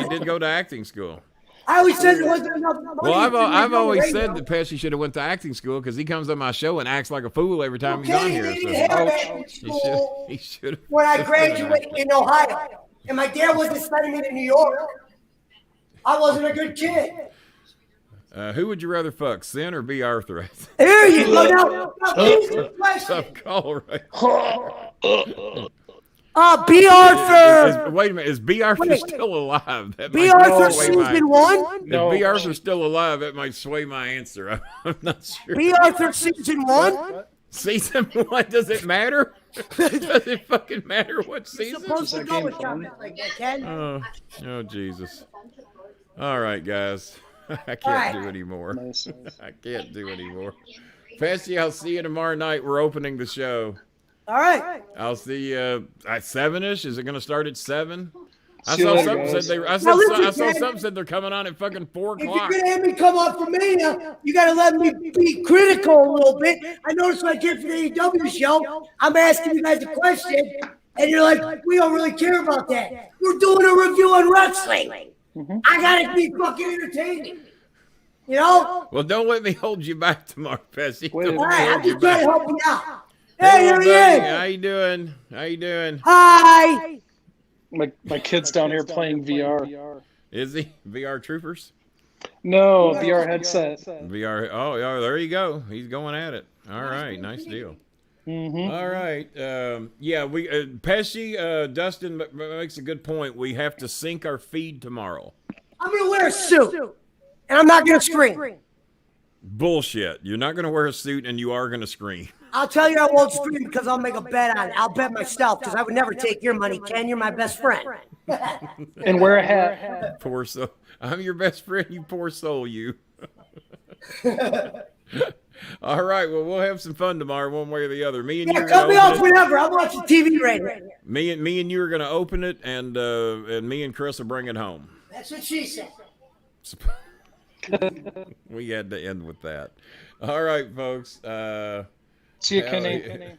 did go to acting school. I always said there wasn't enough money. Well, I've always said that Pesci should have went to acting school because he comes on my show and acts like a fool every time he's on here. He should have. When I graduated in Ohio, and my dad wasn't sending me to New York, I wasn't a good kid. Who would you rather fuck, Sin or B. Arthur? Here you go. Tough call, right? B. Arthur. Wait a minute, is B. Arthur still alive? B. Arthur season 1? No. If B. Arthur's still alive, that might sway my answer. I'm not sure. B. Arthur season 1? Season 1? Does it matter? Does it fucking matter what season? Oh, Jesus. All right, guys. I can't do anymore. I can't do anymore. Pesci, I'll see you tomorrow night. We're opening the show. All right. I'll see you at 7-ish. Is it going to start at 7? I See you saw later, something guys. said they. I Now listen, saw Ken. something said they're coming on at fucking 4 If you're o'clock. gonna have me come up for Mania, you gotta let me be critical a little bit. I noticed when I came for the AEW show, I'm asking you guys a question, and you're like, we don't really care about that. We're doing a review on wrestling. I gotta be fucking entertaining. You know? Well, don't let me hold you back tomorrow, Pesci. Wait a Don't All let me right, I'm hold you just trying to back. help you out. Hey, here buddy. he is. How you doing? How you doing? Hi. My kid's down here playing VR. Is he VR Troopers? No, VR headset. VR. Oh, yeah. There you go. He's going at it. All right. Nice deal. All right. Yeah. We Pesci. Dustin makes a good point. We have to sync our feed tomorrow. I'm gonna wear a suit, and I'm not gonna scream. Bullshit. You're not going to wear a suit, and you are going to scream. I'll tell you I won't scream because I'll make a bet on it. I'll bet myself because I would never take your money, Ken. You're my best friend. And wear a hat. Poor soul. I'm your best friend. You poor soul. You. All right. Well, we'll have some fun tomorrow, one way or the other. Me and you. Yeah, cut me off whenever. I'm watching TV right now. Me and you are going to open it, and me and Chris will bring it home. That's what she said. We had to end with that. All right, folks. See you, Kenny.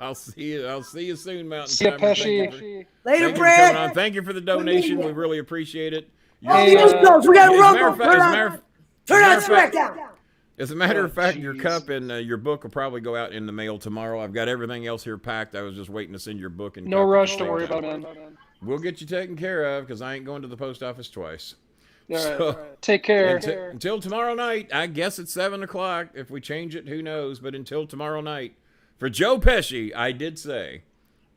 I'll see you. I'll see you soon, Mountain See you, Timer. Thank you Pesci. Later, for coming on. Brad. Thank you for the donation. We really appreciate it. Oh, the Usos. We got a As a matter of rumble. fact- Turn on as a matter of fact- SmackDown. As a matter of fact, your jeez. cup and your book will probably go out in the mail tomorrow. I've got everything else here packed. I was just waiting to send your book and No cup at rush the to same worry time. about, man. We'll get you taken care of because I ain't going to the post office twice. All right. So- Take care. Until tomorrow night, I guess it's 7 o'clock. If we change it, who knows? But until tomorrow night, for Joe Pesci, I did say.